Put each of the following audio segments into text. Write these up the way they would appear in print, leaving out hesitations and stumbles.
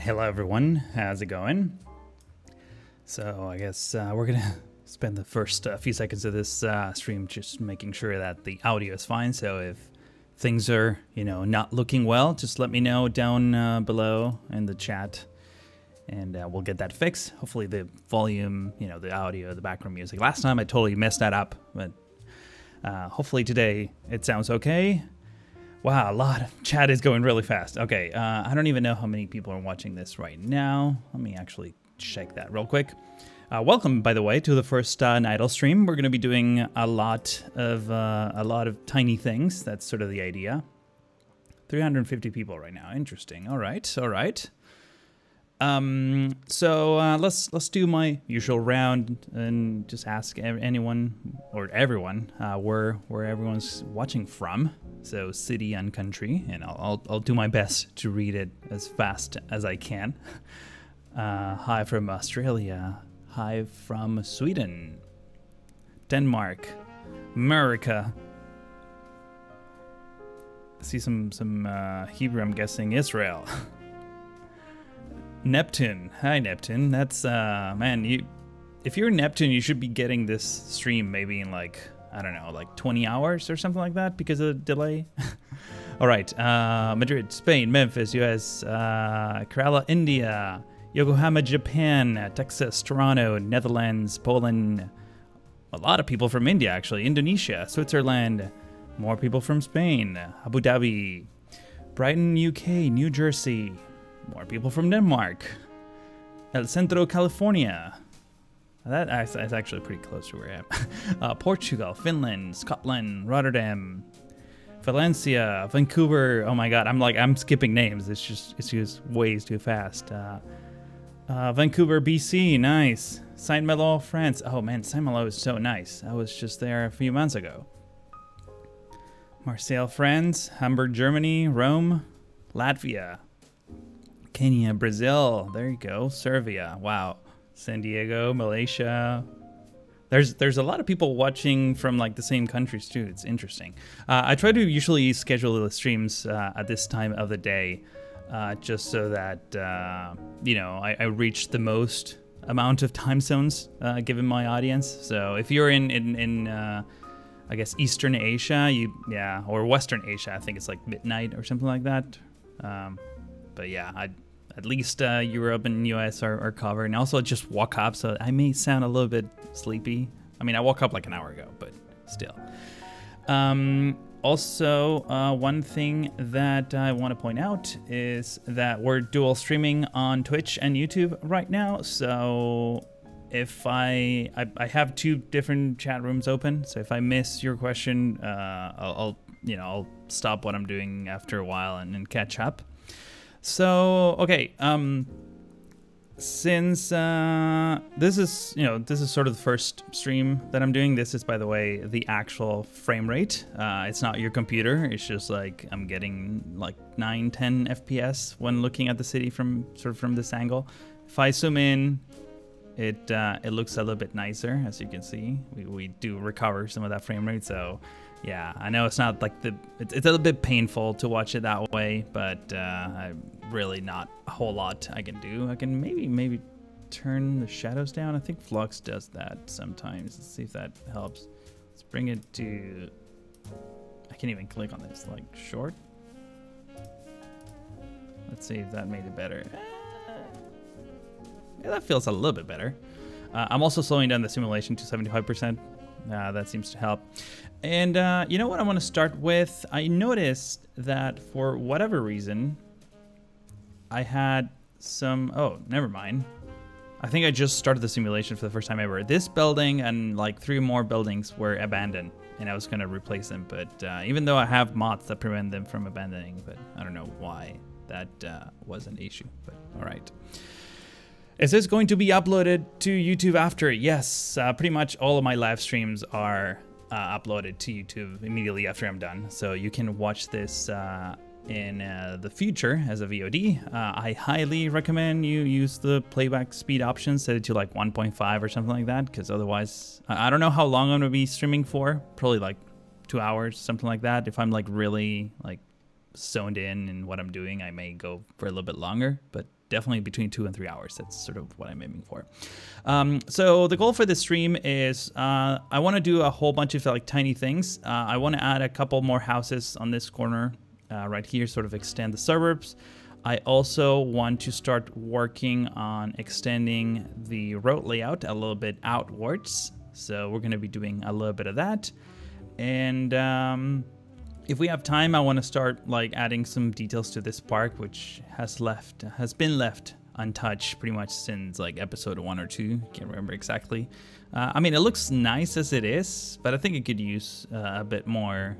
Hello everyone, how's it going? So I guess we're gonna spend the first few seconds of this stream just making sure that the audio is fine. So if things are, not looking well, just let me know down below in the chat, and we'll get that fixed. Hopefully the volume, the audio, the background music. Last time I totally messed that up, but hopefully today it sounds okay. Wow, a lot of chat is going really fast. Okay, I don't even know how many people are watching this right now. Let me actually check that real quick. Welcome, by the way, to the first Nydal stream. We're going to be doing a lot of tiny things. That's sort of the idea. 350 people right now. Interesting. All right, all right. So let's do my usual round and just ask anyone or everyone where everyone's watching from. So city and country, and I'll do my best to read it as fast as I can. Hi from Australia. Hi from Sweden. Denmark. America. I see some Hebrew, I'm guessing Israel. Neptune. Hi Neptune. That's man, if you're Neptune, you should be getting this stream maybe in like, I don't know, like 20 hours or something like that because of the delay. All right, Madrid, Spain, Memphis, US, Kerala, India, Yokohama, Japan, Texas, Toronto, Netherlands, Poland. A lot of people from India, actually. Indonesia, Switzerland, more people from Spain, Abu Dhabi, Brighton, UK, New Jersey, more people from Denmark, El Centro, California. That's actually pretty close to where I am. Portugal, Finland, Scotland, Rotterdam, Valencia, Vancouver. Oh my God, I'm skipping names. It's just way too fast. Vancouver, BC, nice. Saint-Malo, France. Oh man, Saint-Malo is so nice. I was just there a few months ago. Marseille, France. Hamburg, Germany. Rome, Latvia. Kenya, Brazil. There you go. Serbia. Wow. San Diego, Malaysia. There's a lot of people watching from like the same countries too. It's interesting. I try to usually schedule the streams at this time of the day, just so that I reach the most amount of time zones given my audience. So if you're in I guess Eastern Asia, or Western Asia, I think it's like midnight or something like that. But yeah, at least Europe and US are covered. And also I just woke up, so I may sound a little bit sleepy. I mean, I woke up like an hour ago, but still. Also, one thing that I want to point out is that we're dual streaming on Twitch and YouTube right now. So if I have two different chat rooms open, so if I miss your question, I'll stop what I'm doing after a while and catch up. So, okay, since this is sort of the first stream that I'm doing, this is, by the way, the actual frame rate. It's not your computer. It's just like I'm getting like 9-10 FPS when looking at the city from this angle. If I zoom in, it looks a little bit nicer, as you can see. We do recover some of that frame rate, so yeah, I know it's not like it's a little bit painful to watch it that way, but really not a whole lot I can do. I can maybe turn the shadows down. I think Flux does that sometimes. Let's see if that helps. Let's bring it to, I can't even click on this, like short. Let's see if that made it better. Yeah, that feels a little bit better. I'm also slowing down the simulation to 75%. That seems to help. And you know what I want to start with? I noticed that for whatever reason, I had some, oh, never mind. I think I just started the simulation for the first time ever. This building and like 3 more buildings were abandoned, and I was going to replace them. But even though I have mods that prevent them from abandoning, but I don't know why that was an issue, but all right. Is this going to be uploaded to YouTube after? Yes, pretty much all of my live streams are uploaded to YouTube immediately after I'm done. So you can watch this in the future as a VOD. I highly recommend you use the playback speed option, set it to like 1.5 or something like that, because otherwise, I don't know how long I'm gonna be streaming for, probably like 2 hours, something like that. If I'm like really like zoned in what I'm doing, I may go for a little bit longer, but definitely between 2 and 3 hours. That's sort of what I'm aiming for. So the goal for this stream is I want to do a whole bunch of like tiny things. I want to add a couple more houses on this corner right here, sort of extend the suburbs. I also want to start working on extending the road layout a little bit outwards. So we're going to be doing a little bit of that. And if we have time, I want to start like adding some details to this park, which has been left untouched pretty much since like episode 1 or 2. Can't remember exactly. I mean, it looks nice as it is, but I think it could use a bit more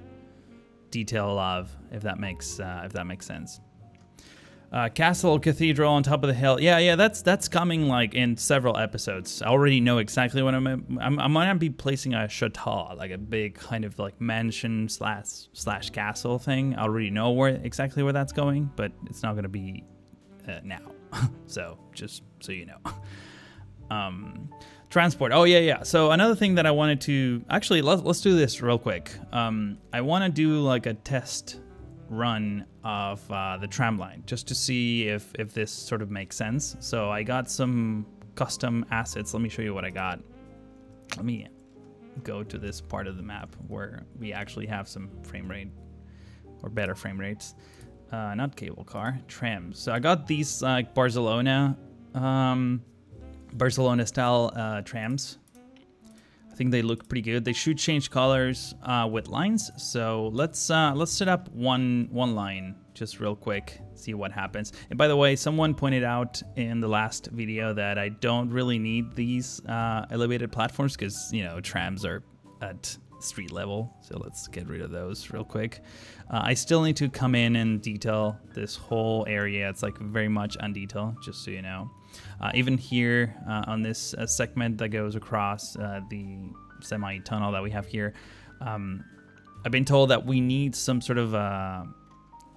detail if that makes sense. Castle Cathedral on top of the hill. Yeah, that's coming like in several episodes. I already know exactly what I'm gonna be placing a chateau, like a big kind of like mansion slash castle thing. I already know exactly where that's going, but it's not gonna be now. So just so you know. Transport. Oh yeah. So another thing that I wanted to actually let's do this real quick. I want to do like a test run of the tram line just to see if this sort of makes sense. So I got some custom assets. Let me show you what I got. Let me go to this part of the map where we actually have some frame rate or better frame rates. Not cable car, trams. So I got these like Barcelona style trams. I think they look pretty good. They should change colors with lines. So let's set up one line just real quick, see what happens. And by the way, someone pointed out in the last video that I don't really need these elevated platforms because, you know, trams are at street level. So let's get rid of those real quick. I still need to come in and detail this whole area. It's like very much undetailed, just so you know. Even here on this segment that goes across the semi-tunnel that we have here, I've been told that we need some sort of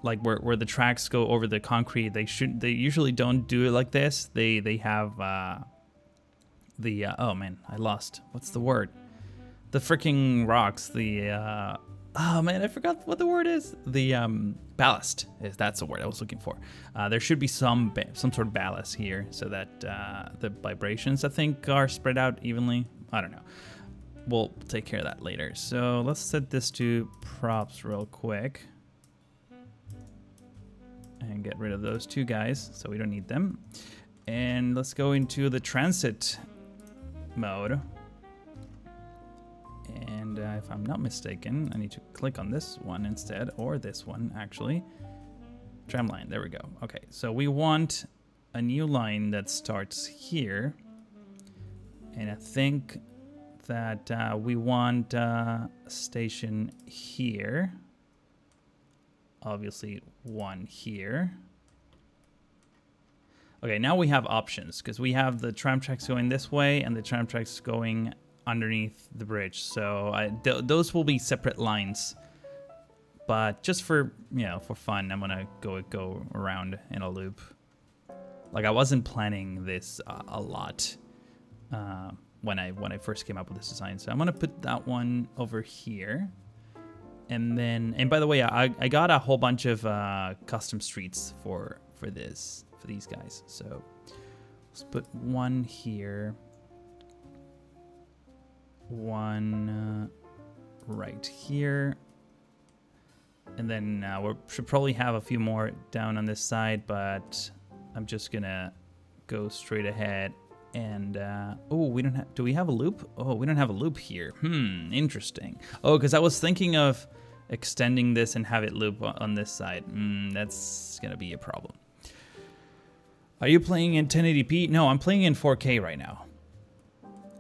like where the tracks go over the concrete. They usually don't do it like this. They have the oh man, I lost. What's the word? The freaking rocks. The oh man, I forgot what the word is. The ballast. That's the word I was looking for. There should be some sort of ballast here so that the vibrations, I think, are spread out evenly. I don't know. We'll take care of that later. So let's set this to props real quick and get rid of those two guys so we don't need them. And let's go into the transit mode. And if I'm not mistaken, I need to click on this one instead, or this one actually. Tram line, there we go. Okay, so we want a new line that starts here. And I think that we want a station here. Obviously one here. Okay, now we have options because we have the tram tracks going this way and the tram tracks going underneath the bridge. So those will be separate lines. But just for, you know, for fun, I'm gonna go around in a loop. Like I wasn't planning this a lot when I first came up with this design. So I'm gonna put that one over here. And then, and by the way, I got a whole bunch of custom streets for these guys. So let's put one here, one right here, and then we should probably have a few more down on this side, but I'm just gonna go straight ahead. And oh, we don't have, do we have a loop? Oh, we don't have a loop here. Interesting. Oh, because I was thinking of extending this and have it loop on this side. That's gonna be a problem. Are you playing in 1080p? No, I'm playing in 4K right now.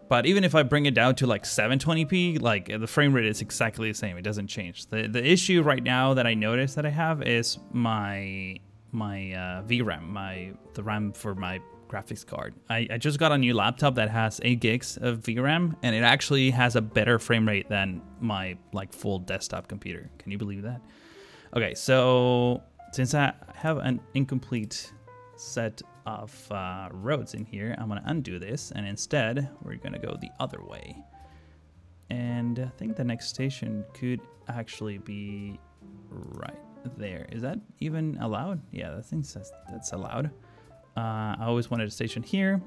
But even if I bring it down to like 720p, like the frame rate is exactly the same. It doesn't change. The issue right now that I noticed that I have is my VRAM, the RAM for my graphics card. I just got a new laptop that has 8 gigs of VRAM, and it actually has a better frame rate than my like full desktop computer. Can you believe that? Okay, so since I have an incomplete set of roads in here, I'm gonna undo this, and instead we're gonna go the other way. And I think the next station could actually be right there. Is that even allowed? Yeah, I think that's allowed. I always wanted a station here.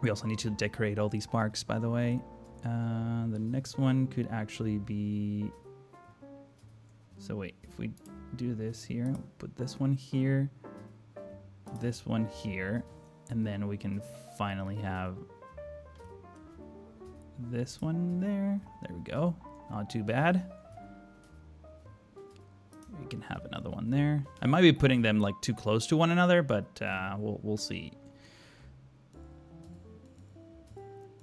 We also need to decorate all these parks, by the way. The next one could actually be... So wait, if we do this here, put this one here, this one here, and then we can finally have this one there. There we go. Not too bad. We can have another one there. I might be putting them like too close to one another, but we'll see.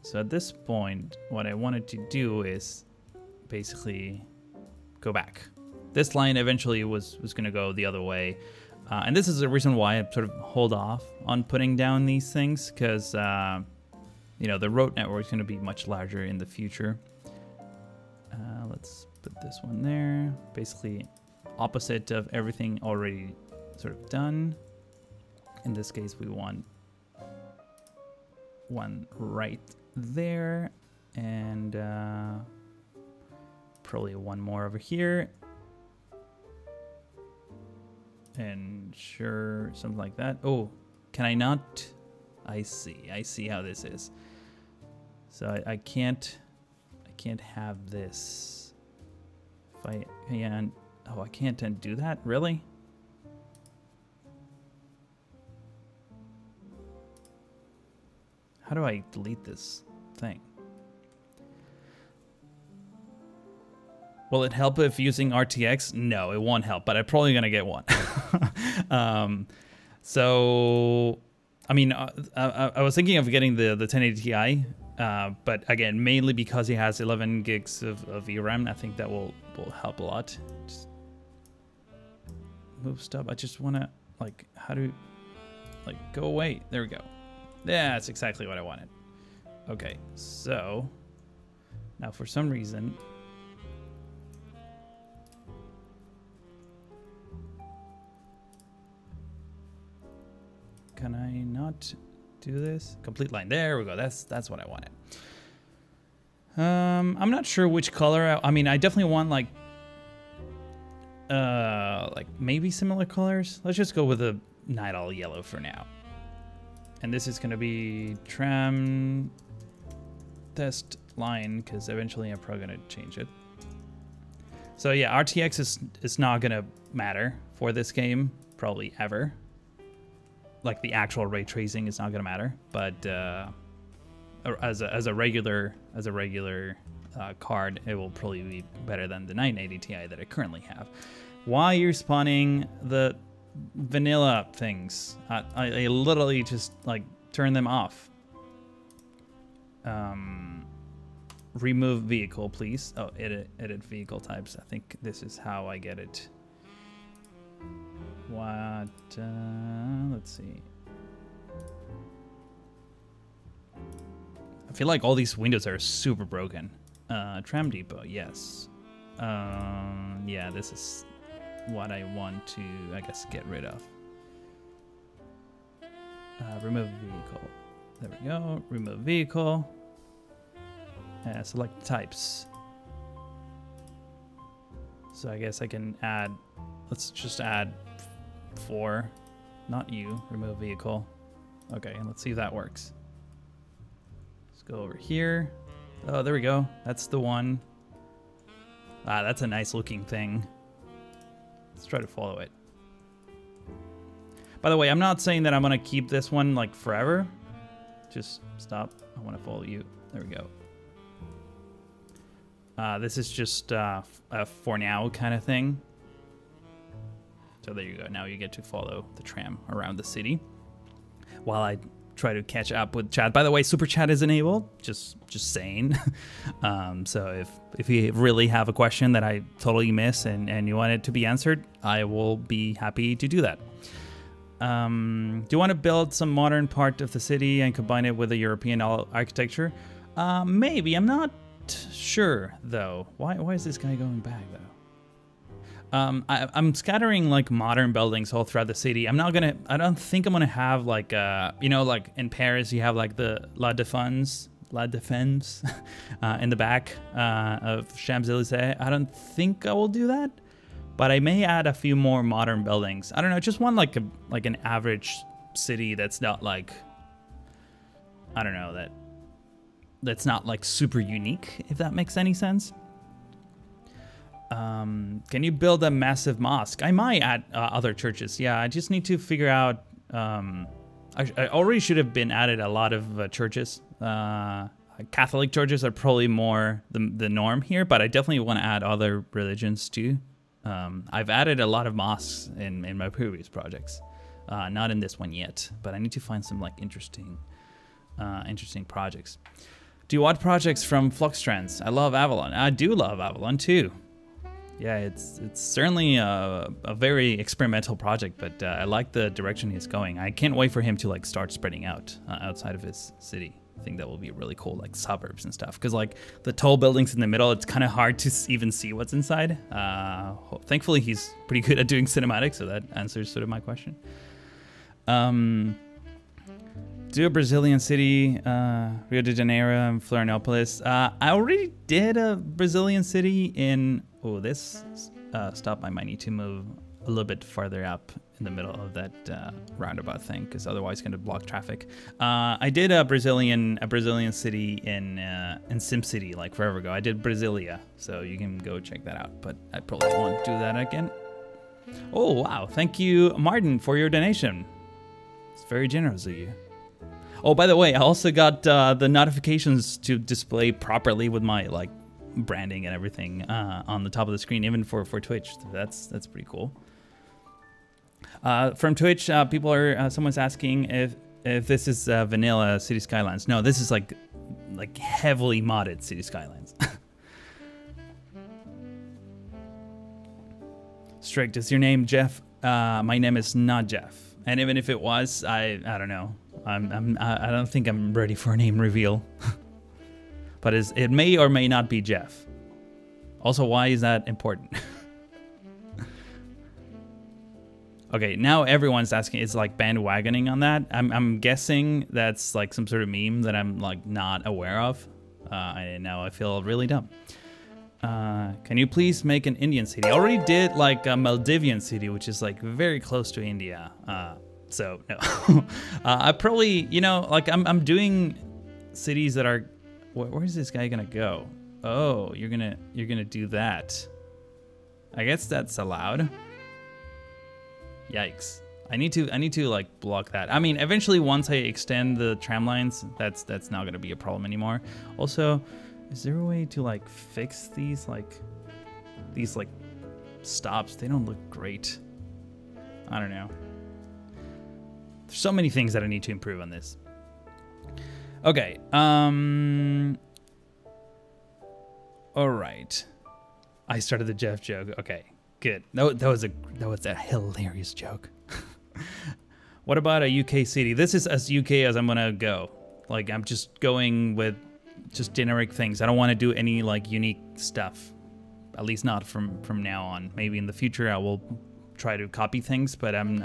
So at this point, what I wanted to do is basically go back. This line eventually was going to go the other way. And this is the reason why I sort of hold off on putting down these things, because, you know, the road network is going to be much larger in the future. Let's put this one there. Basically opposite of everything already sort of done. In this case, we want one right there, and probably one more over here, and sure, something like that. Oh, can I not? I see how this is. So I can't have this. If I can, oh, I can't do that, really? How do I delete this thing? Will it help if using RTX? No, it won't help, but I'm probably gonna get one. So, I mean, I was thinking of getting the 1080 Ti, but again, mainly because it has 11 gigs of VRAM, I think that will help a lot. Just move stuff. I just wanna, like, how do, like, go away. There we go. Yeah, that's exactly what I wanted. Okay, so now for some reason, can I not do this? Complete line. There we go. That's what I wanted. I'm not sure which color. I mean, I definitely want like maybe similar colors. Let's just go with a Nydal yellow for now. And this is going to be Tram test line, because eventually I'm probably going to change it. So yeah, RTX is not going to matter for this game, probably ever. Like the actual ray tracing is not going to matter, but as a regular card, it will probably be better than the 980 Ti that I currently have. While you're spawning the vanilla things, I literally just like turn them off. Remove vehicle, please. Oh, edit vehicle types. I think this is how I get it. What? Let's see. I feel like all these windows are super broken. Tram depot, yes. Yeah, this is what I want to, I guess, get rid of. Remove vehicle. There we go. Remove vehicle. Select types. So I guess I can add, let's just add 4. Not you. Remove vehicle. Okay, let's see if that works. Let's go over here. Oh, there we go. That's the one. Ah, that's a nice looking thing. Let's try to follow it. By the way, I'm not saying that I'm going to keep this one like forever. Just stop. I want to follow you. There we go. This is just a for now kind of thing. So there you go. Now you get to follow the tram around the city while I try to catch up with chat. By the way, super chat is enabled. Just saying. So if you really have a question that I totally miss and you want it to be answered, I will be happy to do that. Do you want to build some modern part of the city and combine it with a European architecture? Maybe. I'm not sure though. Why is this guy going back though? I'm scattering like modern buildings all throughout the city. I don't think I'm gonna have like you know, like in Paris you have like the La Défense in the back of Champs-Élysées. I don't think I will do that, but I may add a few more modern buildings. I don't know, just one like an average city that's not like, I don't know, that's not like super unique, if that makes any sense. Can you build a massive mosque? I might add other churches. Yeah, I just need to figure out. I already should have been added a lot of churches. Catholic churches are probably more the norm here, but I definitely want to add other religions too. I've added a lot of mosques in my previous projects, not in this one yet, but I need to find some like interesting projects. Do you watch projects from Fluxtrans? I love Avalon. I do love Avalon too. Yeah, it's certainly a very experimental project, but I like the direction he's going. I can't wait for him to like start spreading out outside of his city. I think that will be really cool, like suburbs and stuff. Because like the tall buildings in the middle, it's kind of hard to even see what's inside. Thankfully, he's pretty good at doing cinematics, so that answers sort of my question. Do a Brazilian city, Rio de Janeiro and Florianopolis. I already did a Brazilian city in... Oh, this stop I might need to move a little bit farther up in the middle of that roundabout thing, because otherwise it's going to block traffic. I did a Brazilian city in SimCity like forever ago. I did Brasilia, so you can go check that out. But I probably won't do that again. Oh wow! Thank you, Martin, for your donation. It's very generous of you. Oh, by the way, I also got the notifications to display properly with my like branding and everything on the top of the screen, even for Twitch. So that's pretty cool. From Twitch, people are someone's asking if this is vanilla City Skylines. No, this is like heavily modded City Skylines. Strict, is your name Jeff? My name is not Jeff, and even if it was, I don't know. I don't think I'm ready for a name reveal. But it may or may not be Jeff. Also, why is that important? Okay, now everyone's asking, it's like bandwagoning on that. I'm guessing that's like some sort of meme that I'm like not aware of. And now I feel really dumb. Can you please make an Indian city? I already did like a Maldivian city, which is like very close to India. So no, I probably, you know, like I'm doing cities that are. Where's this guy gonna go? Oh, you're gonna do that. I guess that's allowed. Yikes! I need to like block that. I mean, eventually once I extend the tram lines, that's not gonna be a problem anymore. Also, is there a way to like fix these like stops? They don't look great. I don't know. There's so many things that I need to improve on this. Okay, all right. I started the Jeff joke. Okay, good. That was a hilarious joke. What about a UK city? This is as UK as I'm gonna go. Like I'm just going with just generic things. I don't want to do any like unique stuff. At least not from now on. Maybe in the future I will try to copy things, but I'm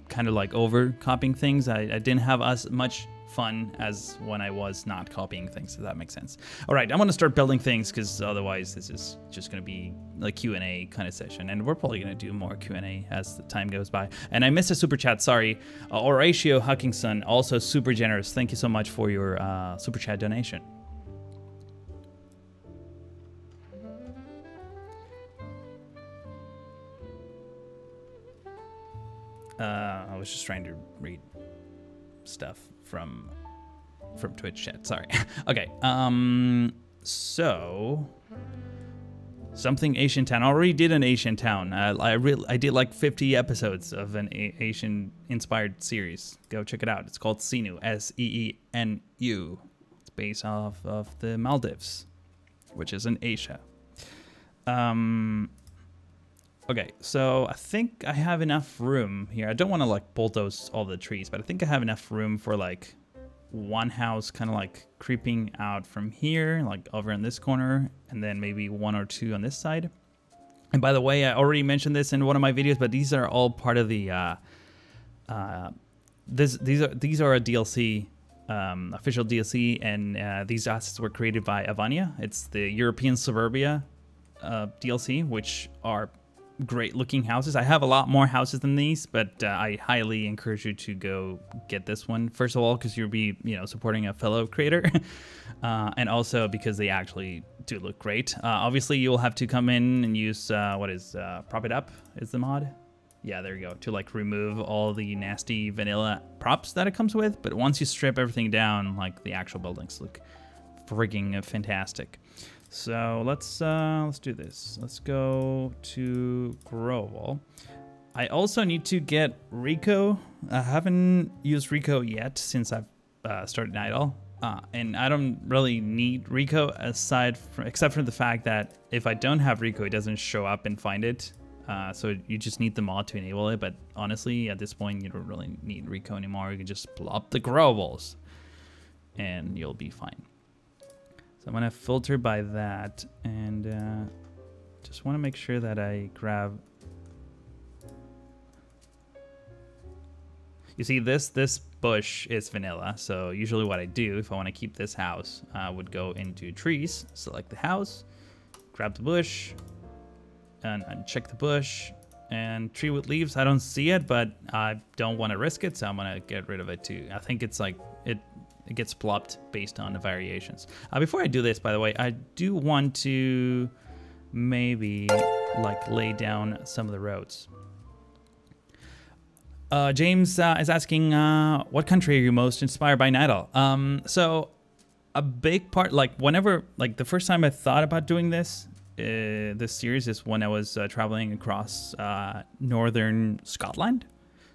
kind of like over copying things. I didn't have as much fun as when I was not copying things, if that makes sense. All right, I'm gonna start building things because otherwise this is just gonna be like Q&A kind of session, and we're probably gonna do more Q&A as the time goes by. And I missed a super chat, sorry. Horatio Huckingson, also super generous. Thank you so much for your super chat donation. I was just trying to read stuff from Twitch chat. Sorry. Okay. So something Asian Town. I already did an Asian Town. I did like 50 episodes of an Asian inspired series. Go check it out. It's called Seenu. Seenu. It's based off of the Maldives, which is in Asia. Okay, so I think I have enough room here. I don't want to like bulldoze all the trees, but I think I have enough room for like one house kind of like creeping out from here, like over in this corner, and then maybe one or two on this side. And by the way, I already mentioned this in one of my videos, but these are all part of the these are a DLC, official DLC, and these assets were created by Avania. It's the European Suburbia DLC, which are great looking houses. I have a lot more houses than these, but I highly encourage you to go get this one. First of all, because you'll be, you know, supporting a fellow creator, and also because they actually do look great. Obviously, you'll have to come in and use prop it up is the mod. Yeah, there you go, to like remove all the nasty vanilla props that it comes with. But once you strip everything down, like the actual buildings look frigging fantastic. So let's do this. Let's go to Grovel. I also need to get Rico. I haven't used Rico yet since I've started Nydal. And I don't really need Rico except for the fact that if I don't have Rico, it doesn't show up and find it. So you just need the mod to enable it. But honestly, at this point, you don't really need Rico anymore. You can just plop the Grovels and you'll be fine. So I'm gonna filter by that, and just want to make sure that I grab. You see, this bush is vanilla. So usually, what I do if I want to keep this house, I would go into trees, select the house, grab the bush, and uncheck the bush. And tree with leaves, I don't see it, but I don't want to risk it, so I'm gonna get rid of it too. I think it's like it gets plopped based on the variations. Before I do this, by the way, I do want to maybe like lay down some of the roads. James is asking, what country are you most inspired by Nydal? So a big part, like whenever, like the first time I thought about doing this series is when I was traveling across northern Scotland.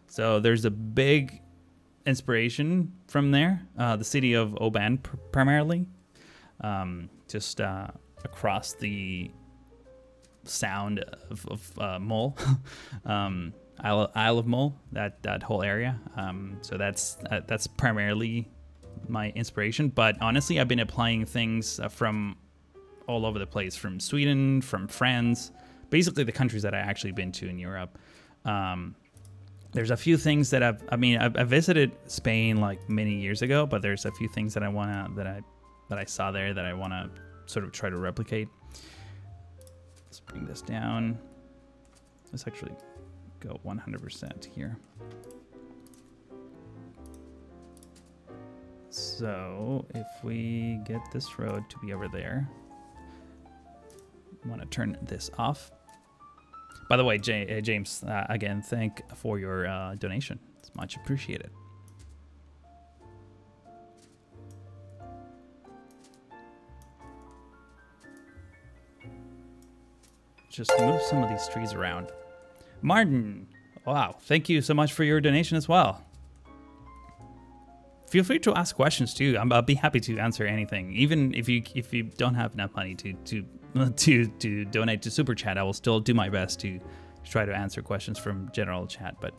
So there's a big inspiration from there, the city of Oban primarily, just across the Sound of Mull, Isle of Mull, that whole area. So that's primarily my inspiration. But honestly, I've been applying things from all over the place, from Sweden, from France, basically the countries that I actually been to in Europe. There's a few things that I visited Spain like many years ago, but there's a few things that I saw there that I want to sort of try to replicate. Let's bring this down. Let's actually go 100% here. So if we get this road to be over there, I want to turn this off. By the way, James, again, thank for your donation. It's much appreciated. Just move some of these trees around. Martin, wow, thank you so much for your donation as well. Feel free to ask questions too. I'll be happy to answer anything. Even if you don't have enough money to donate to Super Chat, I will still do my best to try to answer questions from general chat. But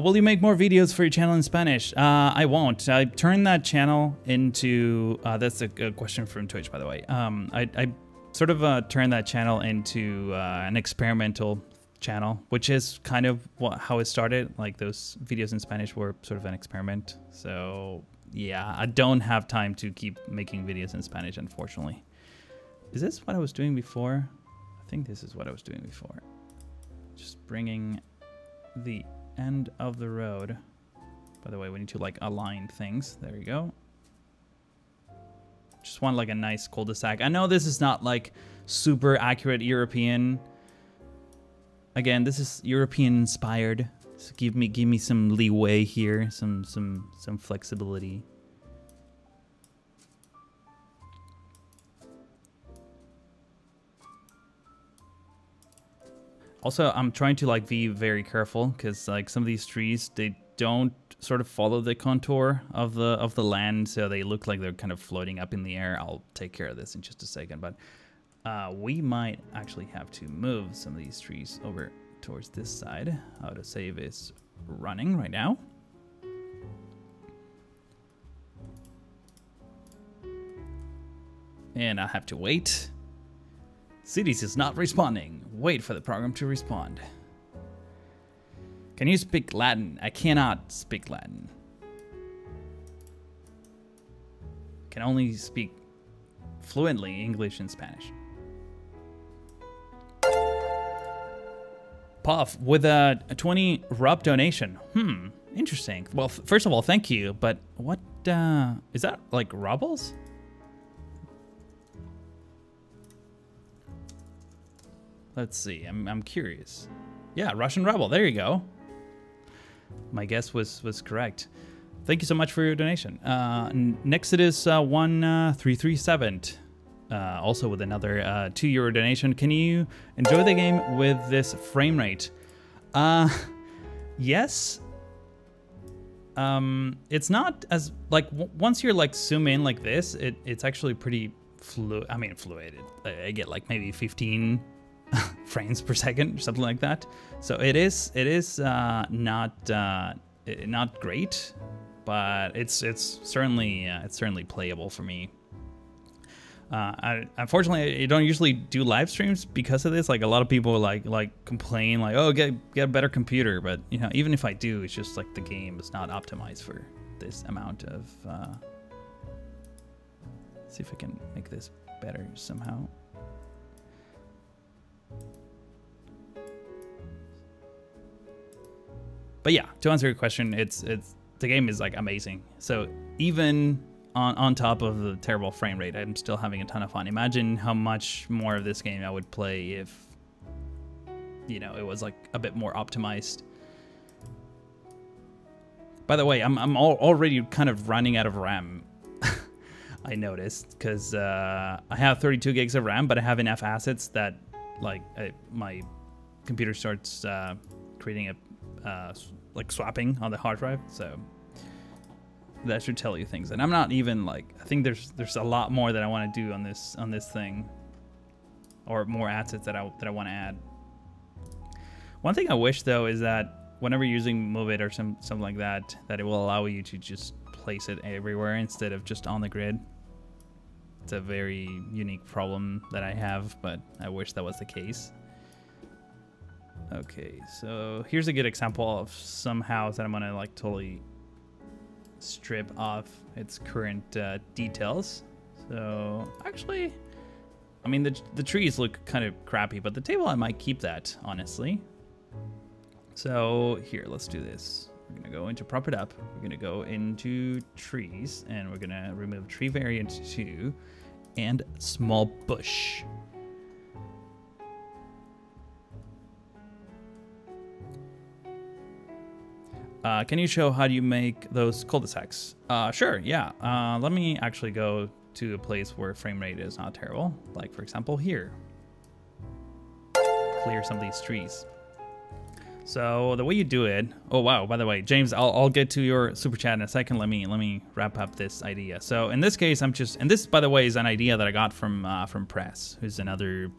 will you make more videos for your channel in Spanish? I won't. I turned that channel into that's a question from Twitch, by the way. I sort of turned that channel into an experimental channel, which is kind of how it started. Like those videos in Spanish were sort of an experiment. So yeah, I don't have time to keep making videos in Spanish, unfortunately. Is this what I was doing before? I think this is what I was doing before. Just bringing the end of the road. By the way, we need to like align things. There you go. Just want like a nice cul-de-sac. I know this is not like super accurate European. Again, this is European inspired. So give me some leeway here, some flexibility. Also, I'm trying to like be very careful because like some of these trees, they don't sort of follow the contour of the land, so they look like they're kind of floating up in the air. I'll take care of this in just a second, but we might actually have to move some of these trees over towards this side. Autosave is running right now. And I have to wait. Cities is not responding. Wait for the program to respond. Can you speak Latin? I cannot speak Latin. Can only speak fluently English and Spanish. Puff with a 20 rub donation. Interesting. Well, first of all, thank you. But what is that, like rubles? Let's see. I'm curious. Yeah, Russian ruble. There you go. My guess was correct. Thank you so much for your donation. Next it is 1337. Also with another €2 donation. Can you enjoy the game with this frame rate? Yes. It's not as like once you're like zoom in like this, it's actually pretty fluid. I mean fluid. I get like maybe 15 frames per second or something like that. So it is not great, but it's certainly playable for me. Unfortunately, I don't usually do live streams because of this. Like a lot of people like complain like, oh, get a better computer. But you know, even if I do, it's just like the game is not optimized for this amount of. Let's see if I can make this better somehow. But yeah, to answer your question, it's the game is like amazing. So even on top of the terrible frame rate, I'm still having a ton of fun. Imagine how much more of this game I would play if, you know, it was like a bit more optimized. By the way, I'm already kind of running out of RAM. I noticed because I have 32 gigs of RAM, but I have enough assets that like my computer starts creating a like swapping on the hard drive. So that should tell you things. And I'm not even like, I think there's a lot more that I want to do on this thing, or more assets that I want to add. One thing I wish though is that whenever you're using Move It or something like that, that it will allow you to just place it everywhere instead of just on the grid. It's a very unique problem that I have, but I wish that was the case. Okay, so here's a good example of some house that I'm gonna like totally strip off its current details. So actually, I mean the trees look kind of crappy, but the table I might keep that honestly. So here, let's do this. We're gonna go into prop it up. We're gonna go into trees, and we're gonna remove tree variant 2 and small bush. Can you show how do you make those cul-de-sacs? Sure, yeah. Let me actually go to a place where frame rate is not terrible. Like, for example, here. Clear some of these trees. So the way you do it... Oh, wow, by the way, James, I'll get to your super chat in a second. Let me wrap up this idea. So in this case, I'm just... And this, by the way, is an idea that I got from Press, who's another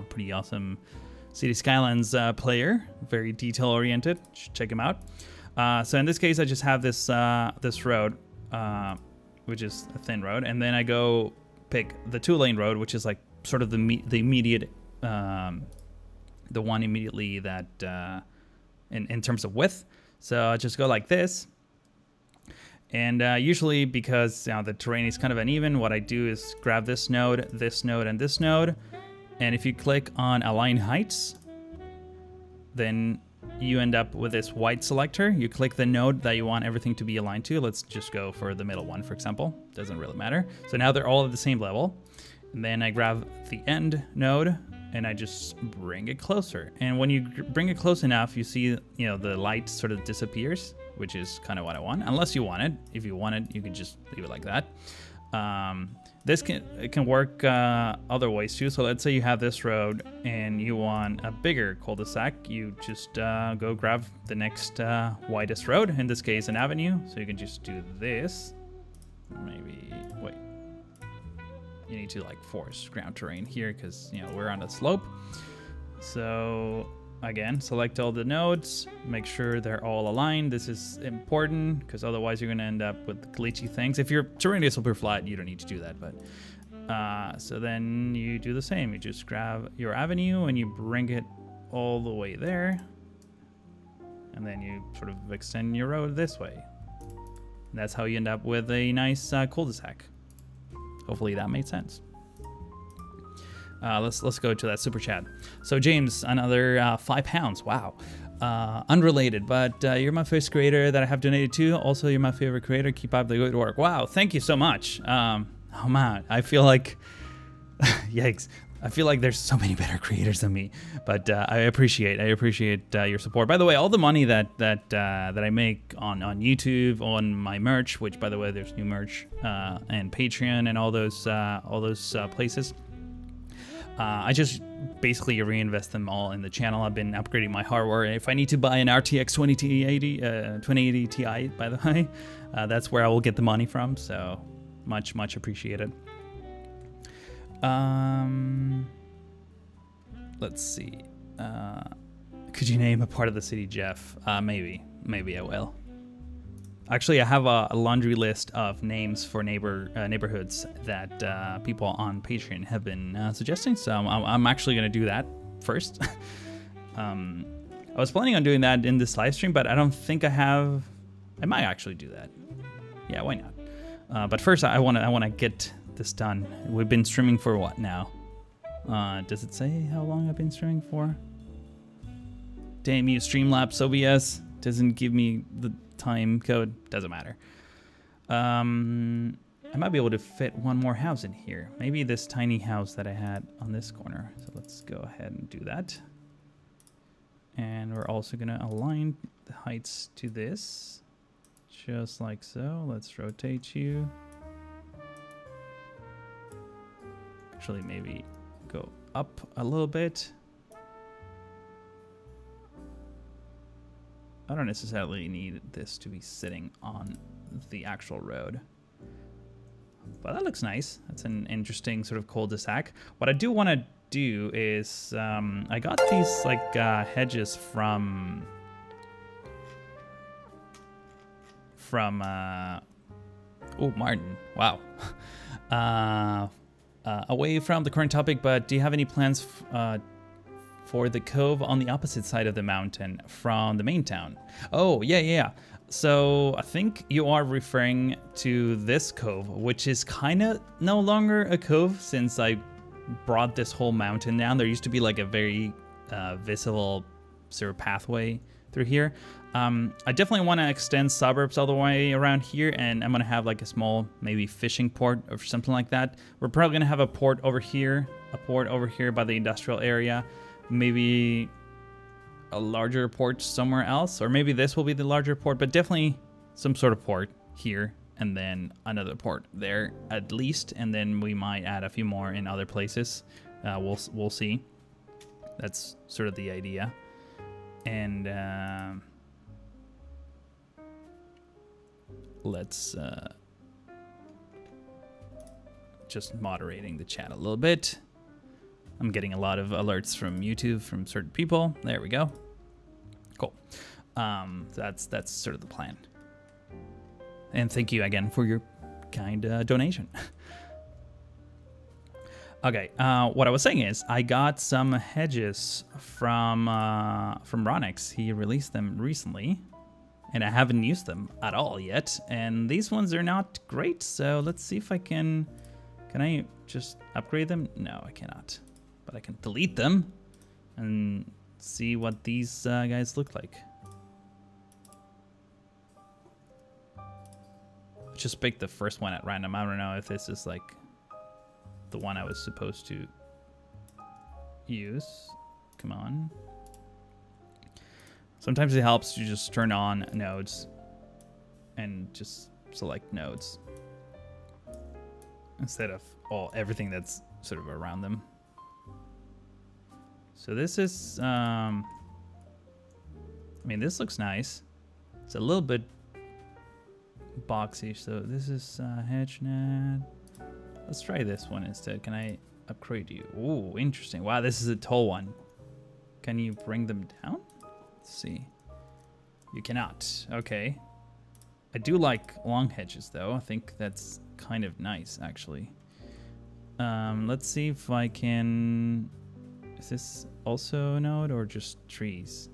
pretty awesome City Skylines player. Very detail-oriented. Check him out. So in this case, I just have this this road, which is a thin road, and then I go pick the 2-lane road, which is like sort of the immediate, the one immediately that in terms of width. So I just go like this, and usually because the terrain is kind of uneven, what I do is grab this node, and this node, and if you click on Align Heights, then you end up with this white selector. You click the node that you want everything to be aligned to. Let's just go for the middle one, for example. Doesn't really matter. So now they're all at the same level. And then I grab the end node and I just bring it closer. And when you bring it close enough, you see, the light sort of disappears, which is kind of what I want. Unless you want it. If you want it, you can just leave it like that. This can work other ways too. So let's say you have this road and you want a bigger cul-de-sac. You just go grab the next widest road, in this case an avenue. So you can just do this. Maybe, wait. You need to like force ground terrain here because we're on a slope. So again, select all the nodes, make sure they're all aligned. This is important because otherwise you're going to end up with glitchy things. If your terrain is super flat, you don't need to do that. But so then you do the same. You just grab your avenue and you bring it all the way there. And then you sort of extend your road this way. And that's how you end up with a nice cul-de-sac. Hopefully that made sense. Let's go to that super chat. So James, another £5. Wow. Unrelated, but you're my first creator that I have donated to. Also, you're my favorite creator. Keep up the good work. Wow, thank you so much. Oh man, I feel like, yikes. I feel like there's so many better creators than me, but I appreciate your support. By the way, all the money that I make on YouTube, on my merch, which by the way, there's new merch, and Patreon and all those places. I just basically reinvest them all in the channel. I've been upgrading my hardware. If I need to buy an RTX 2080 Ti, by the way, that's where I will get the money from. So much appreciated. Let's see. Could you name a part of the city, Jeff? Maybe I will. Actually, I have a laundry list of names for neighborhoods that people on Patreon have been suggesting. So I'm actually going to do that first. I was planning on doing that in this live stream, but I don't think I have. I might actually do that. Yeah, why not? But first, I want to get this done. We've been streaming for what now? Does it say how long I've been streaming for? Damn you, Streamlabs OBS doesn't give me the time code. Doesn't matter. I might be able to fit one more house in here. Maybe this tiny house that I had on this corner. So let's go ahead and do that. And we're also gonna align the heights to this, just like so. Let's rotate you. Actually, maybe go up a little bit. I don't necessarily need this to be sitting on the actual road, but that looks nice. That's an interesting sort of cul-de-sac. What I do want to do is, I got these like hedges from oh, Martin. Wow. Away from the current topic, but do you have any plans for the cove on the opposite side of the mountain from the main town? Oh, yeah. So I think you are referring to this cove, which is kind of no longer a cove since I brought this whole mountain down. There used to be like a very visible sort of pathway through here. I definitely want to extend suburbs all the way around here, and I'm going to have like a small maybe fishing port or something like that. We're probably going to have a port over here by the industrial area, maybe a larger port somewhere else, or maybe this will be the larger port, but definitely some sort of port here, and then another port there at least, and then we might add a few more in other places. We'll see. That's sort of the idea. And let's just moderating the chat a little bit. I'm getting a lot of alerts from YouTube from certain people. There we go. Cool. That's sort of the plan. And thank you again for your kind donation. Okay, what I was saying is I got some hedges from Ronix. He released them recently, and I haven't used them at all yet. And these ones are not great, so let's see if I can I just upgrade them? No, I cannot. But I can delete them and see what these guys look like. Just pick the first one at random. I don't know if this is like the one I was supposed to use. Come on. Sometimes it helps to just turn on nodes and just select nodes instead of everything that's sort of around them. So this is, I mean, this looks nice. It's a little bit boxy. So this is HedgeNet. Let's try this one instead. Can I upgrade you? Ooh, interesting. Wow, this is a tall one. Can you bring them down? Let's see. You cannot. Okay. I do like long hedges though. I think that's kind of nice actually. Let's see if I can... Is this also a node or just trees?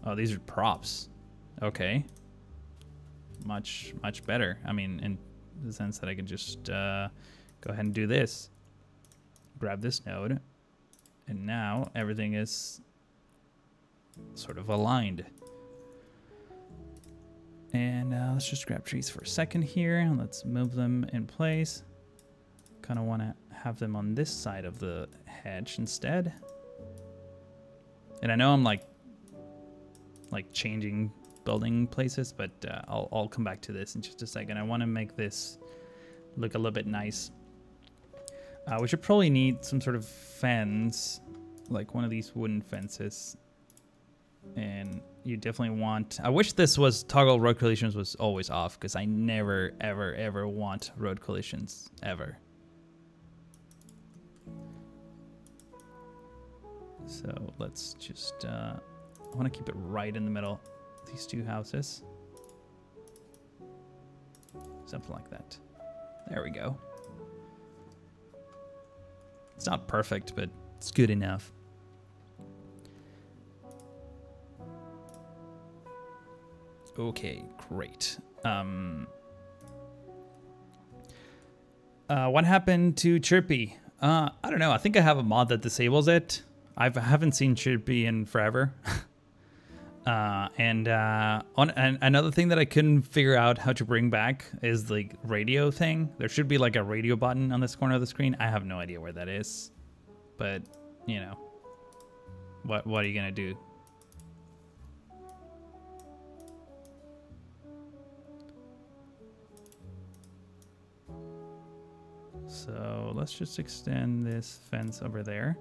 Oh, these are props. Okay. Much better. I mean, in the sense that I can just go ahead and do this. grab this node, and now everything is sort of aligned. And let's just grab trees for a second here, and let's move them in place. Kind of want to have them on this side of the hedge instead. And I know I'm like changing building places, but I'll come back to this in just a second. I want to make this look a little bit nice. We should probably need some sort of fence, like one of these wooden fences. And you definitely want... I wish this was toggle road collisions was always off, because I never, ever, ever want road collisions, ever. So let's just... I want to keep it right in the middle. These two houses. Something like that. There we go. It's not perfect, but it's good enough. Okay, great. What happened to Chirpy? I don't know. I think I have a mod that disables it. I haven't seen Chirpy in forever. And another thing that I couldn't figure out how to bring back is the radio thing. There should be like a radio button on this corner of the screen. I have no idea where that is. But, you know, what are you going to do? So let's just extend this fence over there.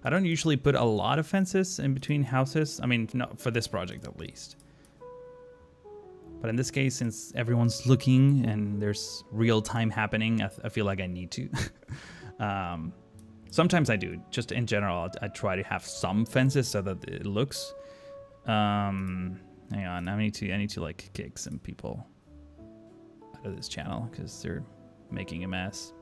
I don't usually put a lot of fences in between houses. I mean, not for this project at least. But in this case, since everyone's looking and there's real time happening, I feel like I need to. Sometimes I do. Just in general, I try to have some fences so that it looks. Hang on, I need to like kick some people out of this channel because they're making a mess.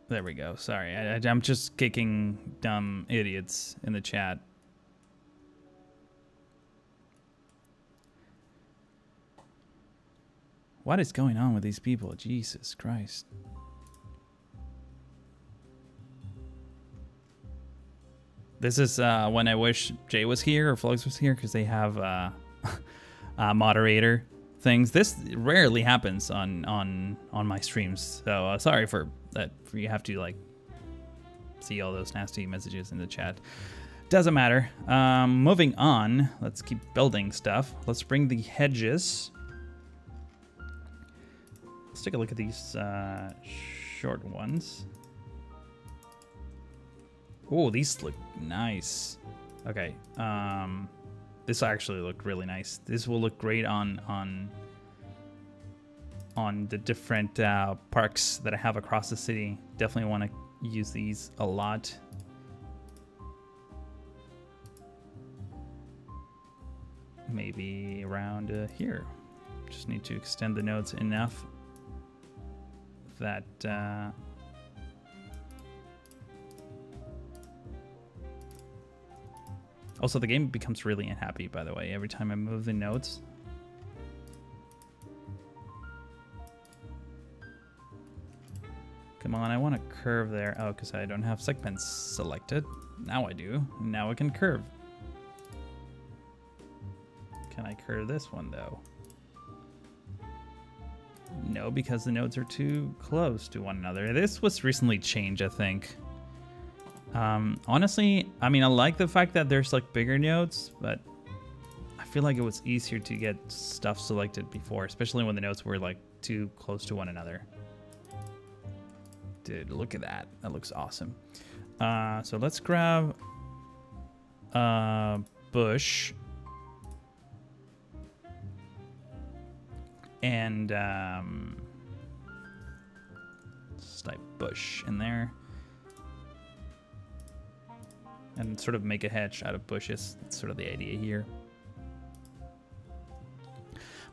There we go. Sorry, I'm just kicking dumb idiots in the chat. What is going on with these people? Jesus Christ. This is when I wish Jay was here or Flux was here, because they have moderator things. This rarely happens on my streams, so sorry for that. For you have to like see all those nasty messages in the chat. Doesn't matter. Moving on. Let's keep building stuff. Let's bring the hedges. Let's take a look at these short ones. Oh, these look nice. Okay, this actually looked really nice. This will look great on the different parks that I have across the city. Definitely want to use these a lot. Maybe around here. Just need to extend the nodes enough that also the game becomes really unhappy, by the way, every time I move the nodes. Come on, I want to curve there. Oh, because I don't have segments selected. Now I do. Now I can curve. Can I curve this one though? No, because the nodes are too close to one another. This was recently changed, I think. Honestly, I mean, I like the fact that there's like bigger nodes, but I feel like it was easier to get stuff selected before, especially when the nodes were like too close to one another. Dude, look at that. That looks awesome. So let's grab bush. And just type bush in there. And sort of make a hedge out of bushes. That's sort of the idea here.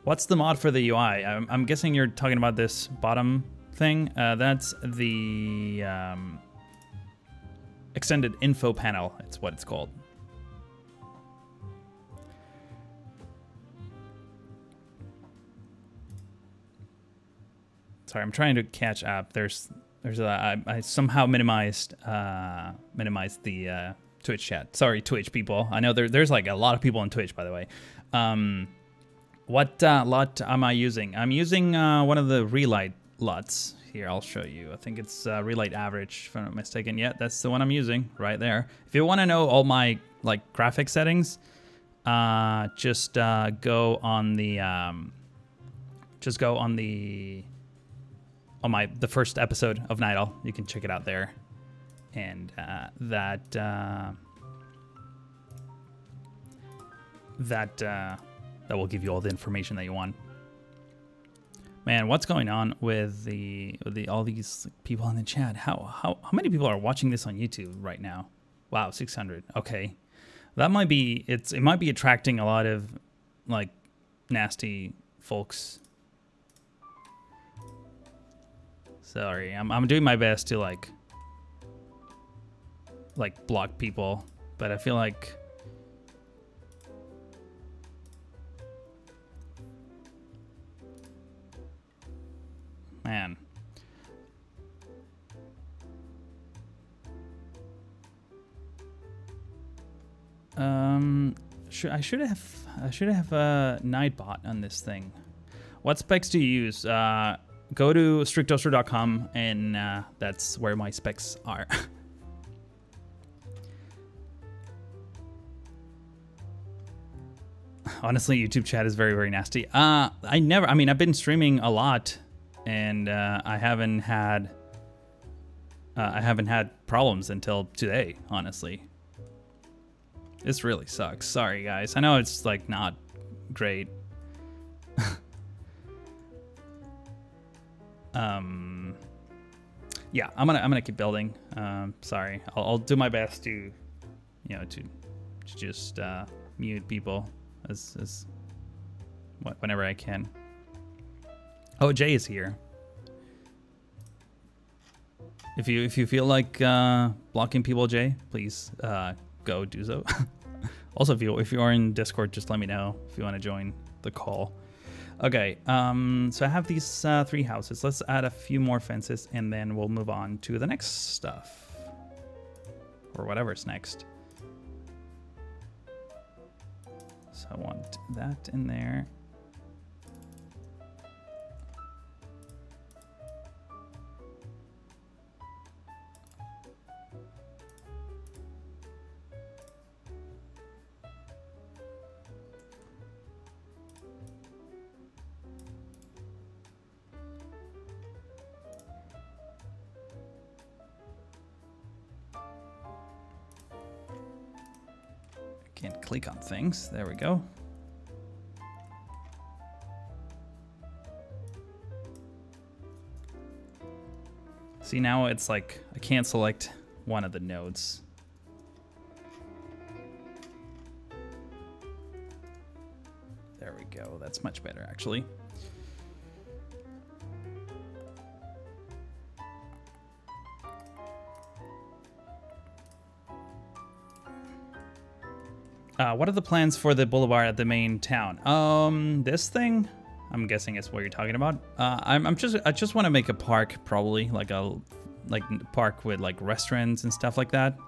What's the mod for the UI? I'm guessing you're talking about this bottom thing. That's the extended info panel. It's what it's called. Sorry, I'm trying to catch up. I somehow minimized the Twitch chat. Sorry, Twitch people. I know there's like a lot of people on Twitch, by the way. What lot am I using? I'm using one of the relight lots. Here, I'll show you. I think it's relight average, if I'm not mistaken. Yeah, that's the one I'm using right there. If you want to know all my like graphic settings, just go on the the first episode of Nydal. You can check it out there, and that will give you all the information that you want. Man, what's going on with all these people in the chat? How many people are watching this on YouTube right now? Wow, 600. Okay, that might be it might be attracting a lot of like nasty folks. Sorry, I'm doing my best to like block people, but I feel like man. I should have a Nightbot on this thing. What specs do you use? Go to strictoaster.com and that's where my specs are. Honestly, YouTube chat is very, very nasty. I mean, I've been streaming a lot, and I haven't had problems until today, honestly. This really sucks. Sorry, guys. I know it's like not great. Yeah, I'm gonna keep building. Sorry, I'll do my best to, to just mute people as whenever I can. Oh, Jay is here. If you feel like blocking people, Jay, please go do so. Also, if you are in Discord, just let me know if you want to join the call. Okay, so I have these 3 houses. Let's add a few more fences, and then we'll move on to the next stuff, or whatever's next. So I want that in there. Can't click on things. There we go. See, now it's like I can't select one of the nodes. There we go. That's much better, actually. What are the plans for the boulevard at the main town? This thing, I'm guessing is what you're talking about. I just want to make a park, probably like a park with like restaurants and stuff like that.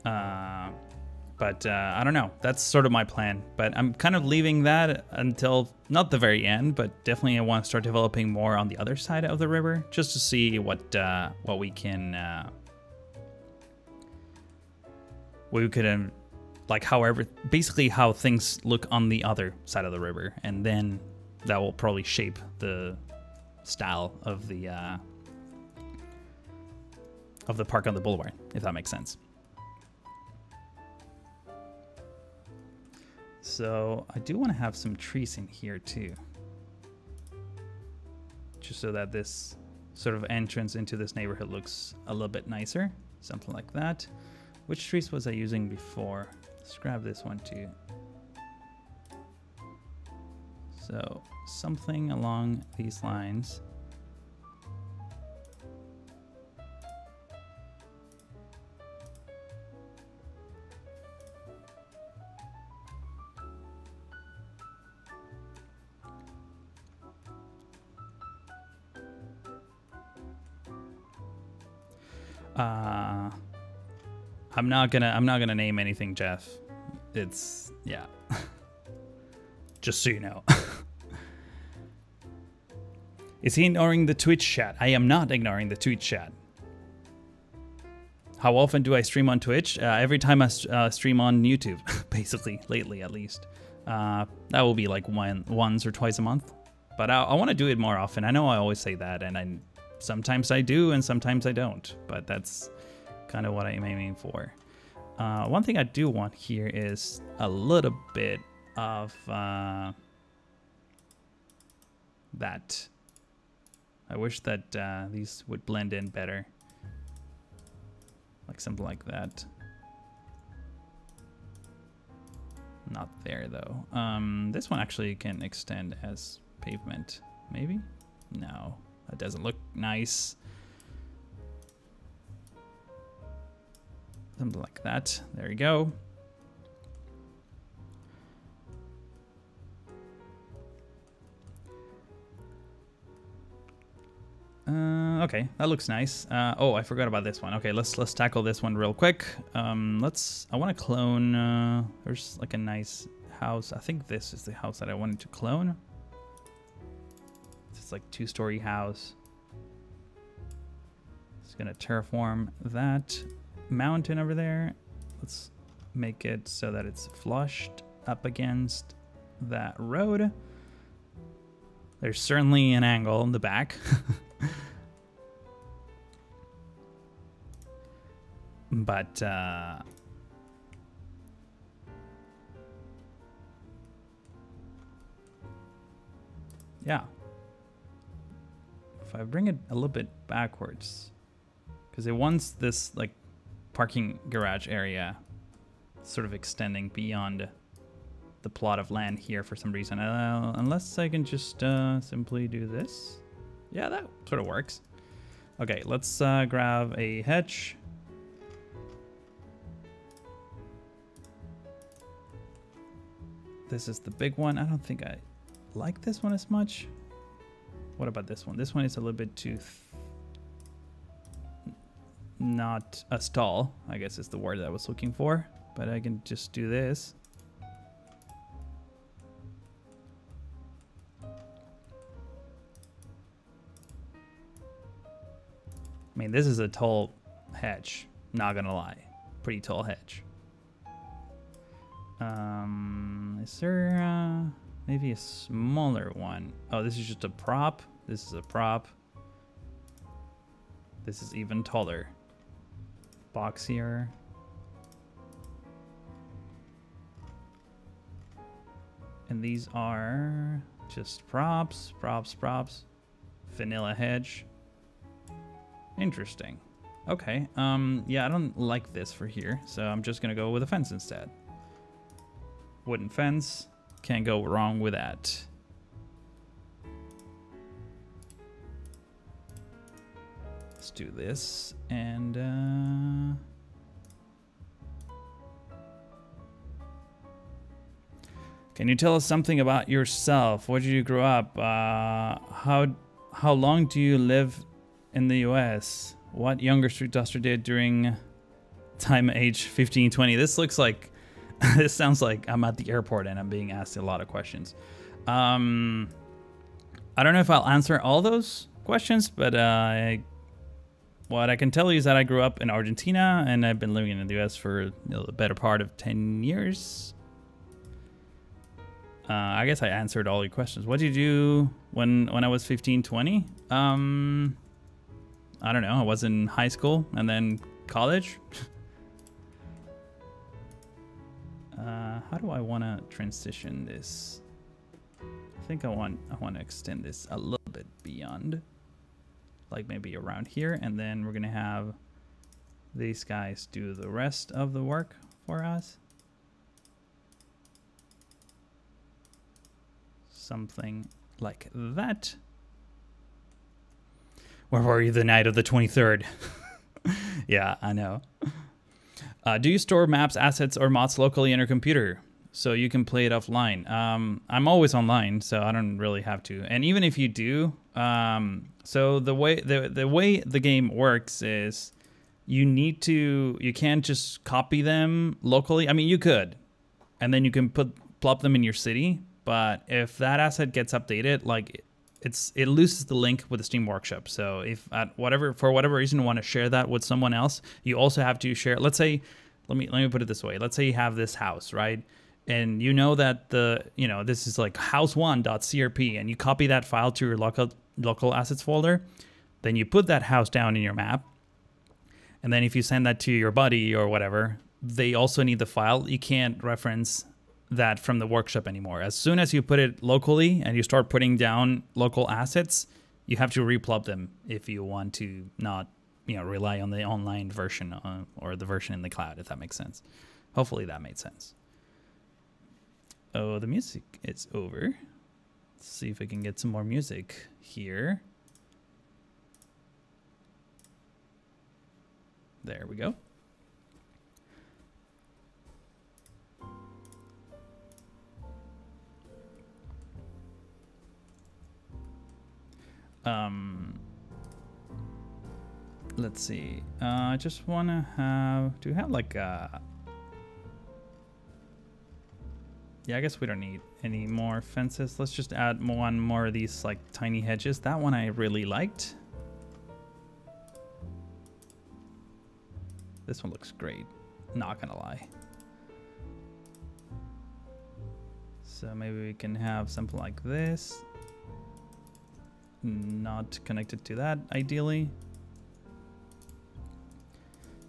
But I don't know. That's sort of my plan. But I'm kind of leaving that until not the very end, but definitely I want to start developing more on the other side of the river, just to see what we can like basically how things look on the other side of the river, and then that will probably shape the style of the park on the boulevard, if that makes sense. So I do want to have some trees in here too, just so that this sort of entrance into this neighborhood looks a little bit nicer, something like that. Which trees was I using before? Let's grab this one too. So something along these lines. I'm not gonna name anything, Jeff. It's, yeah. Just so you know. Is he ignoring the Twitch chat? I am not ignoring the Twitch chat. How often do I stream on Twitch? Every time I stream on YouTube, basically, lately at least. That will be like once or twice a month. But I want to do it more often. I know I always say that, and sometimes I do and sometimes I don't. But that's kind of what I'm aiming for. One thing I do want here is a little bit of that. I wish that these would blend in better. Like something like that. Not there though. This one actually can extend as pavement. Maybe? No, that doesn't look nice. Something like that. There you go. Okay, that looks nice. Oh, I forgot about this one. Okay, let's tackle this one real quick. I want to clone. There's like a nice house. I think this is the house that I wanted to clone. It's like 2-story house. Just gonna terraform that mountain over there. Let's make it so that it's flushed up against that road. There's certainly an angle in the back. But yeah, if I bring it a little bit backwards, because it wants this like parking garage area sort of extending beyond the plot of land here for some reason, unless I can just simply do this. Yeah, that sort of works. Okay, let's grab a hedge. This is the big one. I don't think I like this one as much. What about this one? This one is a little bit too not as tall, I guess is the word that I was looking for, but I can just do this. I mean, this is a tall hedge, not gonna lie. Pretty tall hedge. Is there maybe a smaller one? Oh, this is just a prop. This is a prop. This is even taller. Boxier. And these are just props, props, props. Vanilla hedge. Interesting. Okay. Yeah, I don't like this for here, so I'm just gonna go with a fence instead. Wooden fence. Can't go wrong with that. Let's do this and can you tell us something about yourself? Where did you grow up? How long do you live in the US? What younger street duster did during time age 15, 20? This looks like this sounds like I'm at the airport and I'm being asked a lot of questions. I don't know if I'll answer all those questions, but what I can tell you is that I grew up in Argentina and I've been living in the US for the better part of 10 years. I guess I answered all your questions. What did you do when I was 15, 20? I don't know. I was in high school and then college. How do I want to transition this? I think I want to extend this a little bit beyond, like maybe around here, and then we're gonna have these guys do the rest of the work for us. something like that. Where were you the night of the 23rd? Yeah, I know. Do you store maps, assets, or mods locally on your computer so you can play it offline? I'm always online, so I don't really have to. And even if you do, so the way the game works is you can't just copy them locally. I mean, you could, and then you can plop them in your city. But if that asset gets updated, like it loses the link with the Steam Workshop. So if for whatever reason you want to share that with someone else, you also have to share. Let's say, let me put it this way. Let's say you have this house, right? And you know that this is like house1.crp, and you copy that file to your local assets folder. Then you put that house down in your map. And then if you send that to your buddy or whatever, they also need the file. You can't reference that from the workshop anymore. As soon as you put it locally and you start putting down local assets, you have to replop them if you want to not, rely on the online version or the version in the cloud, if that makes sense. Hopefully that made sense. Oh, the music is over. Let's see if I can get some more music here. There we go. Let's see. I just want to have... Do we have like a... Yeah, I guess we don't need any more fences. Let's just add one more of these like tiny hedges. That one I really liked. This one looks great. Not gonna lie. So maybe we can have something like this. Not connected to that, ideally.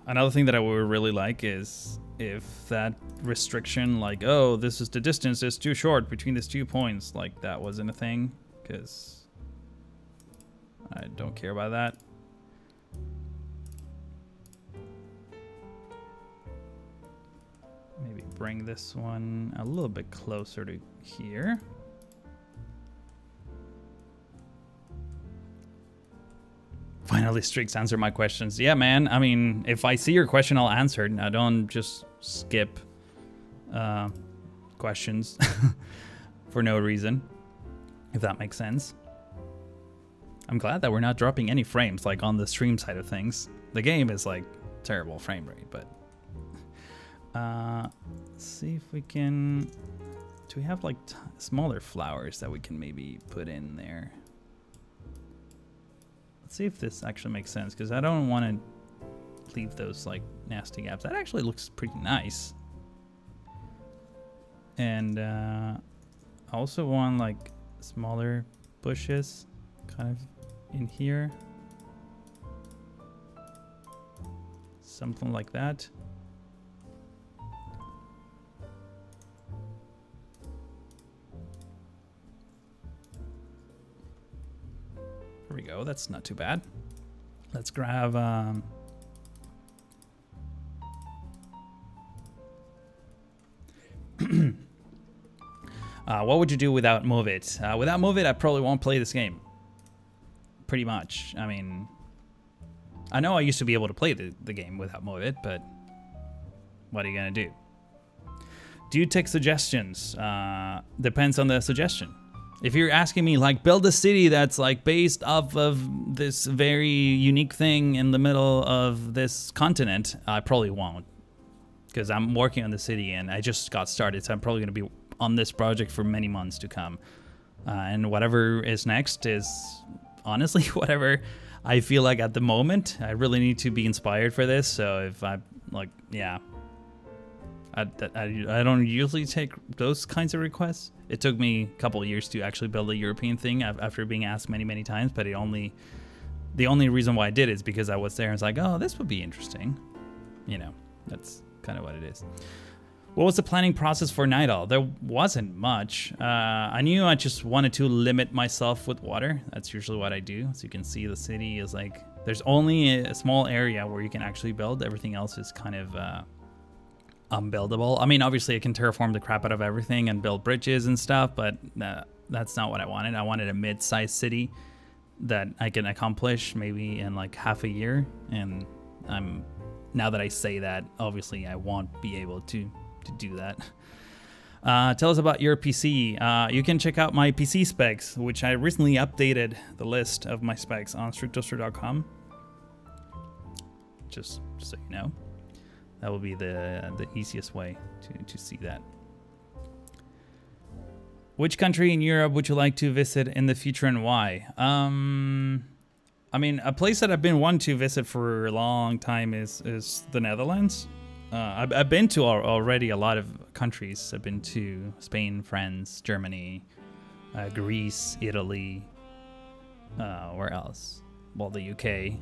Another thing that I would really like is if that restriction, like, oh, this is the distance is too short between these 2 points, like that wasn't a thing, because I don't care about that. Maybe bring this one a little bit closer to here. Finally, Strix answer my questions. Yeah, man. I mean, if I see your question, I'll answer it. Now, don't just skip questions for no reason, if that makes sense. I'm glad that we're not dropping any frames, like on the stream side of things. The game is like terrible frame rate, but let's see if we can. Do we have like smaller flowers that we can maybe put in there? Let's see if this actually makes sense, because I don't want to leave those like nasty gaps. That actually looks pretty nice. And I also want like smaller bushes kind of in here. Something like that. There we go. That's not too bad. Let's grab what would you do without Move It? Without Move It, I probably won't play this game. Pretty much. I mean, I know I used to be able to play the game without Move It, but what are you gonna do? Do you take suggestions? Depends on the suggestion. If you're asking me, like, build a city that's like based off of this very unique thing in the middle of this continent, I probably won't, because I'm working on the city and I just got started, so I'm probably going to be on this project for many months to come. And whatever is next is honestly whatever I feel like at the moment. I really need to be inspired for this, so if I like, yeah. I don't usually take those kinds of requests. It took me a couple of years to actually build a European thing after being asked many times, but the only reason why I did is because I was there and was like, oh, this would be interesting. You know, that's kind of what it is. What was the planning process for Nydal? There wasn't much. I knew I just wanted to limit myself with water. That's usually what I do. So you can see the city is like, there's only a small area where you can actually build. Everything else is kind of unbuildable. I mean, obviously I can terraform the crap out of everything and build bridges and stuff, but that's not what I wanted. I wanted a mid-sized city that I can accomplish maybe in like half a year. And now that I say that, obviously I won't be able to do that. Tell us about your PC. You can check out my PC specs, which I recently updated the list of my specs on streettoaster.com. Just so you know, that will be the easiest way to see that. Which country in Europe would you like to visit in the future and why? I mean, a place that I've been wanting to visit for a long time is the Netherlands. I've been to already a lot of countries. I've been to Spain, France, Germany, Greece, Italy. Where else? Well, the UK.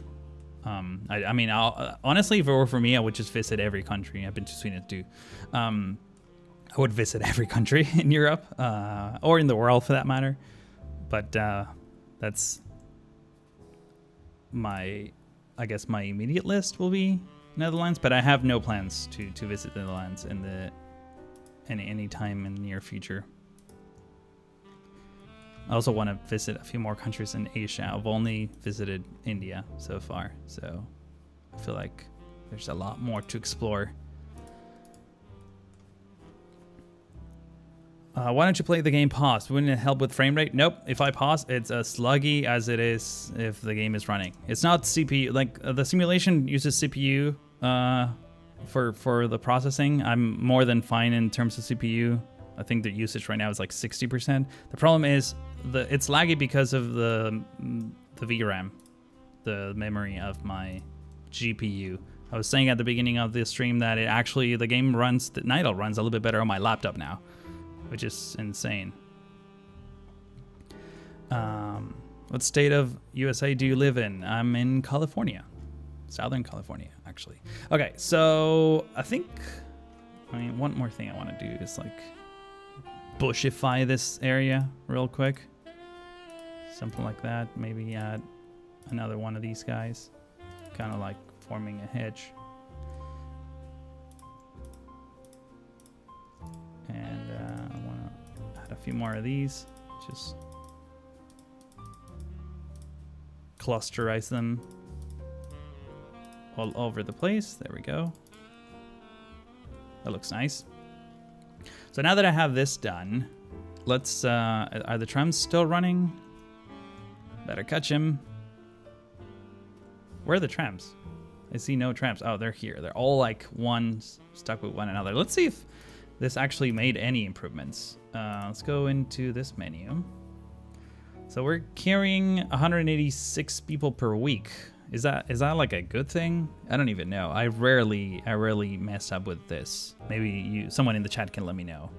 I mean, honestly, if it were for me, I would just visit every country. I've been to Sweden too. I would visit every country in Europe, or in the world for that matter. But that's I guess my immediate list will be Netherlands, but I have no plans to visit the Netherlands in any time in the near future. I also want to visit a few more countries in Asia. I've only visited India so far, so I feel like there's a lot more to explore. Why don't you play the game paused? Wouldn't it help with frame rate? Nope. If I pause, it's as sluggy as it is if the game is running. It's not CPU. Like the simulation uses CPU for the processing. I'm more than fine in terms of CPU. I think the usage right now is like 60%. The problem is it's laggy because of the VRAM, the memory of my GPU. I was saying at the beginning of the stream that the game runs, that Nydal runs a little bit better on my laptop now, which is insane. What state of USA do you live in? I'm in California. Southern California, actually. Okay, so I mean, one more thing I want to do is like bushify this area real quick. Something like that. Maybe add another one of these guys. Kind of like forming a hedge. And I want to add a few more of these. Just clusterize them all over the place. There we go. That looks nice. So now that I have this done, let's, are the trams still running? Better catch him. Where are the trams? I see no trams. Oh, they're here. They're all like stuck with one another. Let's see if this actually made any improvements. Let's go into this menu. So we're carrying 186 people per week. Is that like a good thing? I don't even know. I rarely mess up with this. Maybe someone in the chat can let me know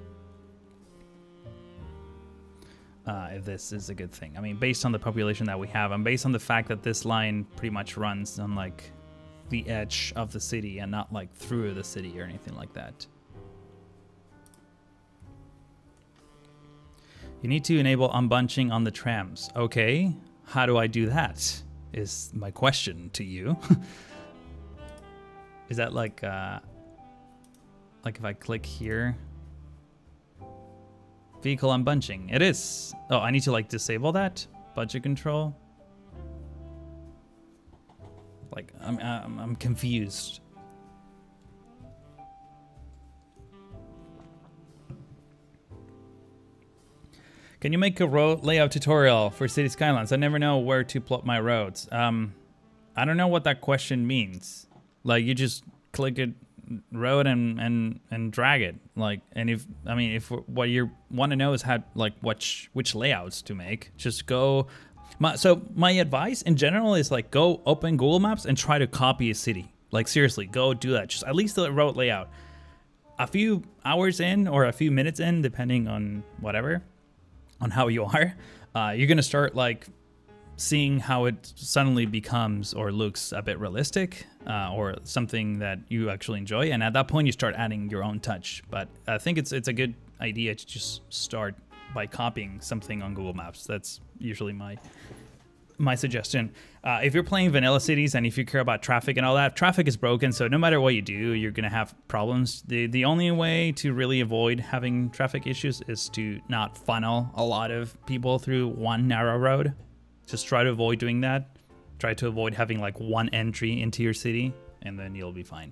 if this is a good thing. I mean, based on the population that we have, and based on the fact that this line pretty much runs on like the edge of the city and not like through the city or anything like that. You need to enable unbunching on the trams. Okay, how do I do that? Is my question to you. Is that like if I click here, vehicle unbunching? It is. Oh, I need to like disable that budget control. Like I'm confused. Can you make a road layout tutorial for City Skylines? I never know where to plot my roads. I don't know what that question means. Like you just click it, road and drag it. Like, and if what you want to know is how, like, which layouts to make, just go. So my advice in general is like go open Google Maps and try to copy a city. Like seriously, go do that. Just at least the road layout. A few hours in or a few minutes in, depending on whatever. On how you are, you're gonna start like seeing how it suddenly becomes or looks a bit realistic or something that you actually enjoy, and at that point you start adding your own touch. But I think it's a good idea to just start by copying something on Google Maps. That's usually my my suggestion. If you're playing vanilla cities and if you care about traffic and all that, traffic is broken, so no matter what you do, you're gonna have problems. The only way to really avoid having traffic issues is to not funnel a lot of people through one narrow road. Just try to avoid doing that. Try to avoid having like one entry into your city, and then you'll be fine.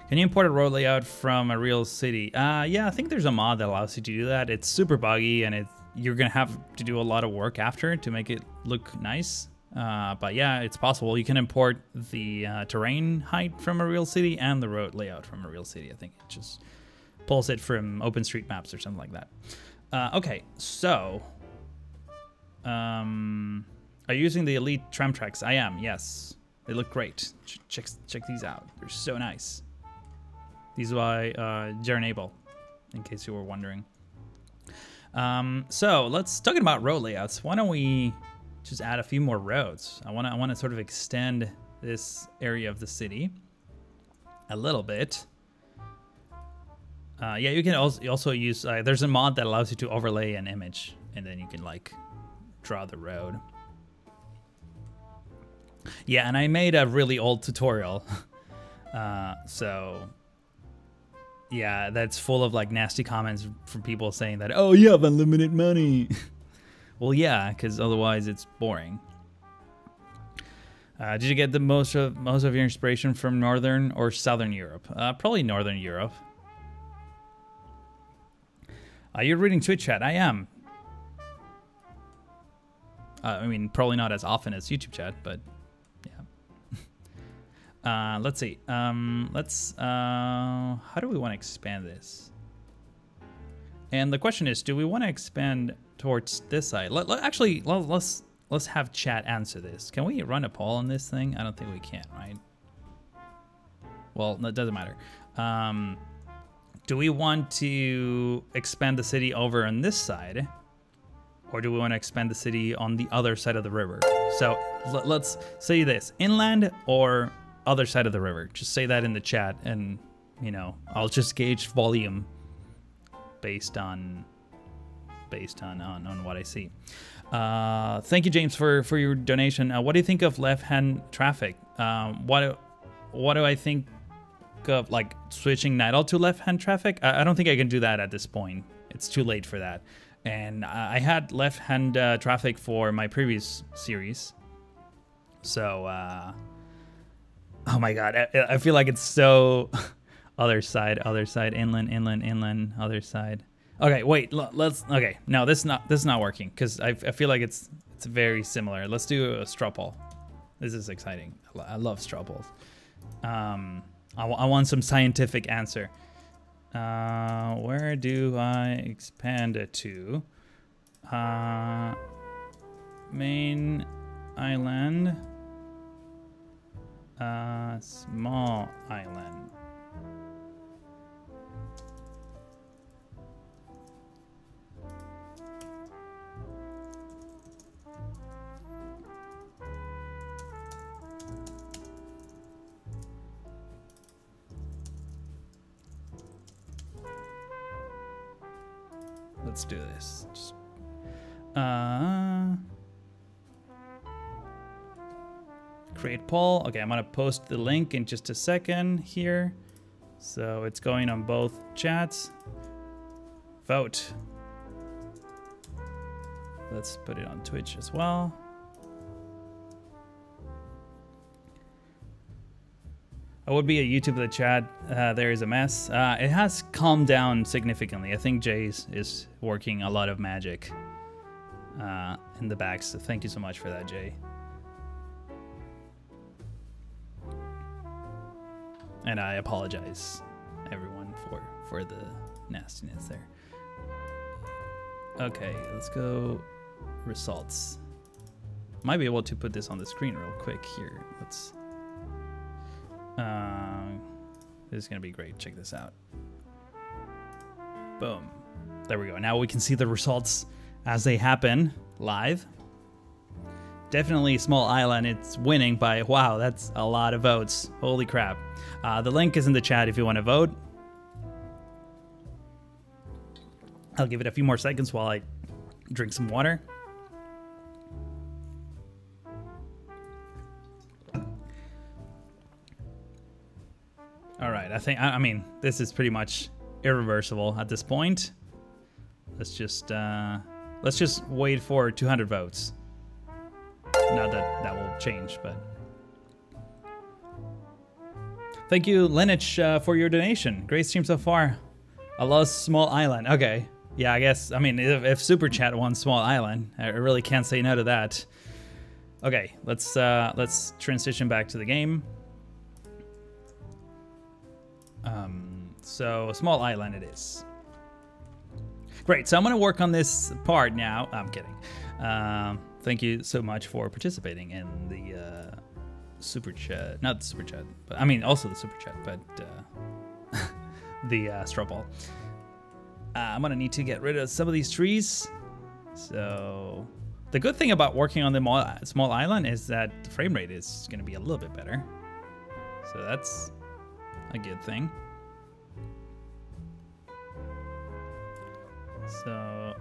Can you import a road layout from a real city? Yeah, I think there's a mod that allows you to do that. It's super buggy, and you're gonna have to do a lot of work after to make it look nice. But yeah, it's possible. You can import the terrain height from a real city and the road layout from a real city. I think it just pulls it from OpenStreetMaps or something like that. Okay, so are you using the Elite tram tracks? I am, yes. They look great. Check these out. They're so nice. These are by Jernable, in case you were wondering. So let's talking about road layouts. Why don't we just add a few more roads? I want to sort of extend this area of the city a little bit. Yeah, you can also use. There's a mod that allows you to overlay an image, and then you can like draw the road. Yeah, and I made a really old tutorial, so. Yeah, that's full of like nasty comments from people saying that, oh, you have unlimited money. Well, yeah, because otherwise it's boring. Did you get the most of your inspiration from Northern or Southern Europe? Probably Northern Europe. You're reading Twitch chat. I am. I mean, probably not as often as YouTube chat, but yeah. Let's see. How do we want to expand this? And the question is, do we want to expand towards this side? Let's have chat answer this. Can we run a poll on this thing? I don't think we can, right? Well, that doesn't matter. Do we want to expand the city over on this side? Or do we want to expand the city on the other side of the river? So let's say this, inland or other side of the river. Just say that in the chat, and you know, I'll just gauge volume based on what I see. Thank you, James, for your donation. What do you think of left-hand traffic? What do I think of like switching Nydal to left-hand traffic? I don't think I can do that at this point. It's too late for that. And I had left-hand traffic for my previous series. So, oh my God, I feel like it's so other side, inland, other side. Okay, wait, okay, no, this is not working because I feel like it's very similar. Let's do a straw poll. This is exciting. I love straw polls. I want some scientific answer. Where do I expand it to? Main island. Small island. Let's do this. Just, create poll. Okay, I'm gonna post the link in just a second here. So it's going on both chats. Vote. Let's put it on Twitch as well. I would be a YouTube the chat. There is a mess. It has calmed down significantly. I think Jay's is working a lot of magic in the back. So thank you so much for that, Jay. And I apologize, everyone, for the nastiness there. Okay, let's go results. Might be able to put this on the screen real quick here. Let's. This is gonna be great. Check this out. Boom. There we go. Now we can see the results as they happen live. Definitely Small Island. It's winning by, wow, that's a lot of votes. Holy crap. The link is in the chat if you want to vote. I'll give it a few more seconds while I drink some water. right, I mean, this is pretty much irreversible at this point. Let's just wait for 200 votes. Not that that will change, but thank you, Lenich, for your donation. Great stream so far. I love Small Island. Okay, yeah, I guess. I mean, if Super Chat wants Small Island, I really can't say no to that. Okay, let's transition back to the game. So Small Island it is. Great, so I'm gonna work on this part now. I'm kidding. Thank you so much for participating in the super chat. Not the super chat, but I mean also the super chat, but the straw ball. I'm gonna need to get rid of some of these trees. So the good thing about working on the small island is that the frame rate is gonna be a little bit better. So that's a good thing. So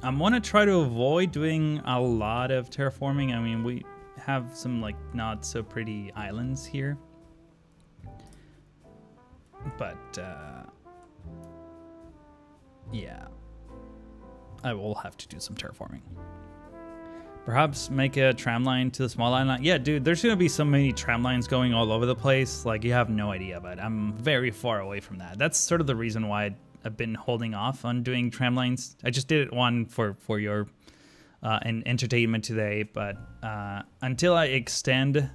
I'm gonna try to avoid doing a lot of terraforming. I mean, we have some like not so pretty islands here, but yeah, I will have to do some terraforming. Perhaps make a tram line to the small island. Yeah, dude, there's gonna be so many tram lines going all over the place. Like, you have no idea, but I'm very far away from that. That's sort of the reason why I've been holding off on doing tram lines. I just did one for your entertainment today, but until I extend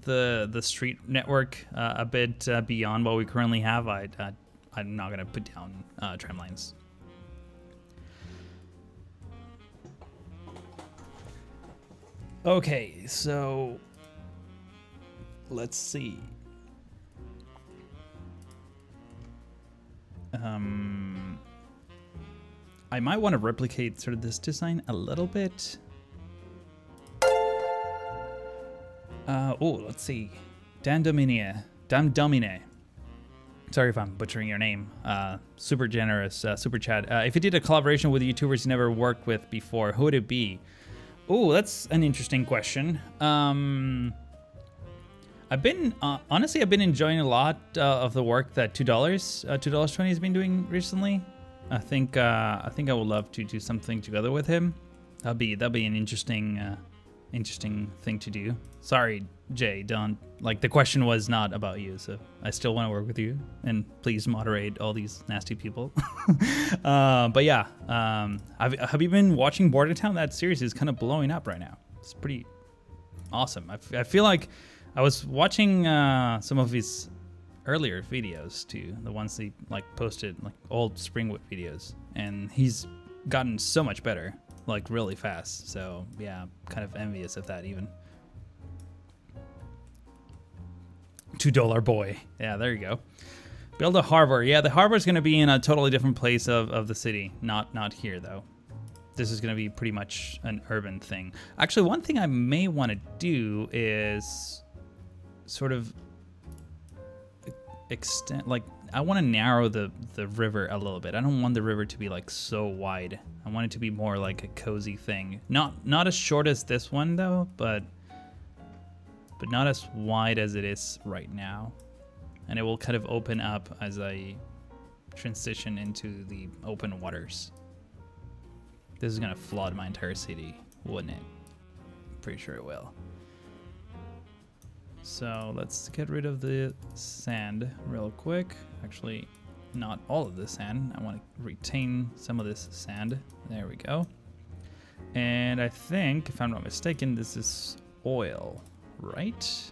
the street network a bit beyond what we currently have, I'm not gonna put down tram lines. Okay, so let's see. I might want to replicate sort of this design a little bit. Oh, let's see. Dan Domine. Sorry if I'm butchering your name. Super generous super chat. If you did a collaboration with YouTubers you never worked with before, who would it be? Oh, that's an interesting question. I've been honestly, I've been enjoying a lot of the work that $2.20 has been doing recently. I think I would love to do something together with him. That'd be an interesting thing to do. Sorry, Jay, don't like the question was not about you, so I still want to work with you, and please moderate all these nasty people. But yeah, have you been watching Bordertown? That series is kind of blowing up right now. It's pretty awesome. I feel like I was watching some of his earlier videos too, the ones he like posted, like old Springwood videos, and he's gotten so much better, like really fast. So yeah, kind of envious of that even. $2 boy. Yeah, there you go. Build a harbor. Yeah, the harbor is going to be in a totally different place of the city. Not here though. This is going to be pretty much an urban thing. Actually, one thing I may want to do is sort of extend, like, I want to narrow the river a little bit. I don't want the river to be like so wide. I want it to be more like a cozy thing. Not as short as this one though, but not as wide as it is right now. And it will kind of open up as I transition into the open waters. This is gonna flood my entire city, wouldn't it? Pretty sure it will. So let's get rid of the sand real quick. Actually, not all of the sand. I want to retain some of this sand. There we go. And I think, if I'm not mistaken, this is oil, right?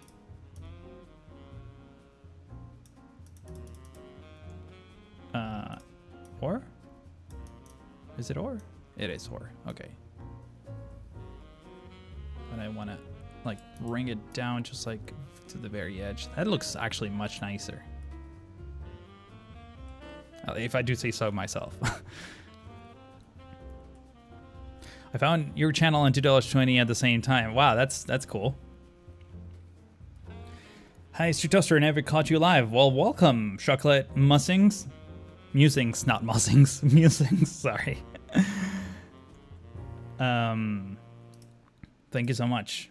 Ore? Is it ore? It is ore. Okay. But I want to like bring it down just like to the very edge. That looks actually much nicer, if I do say so myself. I found your channel on $2.20 at the same time. Wow, that's cool. Hi, Street Toaster, I never caught you live. Well, welcome, Chocolate Musings. Musings, not Musings. Musings, sorry. Thank you so much.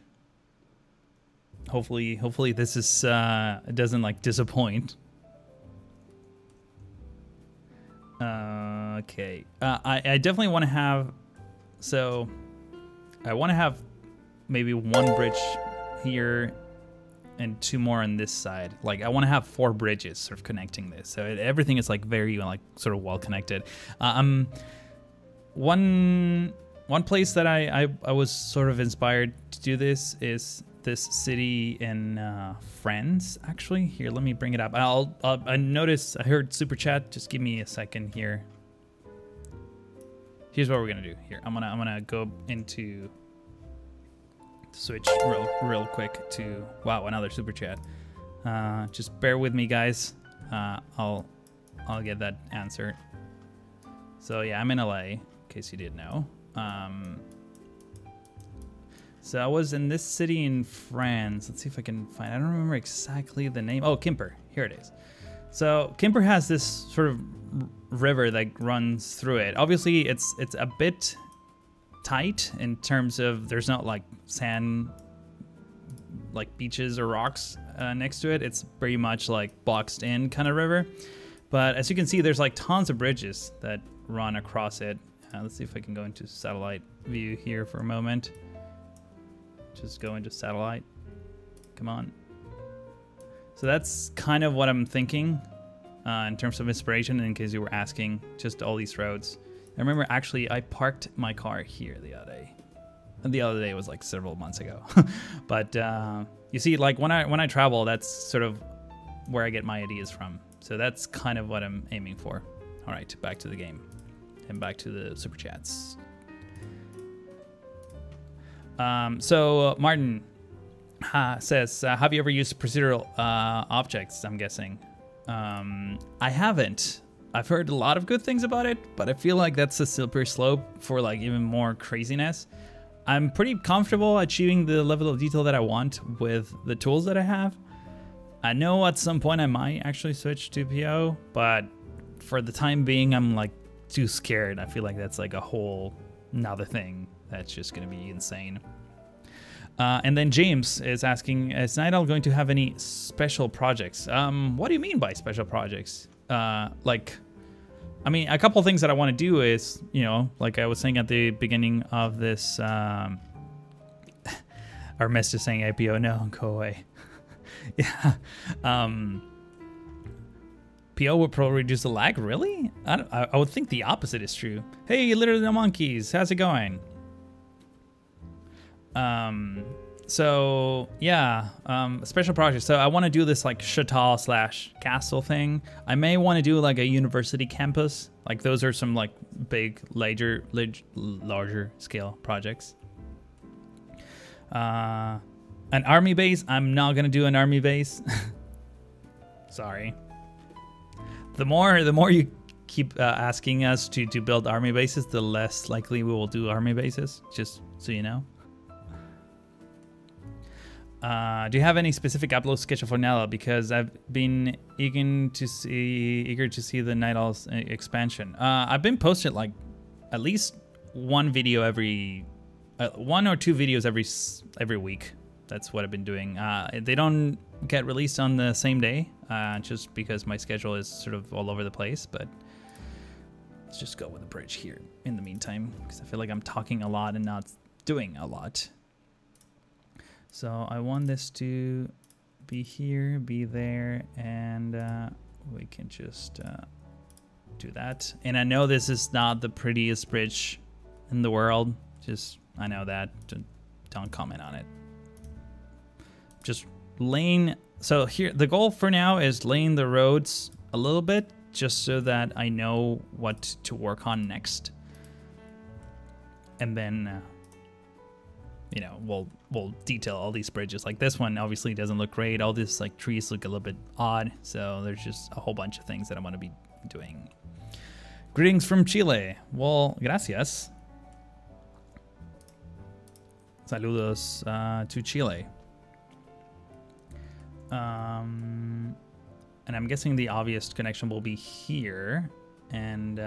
Hopefully this is it doesn't like disappoint. Okay. I definitely want to have... So, I want to have maybe one bridge here and 2 more on this side. Like, I want to have 4 bridges sort of connecting this. So everything is like very like sort of well connected. One place that I was sort of inspired to do this is this city in France, actually. Here, let me bring it up. I noticed, I heard super chat. Just give me a second here. Here's what we're gonna do. Here, I'm gonna go into switch real quick to, wow, another super chat. Just bear with me, guys. I'll get that answer. So yeah, I'm in LA, in case you didn't know. So I was in this city in France. Let's see if I can find, I don't remember exactly the name. Oh, Quimper, here it is. So Quimper has this sort of river that runs through it. Obviously, it's a bit tight in terms of there's not like sand, like beaches or rocks next to it. It's pretty much like boxed in kind of river. But as you can see, there's like tons of bridges that run across it. Let's see if I can go into satellite view here for a moment. Just go into satellite. Come on. So that's kind of what I'm thinking in terms of inspiration, in case you were asking, just all these roads. I remember actually I parked my car here the other day. And the other day was like several months ago. But you see, like when I travel, that's sort of where I get my ideas from. So that's kind of what I'm aiming for. All right, back to the game and back to the super chats. So Martin says, have you ever used procedural objects? I'm guessing. I haven't. I've heard a lot of good things about it, but I feel like that's a slippery slope for like even more craziness. I'm pretty comfortable achieving the level of detail that I want with the tools that I have. I know at some point I might actually switch to PO, but for the time being, I'm like too scared. I feel like that's like a whole nother thing that's just gonna be insane. And then James is asking, is Nydal going to have any special projects? What do you mean by special projects? Like, I mean, a couple things that I want to do is, you know, like I was saying at the beginning of this, our message is saying IPO, no, go away. Yeah. PO would probably reduce the lag, really? I would think the opposite is true. Hey, literally the monkeys, how's it going? So yeah, special project. So I want to do this like chateau / castle thing. I may want to do like a university campus. Like those are some like big, larger scale projects. An army base. I'm not gonna do an army base. Sorry. The more you keep asking us to build army bases, the less likely we will do army bases. Just so you know. Do you have any specific upload schedule for Nydal? Because I've been eager to see the Nydal's expansion. I've been posting like at least one video every, 1 or 2 videos every week. That's what I've been doing. They don't get released on the same day, just because my schedule is sort of all over the place. But let's just go with the bridge here in the meantime, because I feel like I'm talking a lot and not doing a lot. So I want this to be here, be there, and we can just do that. And I know this is not the prettiest bridge in the world. Just, I know that. Don't comment on it. Just laying, so here, the goal for now is laying the roads a little bit, just so that I know what to work on next. And then, you know, we'll detail all these bridges. Like this one obviously doesn't look great. All these like trees look a little bit odd. So there's just a whole bunch of things that I want to be doing. Greetings from Chile. Well, gracias. Saludos to Chile. And I'm guessing the obvious connection will be here and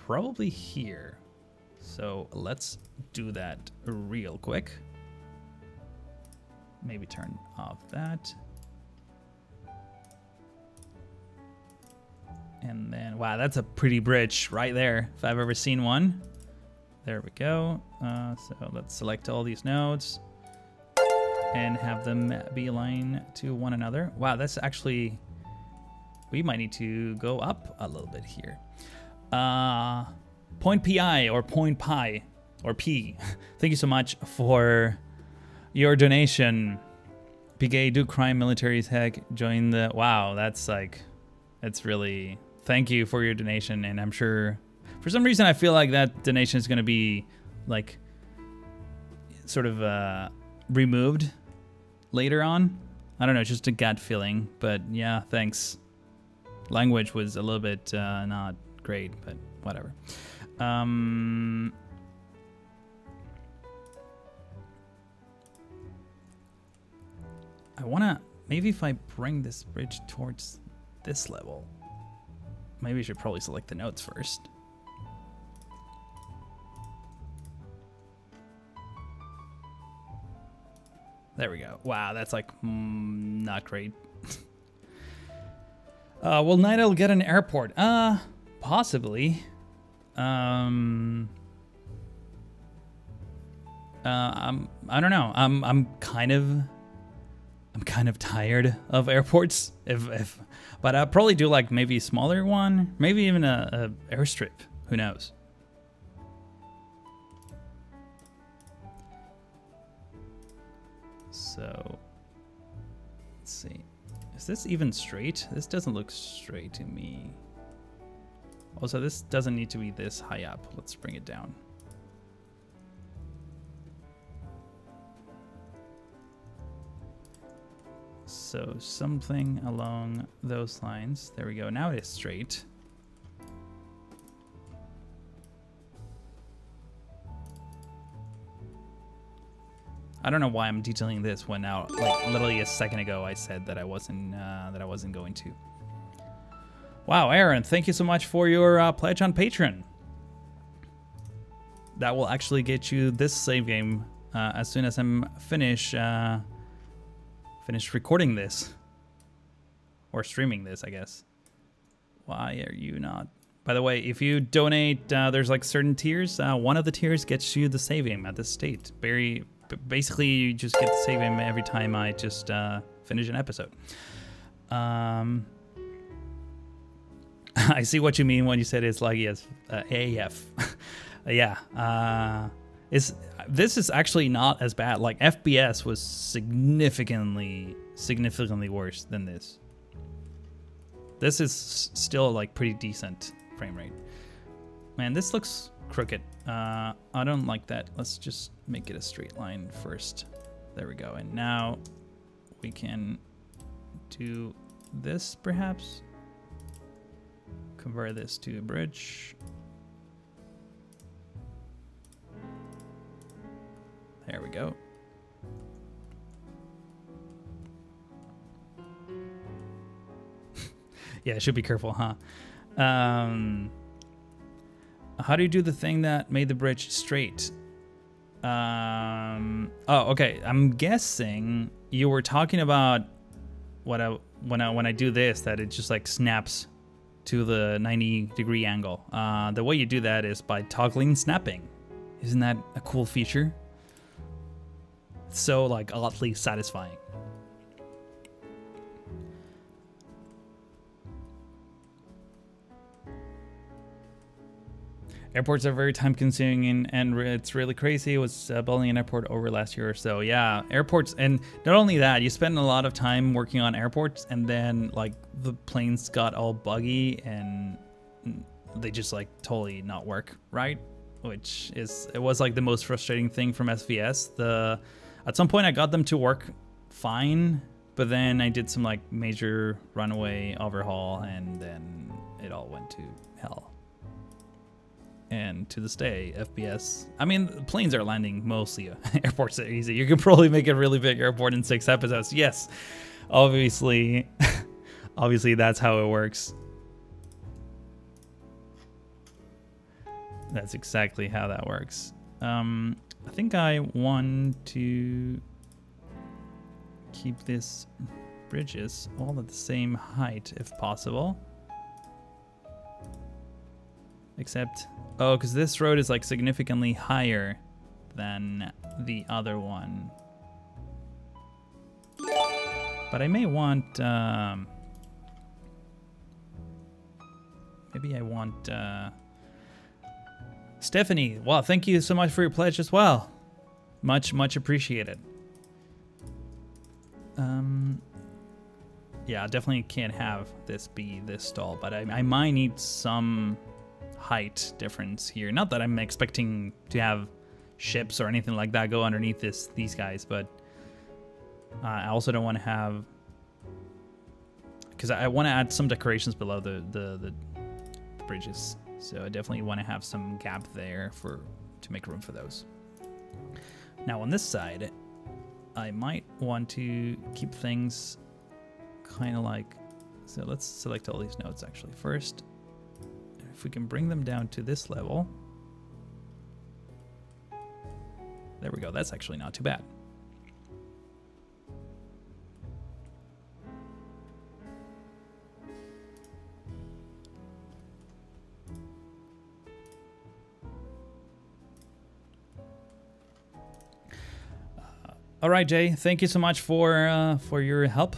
probably here. So let's do that real quick. Maybe turn off that. And then, wow, that's a pretty bridge right there, if I've ever seen one. There we go. So let's select all these nodes and have them be aligned to one another. Wow, that's actually, we might need to go up a little bit here. Point PI or Point Pi or P. Thank you so much for your donation. PK, do crime, military's heck, join the, wow, that's like, it's really, thank you for your donation. And I'm sure, for some reason, I feel like that donation is going to be like sort of removed later on. I don't know, just a gut feeling, but yeah, thanks. Language was a little bit not great, but whatever. I wanna, maybe if I bring this bridge towards this level, maybe I should probably select the nodes first. There we go. Wow, that's like not great. Will Nydal get an airport? Possibly. I don't know. I'm kind of tired of airports. But I'll probably do like maybe a smaller one, maybe even a airstrip. Who knows? So let's see. Is this even straight? This doesn't look straight to me. Also, this doesn't need to be this high up. Let's bring it down. So something along those lines. There we go. Now it is straight. I don't know why I'm detailing this when now, like literally a second ago, I said that I wasn't going to. Wow, Aaron, thank you so much for your pledge on Patreon. That will actually get you this save game as soon as I'm finished recording this or streaming this, I guess. Why are you not? By the way, if you donate, there's like certain tiers. One of the tiers gets you the save game at this state. Basically, you just get the save game every time I just finish an episode. I see what you mean when you said it's like yes, AF. Yeah. This is actually not as bad. Like FPS was significantly worse than this. This is still like pretty decent frame rate. Man, this looks crooked. I don't like that. Let's just make it a straight line first. There we go. And now we can do this perhaps. Convert this to a bridge. There we go. Yeah, should be careful, huh? How do you do the thing that made the bridge straight? Oh, okay. I'm guessing you were talking about when I do this, that it just like snaps to the 90-degree angle. The way you do that is by toggling snapping. Isn't that a cool feature? It's so like oddly satisfying. Airports are very time-consuming, and it's really crazy. I was building an airport over last year or so. Yeah, airports, and not only that, you spend a lot of time working on airports, and then like the planes got all buggy, and they just like totally not work right, which is it was like the most frustrating thing from SVS. At some point I got them to work fine, but then I did some like major runway overhaul, and then it all went to hell. And to this day, FPS, I mean, planes are landing mostly. Airports are easy. You can probably make a really big airport in 6 episodes. Yes, obviously, obviously that's how it works. That's exactly how that works. I think I want to keep this bridges all at the same height if possible. Except, oh, because this road is like significantly higher than the other one. But I may want, maybe I want, Stephanie. Well, thank you so much for your pledge as well. Much appreciated. Yeah, I definitely can't have this be this tall, but I might need some height difference here. Not that I'm expecting to have ships or anything like that go underneath these guys, but I also don't want to have, because I want to add some decorations below the bridges. So I definitely want to have some gap there to make room for those. Now on this side, I might want to keep things kind of like, so let's select all these nodes actually first. If we can bring them down to this level. There we go, that's actually not too bad. All right, Jay, thank you so much for your help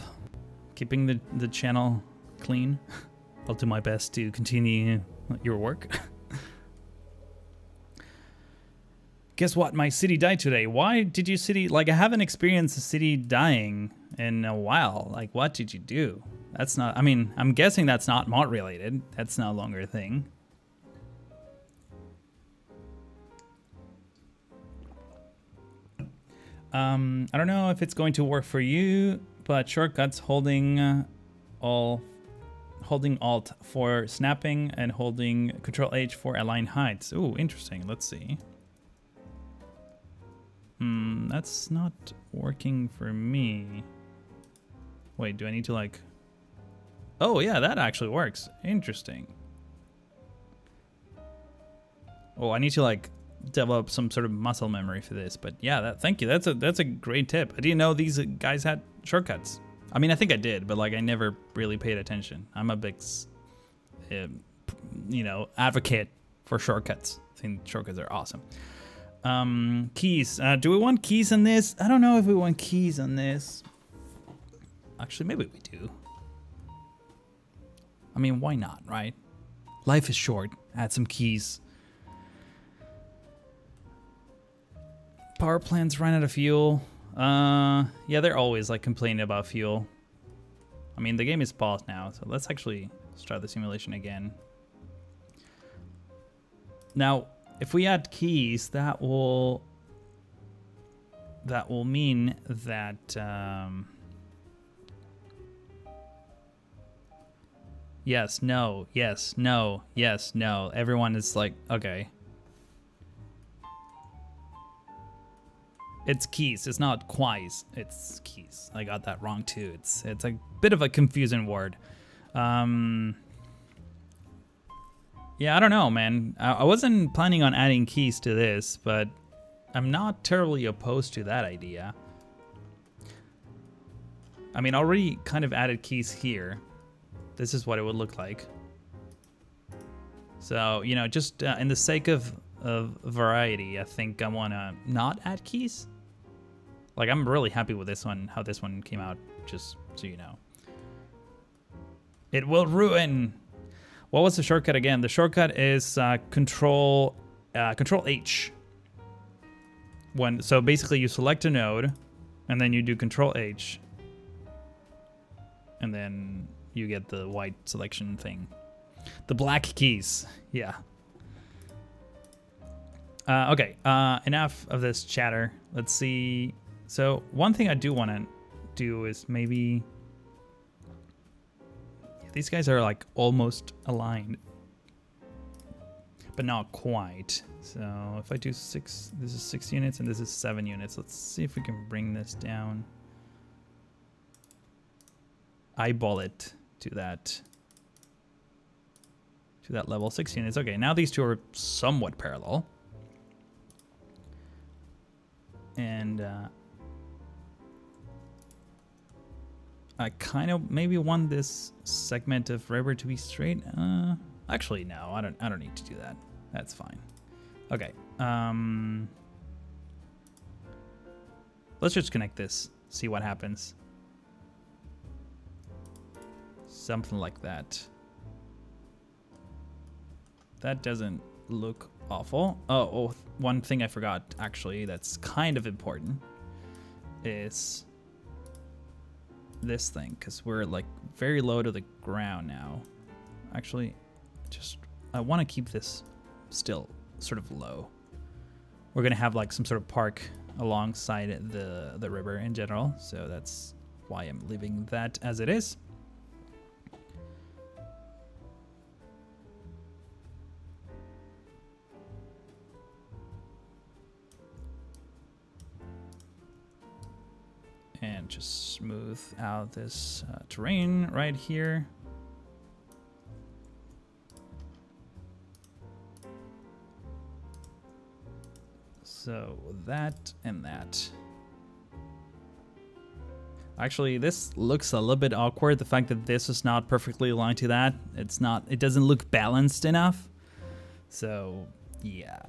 keeping the channel clean. I'll do my best to continue your work. Guess what? My city died today. Why did your city... Like, I haven't experienced a city dying in a while. Like, what did you do? That's not... I mean, I'm guessing that's not mod related. That's no longer a thing. I don't know if it's going to work for you, but shortcuts holding Alt for snapping and holding Control H for align heights. Ooh, interesting. Let's see. That's not working for me. Wait, do I need to like... Oh yeah, that actually works. Interesting. Oh, I need to like develop some sort of muscle memory for this, but yeah, thank you. That's a great tip. I didn't know these guys had shortcuts. I mean, I think I did, but like I never really paid attention. I'm a big, you know, advocate for shortcuts. I think shortcuts are awesome. Keys. Do we want keys on this? I don't know if we want keys on this. Actually, maybe we do. I mean, why not, right? Life is short. Add some keys. Power plants run out of fuel. Yeah, they're always like complaining about fuel. I mean, the game is paused now, so let's actually start the simulation again. Now, if we add keys, that will mean that yes, no, yes, no, yes, no. Everyone is like, okay. It's keys. It's not quais. It's keys. I got that wrong too. It's a bit of a confusing word. Yeah, I don't know, man. I wasn't planning on adding keys to this, but I'm not terribly opposed to that idea. I mean, I already kind of added keys here. This is what it would look like. So, you know, just in the sake of variety, I think I want to not add keys. Like, I'm really happy with this one, how this one came out, just so you know. It will ruin. What was the shortcut again? The shortcut is Control H. So basically you select a node, and then you do Control H. And then you get the white selection thing. The black keys, yeah. Okay, enough of this chatter. Let's see. So one thing I do want to do is maybe... These guys are like almost aligned, but not quite. So if I do 6, this is 6 units and this is 7 units. Let's see if we can bring this down. Eyeball it to that level, 6 units. Okay, now these two are somewhat parallel. And I kind of maybe want this segment of river to be straight. Actually, no, I don't need to do that. That's fine. Okay. Let's just connect this. See what happens. Something like that. That doesn't look awful. Oh, one thing I forgot, actually, that's kind of important is this thing, because we're like very low to the ground now. Actually, I want to keep this still sort of low. We're gonna have like some sort of park alongside the river in general, so that's why I'm leaving that as it is. And just smooth out this terrain right here. So that and that. Actually, this looks a little bit awkward. The fact that this is not perfectly aligned to that. It doesn't look balanced enough. So yeah.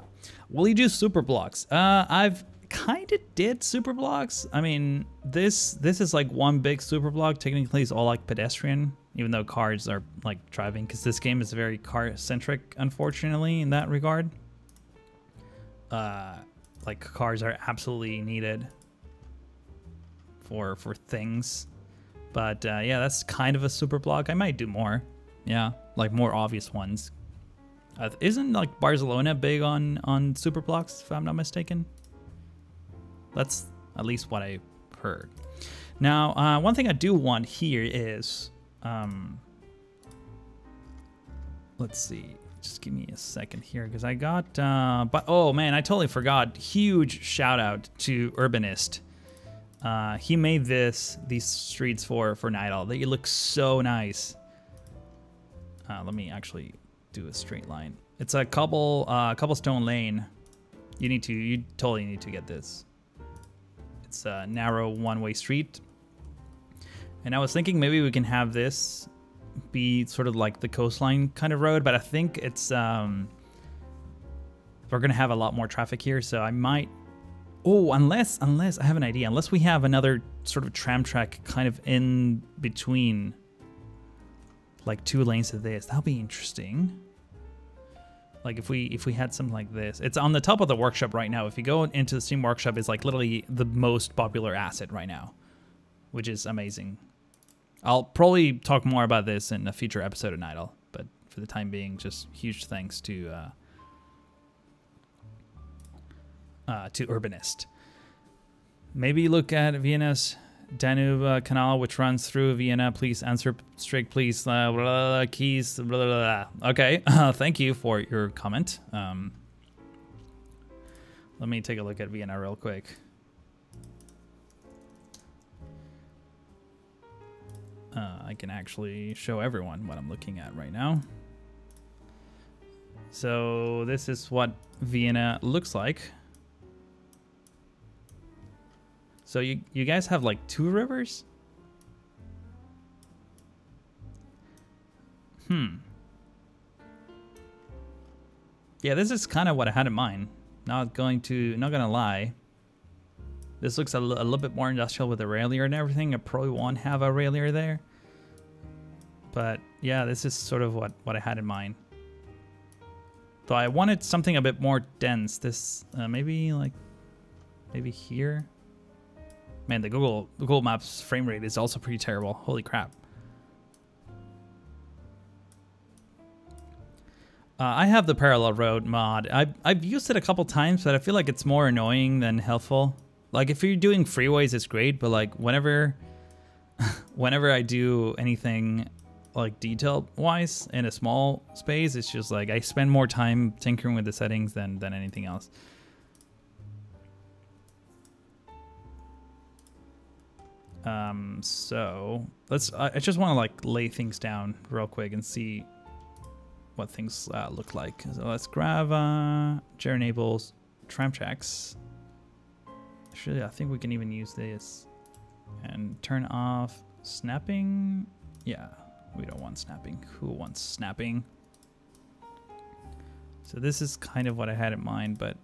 Will you do super blocks? I've kind of did super blocks. I mean, this is like one big super block. Technically, it's all like pedestrian, even though cars are like driving, because this game is very car centric, unfortunately, in that regard. Like cars are absolutely needed for things, but yeah, that's kind of a super block. I might do more, yeah, like more obvious ones. Isn't like Barcelona big on super blocks, if I'm not mistaken? That's at least what I heard. Now, one thing I do want here is, let's see. Just give me a second here, because I got, but oh man, I totally forgot. Huge shout out to Urbanist. He made these streets for Nydal. They look so nice. Let me actually do a straight line. It's a cobblestone lane. You totally need to get this. It's a narrow one-way street. And I was thinking maybe we can have this be sort of like the coastline kind of road, but I think it's we're gonna have a lot more traffic here, so I might, unless I have an idea, unless we have another sort of tram track kind of in between, like 2 lanes of this, that'll be interesting. Like if we had something like this. It's on the top of the workshop right now. If you go into the Steam Workshop, it's like literally the most popular asset right now, which is amazing. I'll probably talk more about this in a future episode of Nydal, but for the time being, just huge thanks to Urbanist. Maybe look at Vienna's Danube Canal, which runs through Vienna. Please answer strict, please. Blah, blah, blah, keys. Blah, blah, blah. Okay, thank you for your comment. Let me take a look at Vienna real quick. I can actually show everyone what I'm looking at right now. So this is what Vienna looks like. So you guys have like 2 rivers? Yeah, this is kind of what I had in mind. Not gonna lie. This looks a little bit more industrial with a railier and everything. I probably won't have a railier there. But yeah, this is sort of what I had in mind. Though I wanted something a bit more dense. This maybe here. Man, the Google Maps frame rate is also pretty terrible. Holy crap. I have the parallel road mod. I've used it a couple times, but I feel like it's more annoying than helpful. Like if you're doing freeways, it's great, but like whenever I do anything like detailed wise in a small space, it's just like I spend more time tinkering with the settings than anything else. So I just want to like lay things down real quick and see what things look like. So let's grab J-enables tram tracks. Actually, I think we can even use this and turn off snapping. Yeah, we don't want snapping. Who wants snapping? So this is kind of what I had in mind, but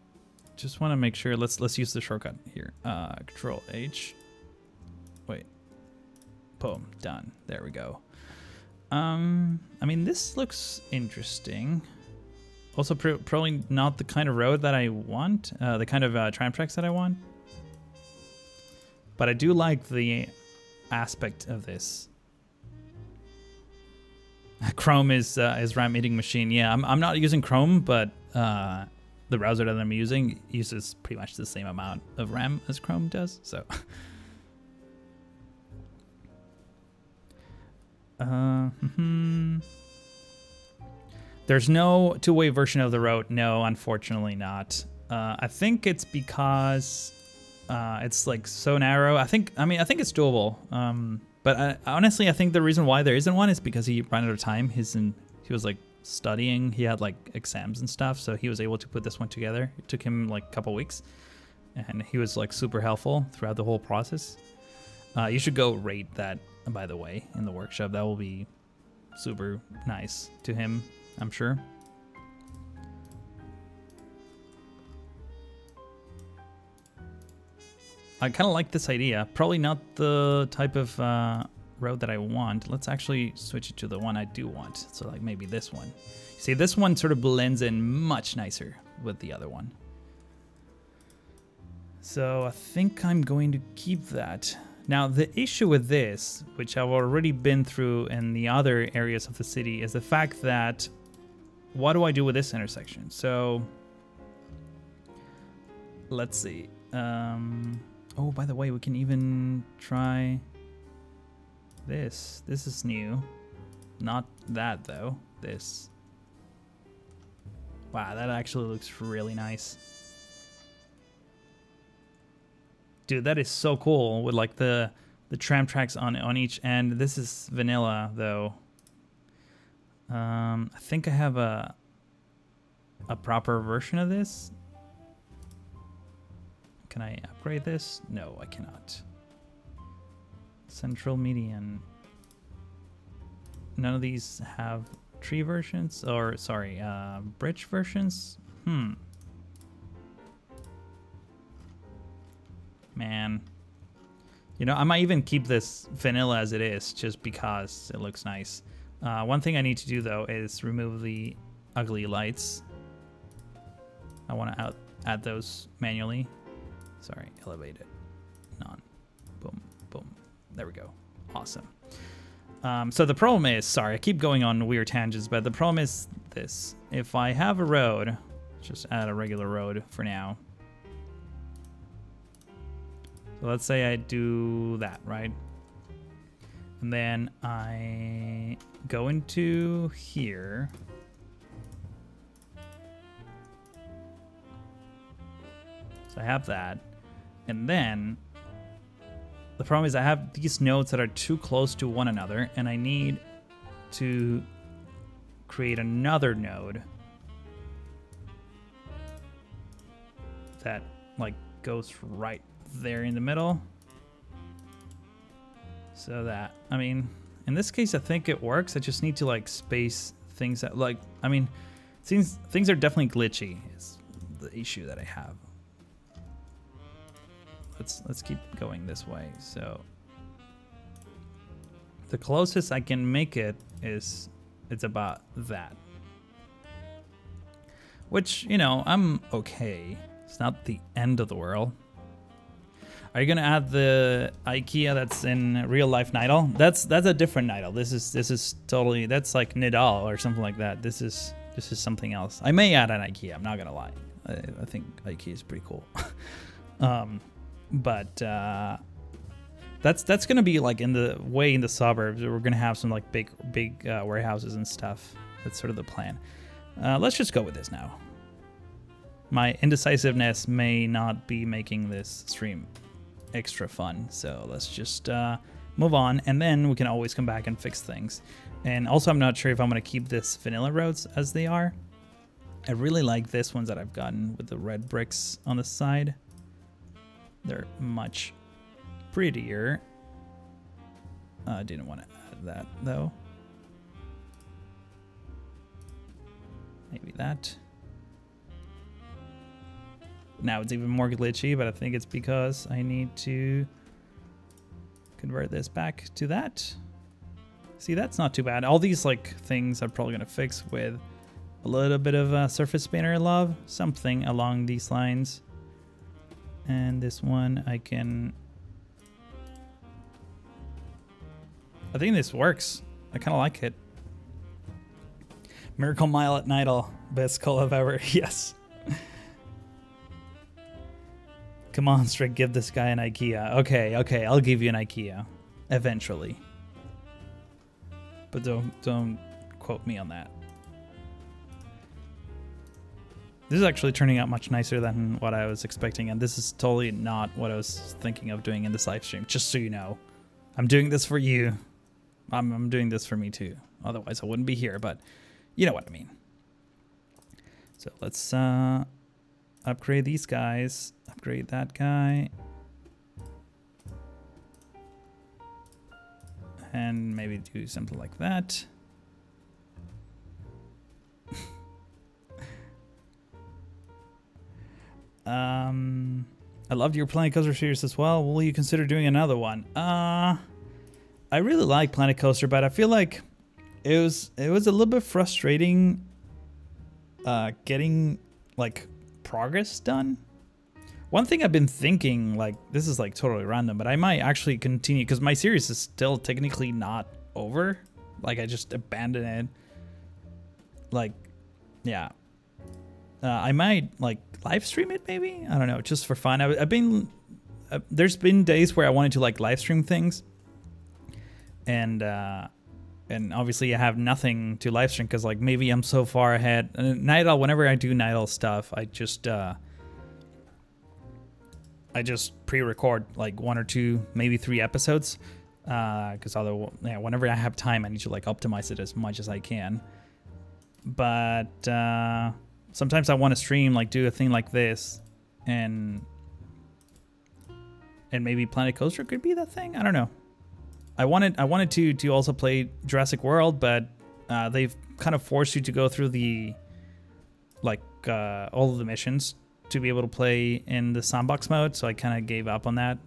just want to make sure. Let's use the shortcut here. Control H. Wait. Boom. Done. There we go. I mean, this looks interesting. Also, probably not the kind of road that I want. The kind of tram tracks that I want. But I do like the aspect of this. Chrome is RAM eating machine. Yeah, I'm not using Chrome, but the browser that I'm using uses pretty much the same amount of RAM as Chrome does. So, there's no two-way version of the road. No, unfortunately not. I think it's because it's like so narrow. I think it's doable. But honestly, I think the reason why there isn't one is because he ran out of time. He was like studying. He had like exams and stuff, so he was able to put this one together. It took him like a couple weeks, and he was like super helpful throughout the whole process. You should go rate that, by the way, in the workshop. That will be super nice to him, I'm sure. I kind of like this idea. Probably not the type of road that I want. Let's actually switch it to the one I do want. So like maybe this one. See, this one sort of blends in much nicer with the other one. So I think I'm going to keep that. Now, the issue with this, which I've already been through in the other areas of the city, is the fact that what do I do with this intersection? So let's see. Oh, by the way, we can even try this. This is new. Not that, though. This. Wow, that actually looks really nice. Dude, that is so cool with like the tram tracks on each end. This is vanilla, though. I think I have a proper version of this. Can I upgrade this? No, I cannot. Central median. None of these have tree versions, or sorry, bridge versions. Man. You know, I might even keep this vanilla as it is, just because it looks nice. One thing I need to do, though, is remove the ugly lights. I want to add those manually. Sorry, elevate it. None. Boom, boom. There we go. Awesome. So the problem is, sorry, I keep going on weird tangents, but the problem is this. If I have a road, just add a regular road for now. So let's say I do that, right? And then I go into here. So I have that. And then the problem is I have these nodes that are too close to one another, and I need to create another node that like goes right there in the middle. So that, I mean, in this case, I think it works. I just need to like space things out. Like, I mean, it seems things are definitely glitchy is the issue that I have. Let's keep going this way. So the closest I can make it is it's about that, which, you know, I'm okay. It's not the end of the world. Are you gonna add the IKEA that's in real life Nydal? That's a different Nydal. This is totally, that's like Nydal or something like that. This is something else. I may add an IKEA. I'm not gonna lie. I think IKEA is pretty cool. But that's gonna be like in the suburbs. We're gonna have some like big warehouses and stuff. That's sort of the plan. Let's just go with this now. My indecisiveness may not be making this stream extra fun, so let's just move on, and then we can always come back and fix things. And also, I'm not sure if I'm gonna keep this vanilla roads as they are. I really like this ones that I've gotten with the red bricks on the side. They're much prettier. I didn't want to add that, though. Maybe that. Now it's even more glitchy, but I think it's because I need to convert this back to that. See, that's not too bad. All these like things I'm probably gonna fix with a little bit of surface spinner love, something along these lines. And this one I can... I think this works. I kind of like it. Miracle Mile at Nydal. Best collab ever. Yes. Come on, Strick, give this guy an IKEA. Okay, okay, I'll give you an IKEA. Eventually. But don't quote me on that. This is actually turning out much nicer than what I was expecting, and this is totally not what I was thinking of doing in this live stream, just so you know. I'm doing this for you. I'm doing this for me too. Otherwise I wouldn't be here, but you know what I mean. So let's upgrade these guys. Upgrade that guy. And maybe do something like that. I loved your Planet Coaster series as well. Will you consider doing another one? I really like Planet Coaster, but I feel like it was a little bit frustrating getting like progress done. One thing I've been thinking, like, this is like totally random, but I might actually continue because my series is still technically not over. Like, I just abandoned it. Like, yeah. I might like live stream it maybe. I don't know, just for fun. I've been there's been days where I wanted to like live stream things, and obviously I have nothing to live stream because like maybe I'm so far ahead. And Nydal, whenever I do Nydal stuff, I just pre-record like 1 or 2, maybe 3 episodes, because whenever I have time, I need to like optimize it as much as I can. But sometimes I want to stream, like do a thing like this, and maybe Planet Coaster could be that thing. I don't know. I wanted to also play Jurassic World, but they've kind of forced you to go through the like all of the missions to be able to play in the sandbox mode, so I kind of gave up on that.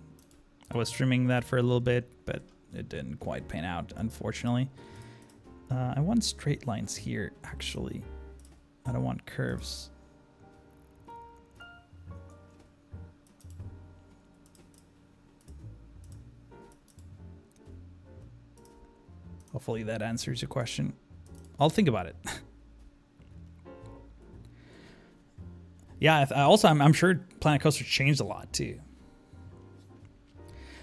I was streaming that for a little bit, but it didn't quite pan out, unfortunately. I want straight lines here, actually. I don't want curves. Hopefully that answers your question. I'll think about it. Yeah, I'm sure Planet Coaster changed a lot too.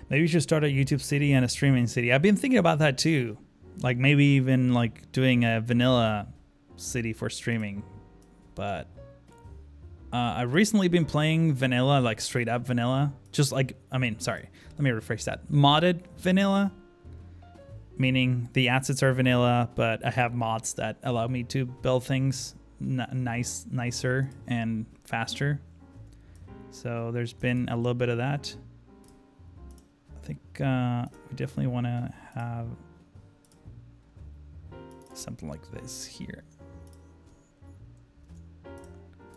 Maybe you should start a YouTube city and a streaming city. I've been thinking about that too. Like maybe even like doing a vanilla city for streaming. But I've recently been playing vanilla, like straight up vanilla. Just like, I mean, sorry, let me rephrase that. Modded vanilla, meaning the assets are vanilla, but I have mods that allow me to build things nicer and faster. So there's been a little bit of that. I think we definitely want to have something like this here.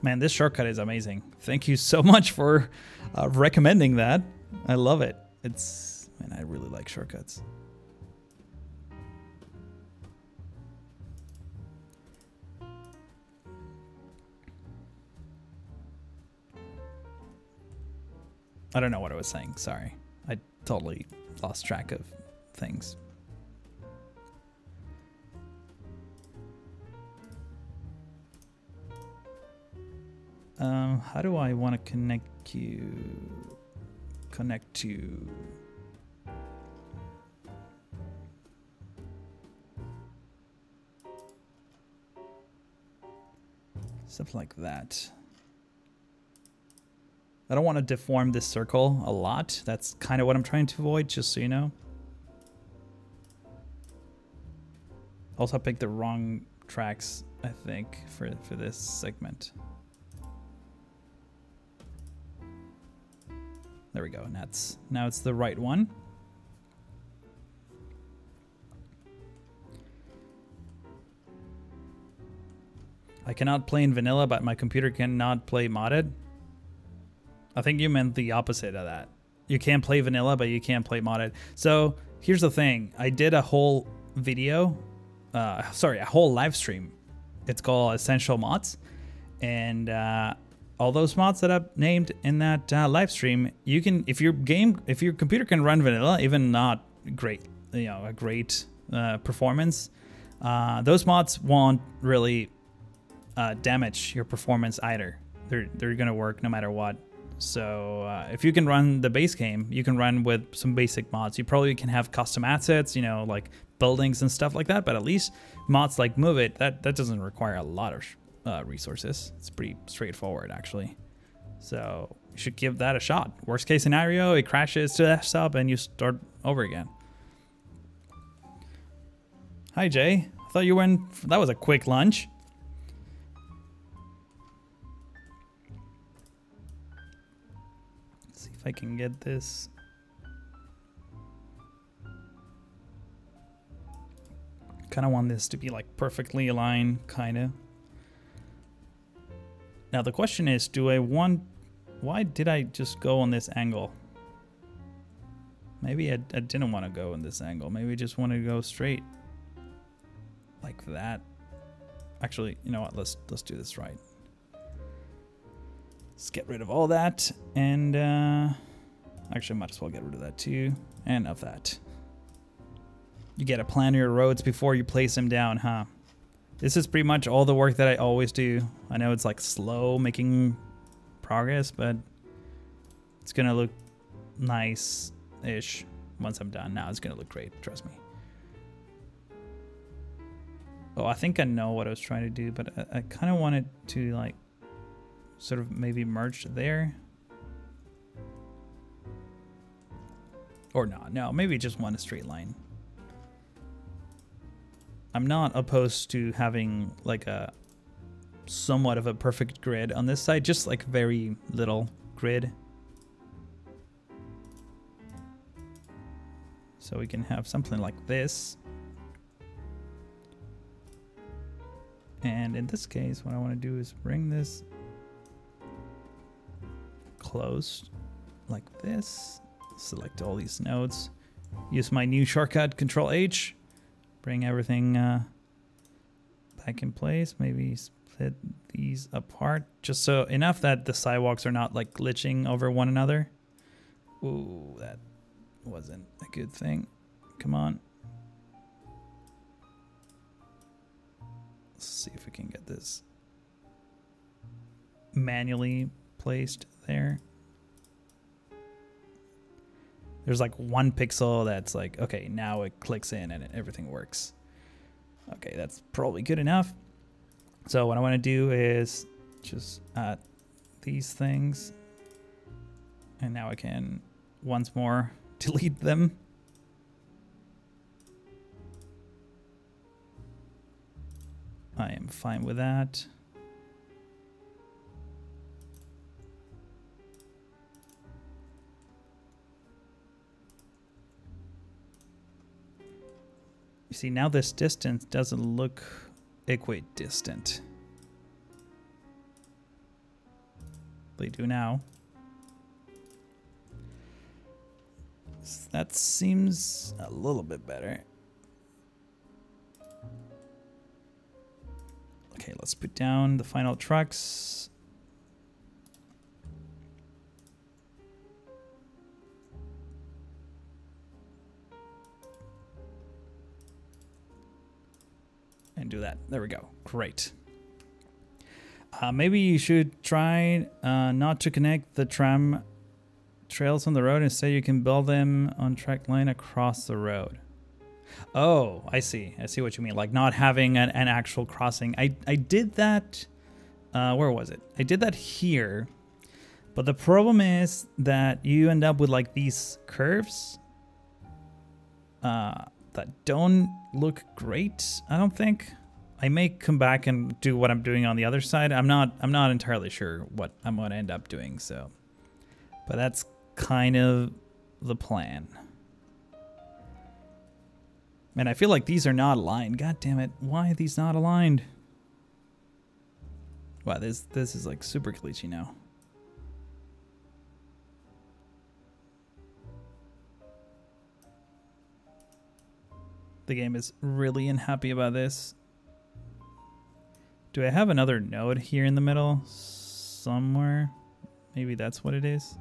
Man, this shortcut is amazing. Thank you so much for recommending that. I love it. Man, I really like shortcuts. I don't know what I was saying. Sorry. I totally lost track of things. How do I want to connect you? Connect to... Something like that. I don't want to deform this circle a lot. That's kind of what I'm trying to avoid, just so you know. Also, I picked the wrong tracks, I think, for this segment. There we go. And now it's the right one. I cannot play in vanilla, but my computer cannot play modded. I think you meant the opposite of that. You can't play vanilla, but you can't play modded. So here's the thing. I did a whole video, a whole live stream. It's called Essential Mods. And all those mods that I've named in that live stream, you can, if your computer can run vanilla, even not great, a great performance, those mods won't really damage your performance either. They're gonna work no matter what. So if you can run the base game, you can run with some basic mods. You probably can have custom assets, like buildings and stuff like that, but at least mods like Move It, that doesn't require a lot of resources. It's pretty straightforward, actually. So you should give that a shot. Worst case scenario, it crashes to the sub and you start over again. Hi, Jay. I thought you went... That was a quick lunch. Let's see if I can get this. Kind of want this to be like perfectly aligned, kind of. Now the question is, why did I just go on this angle? Maybe I didn't want to go in this angle. Maybe I just want to go straight. Like that. Actually, you know what? Let's do this right. Let's get rid of all that, and actually, I might as well get rid of that too, and of that. You gotta plan your roads before you place them down, huh? This is pretty much all the work that I always do. I know it's like slow making progress, but it's gonna look nice-ish once I'm done. Now it's gonna look great, trust me. Oh, I think I know what I was trying to do, but I kind of wanted to like sort of maybe merge there. Or no, maybe just one straight line. I'm not opposed to having like a somewhat of a perfect grid on this side, just like very little grid. So we can have something like this. And in this case, what I want to do is bring this close like this. Select all these nodes. Use my new shortcut, Control H. Bring everything back in place. Maybe split these apart. Just so enough that the sidewalks are not like glitching over one another. Ooh, that wasn't a good thing. Come on. Let's see if we can get this manually placed there. There's like one pixel that's like, okay, now it clicks in and everything works. Okay, that's probably good enough. So what I want to do is just add these things. And now I can once more delete them. I am fine with that. You see, now this distance doesn't look equidistant. They do now. That seems a little bit better. Okay, let's put down the final trucks. And do that. There we go. Great. Maybe you should try not to connect the tram trails on the road. Instead, you can build them on track line across the road. Oh, I see. I see what you mean. Like not having an actual crossing. I did that. Where was it? I did that here. But the problem is that you end up with like these curves that don't look great, I don't think. I may come back and do what I'm doing on the other side. I'm not entirely sure what I'm going to end up doing, so. But that's kind of the plan. Man, I feel like these are not aligned. God damn it. Why are these not aligned? Wow, this is like super glitchy now. The game is really unhappy about this. Do I have another node here in the middle somewhere? Maybe that's what it is.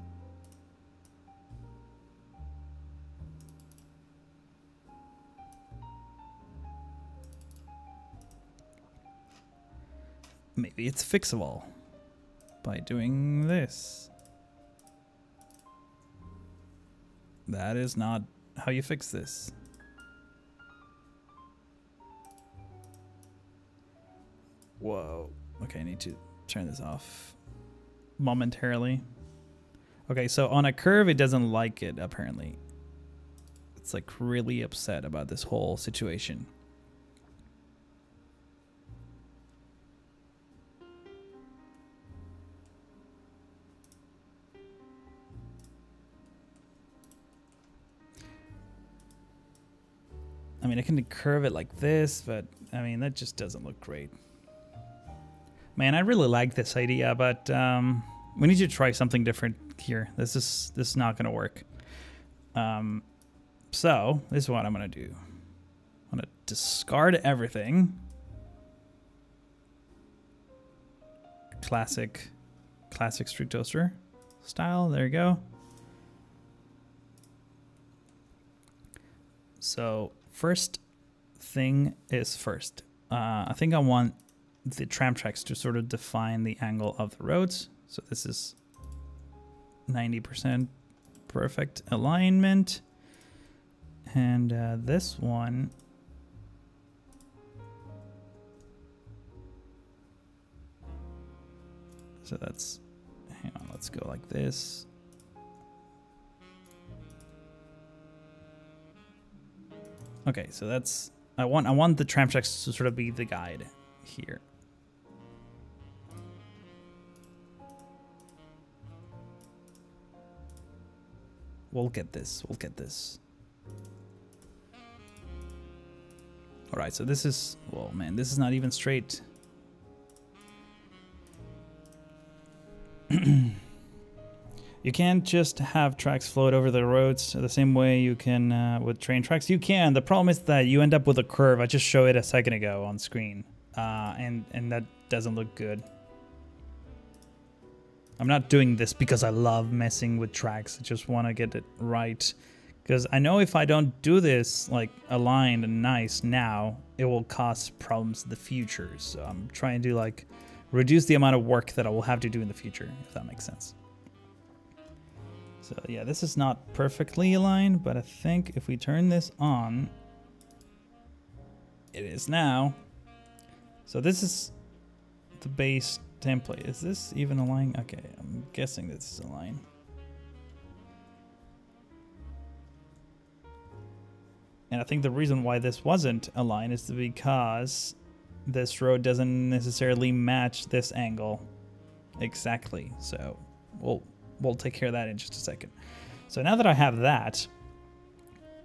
Maybe it's fixable by doing this. That is not how you fix this. Whoa. Okay, I need to turn this off momentarily. Okay, so on a curve, it doesn't like it, apparently. It's like really upset about this whole situation. I mean, I can curve it like this, but I mean, that just doesn't look great. Man, I really like this idea, but we need to try something different here. This is not gonna work. So this is what I'm gonna do. I'm gonna discard everything. Classic street toaster style. There you go. So first thing is first. I think I want the tram tracks to sort of define the angle of the roads. So this is 90% perfect alignment. And this one, so that's, hang on, let's go like this. Okay, so that's, I want the tram tracks to sort of be the guide here. We'll get this. We'll get this. All right, so this is, well, man, this is not even straight. You can't just have tracks float over the roads the same way you can with train tracks. You can. The problem is that you end up with a curve. I just showed it a second ago on screen, and that doesn't look good. I'm not doing this because I love messing with tracks. I just want to get it right. Because I know if I don't do this like aligned and nice now, it will cause problems in the future. So I'm trying to like reduce the amount of work that I will have to do in the future, if that makes sense. So yeah, this is not perfectly aligned, but I think if we turn this on, it is now. So this is the base template. Is this even aligned? Okay, I'm guessing this is aligned. And I think the reason why this wasn't aligned is because this road doesn't necessarily match this angle exactly. So we'll take care of that in just a second. So now that I have that,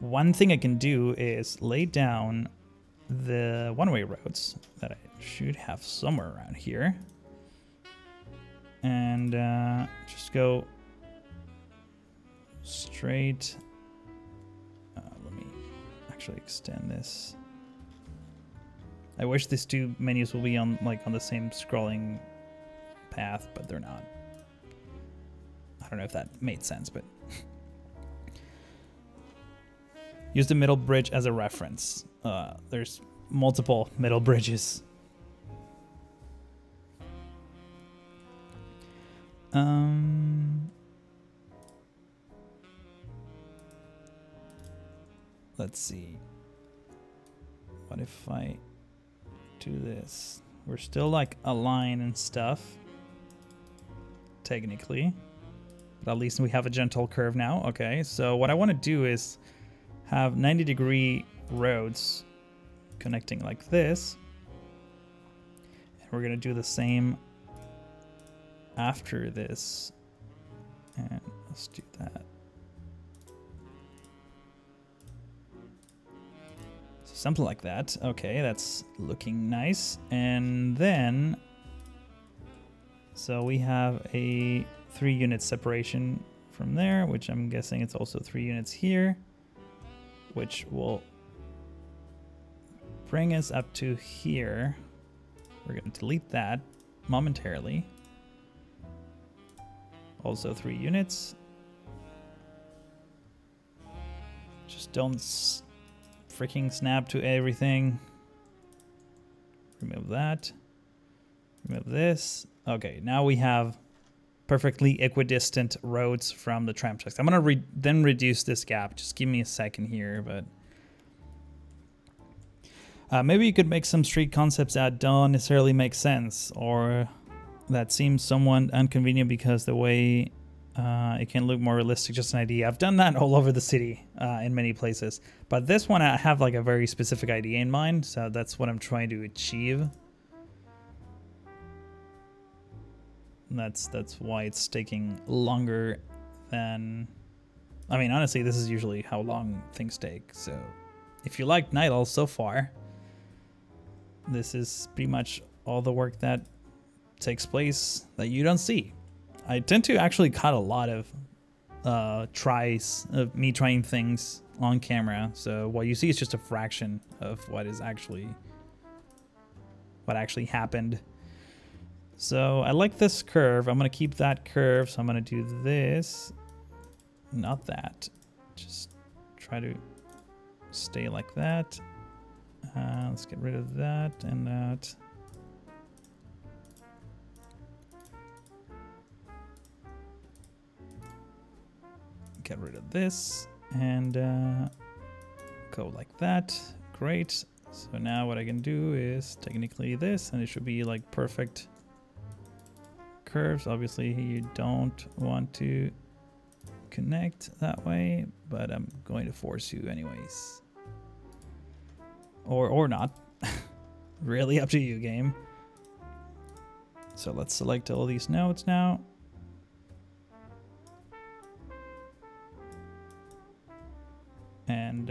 one thing I can do is lay down the one-way roads that I should have somewhere around here. And just go straight. Let me actually extend this. I wish these two menus will be on the same scrolling path, but they're not. I don't know if that made sense, but use the middle bridge as a reference. There's multiple middle bridges. Let's see. What if I do this? We're still like aligned and stuff, technically, but at least we have a gentle curve now. Okay, so what I want to do is have 90-degree roads connecting like this, and we're gonna do the same after this, and let's do that. So something like that. Okay, that's looking nice. And then, so we have a 3-unit separation from there, which I'm guessing it's also 3 units here, which will bring us up to here. We're going to delete that momentarily. Also 3 units. Just don't freaking snap to everything. Remove that. Remove this. Okay, now we have perfectly equidistant roads from the tram tracks. I'm gonna then reduce this gap. Just give me a second here, but maybe you could make some street concepts that don't necessarily make sense, or that seems somewhat inconvenient because the way it can look more realistic. Just an idea. I've done that all over the city in many places, but this one I have like a very specific idea in mind, so that's what I'm trying to achieve. That's why it's taking longer than... I mean, honestly, this is usually how long things take. So if you like Nydal so far, this is pretty much all the work that takes place that you don't see. I tend to actually cut a lot of tries of me trying things on camera. So what you see is just a fraction of what actually happened. So I like this curve. I'm going to keep that curve. So I'm going to do this, not that. Just try to stay like that. Let's get rid of that and that. Get rid of this and go like that. Great. So now what I can do is technically this, and it should be like perfect curves. Obviously you don't want to connect that way, but I'm going to force you anyways, or not. Really up to you, game. So let's select all these nodes now, and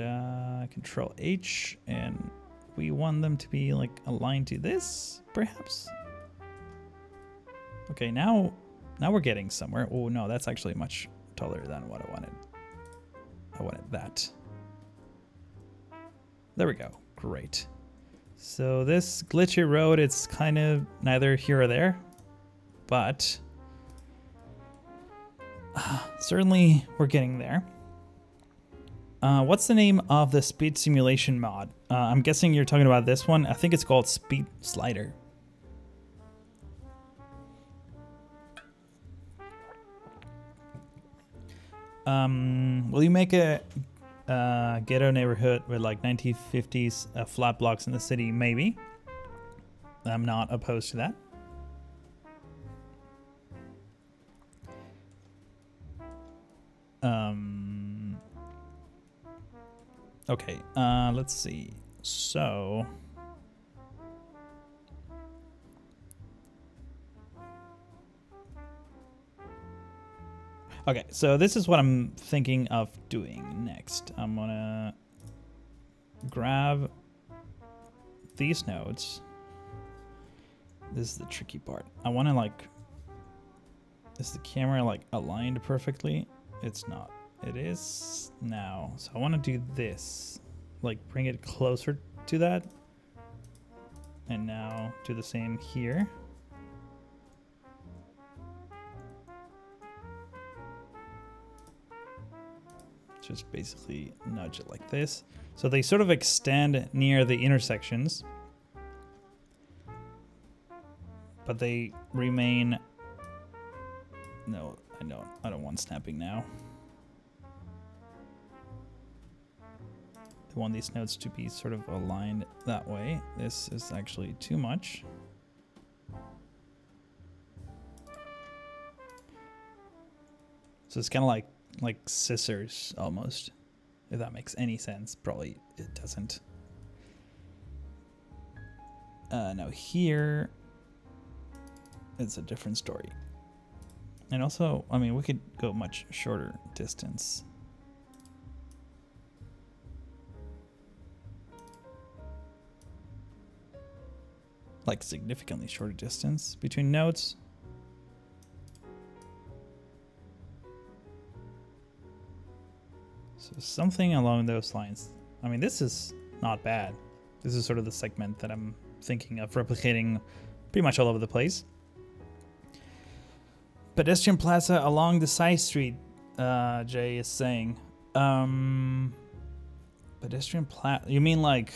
Control H, and we want them to be like aligned to this perhaps. Okay, now we're getting somewhere. Oh no, that's actually much taller than what I wanted. I wanted that. There we go. Great. So this glitchy road, it's kind of neither here or there, but certainly we're getting there. What's the name of the speed simulation mod? I'm guessing you're talking about this one. I think it's called Speed Slider. Will you make a ghetto neighborhood with like 1950s flat blocks in the city? Maybe. I'm not opposed to that. Okay, let's see. So okay, so this is what I'm thinking of doing next. I'm gonna grab these nodes. This is the tricky part. I want to like, is the camera like aligned perfectly? It's not. It is now. So I want to do this, like bring it closer to that. And now do the same here. Just basically nudge it like this. So they sort of extend near the intersections, but they remain... No, I don't want snapping now. I want these nodes to be sort of aligned that way. This is actually too much. So it's kind of like scissors almost, if that makes any sense. Probably it doesn't. Now here, it's a different story. And also, I mean, we could go much shorter distance. Like significantly shorter distance between nodes. So something along those lines. I mean, this is not bad. This is sort of the segment that I'm thinking of replicating pretty much all over the place. Pedestrian plaza along the side street, Jay is saying. Pedestrian plaza, you mean like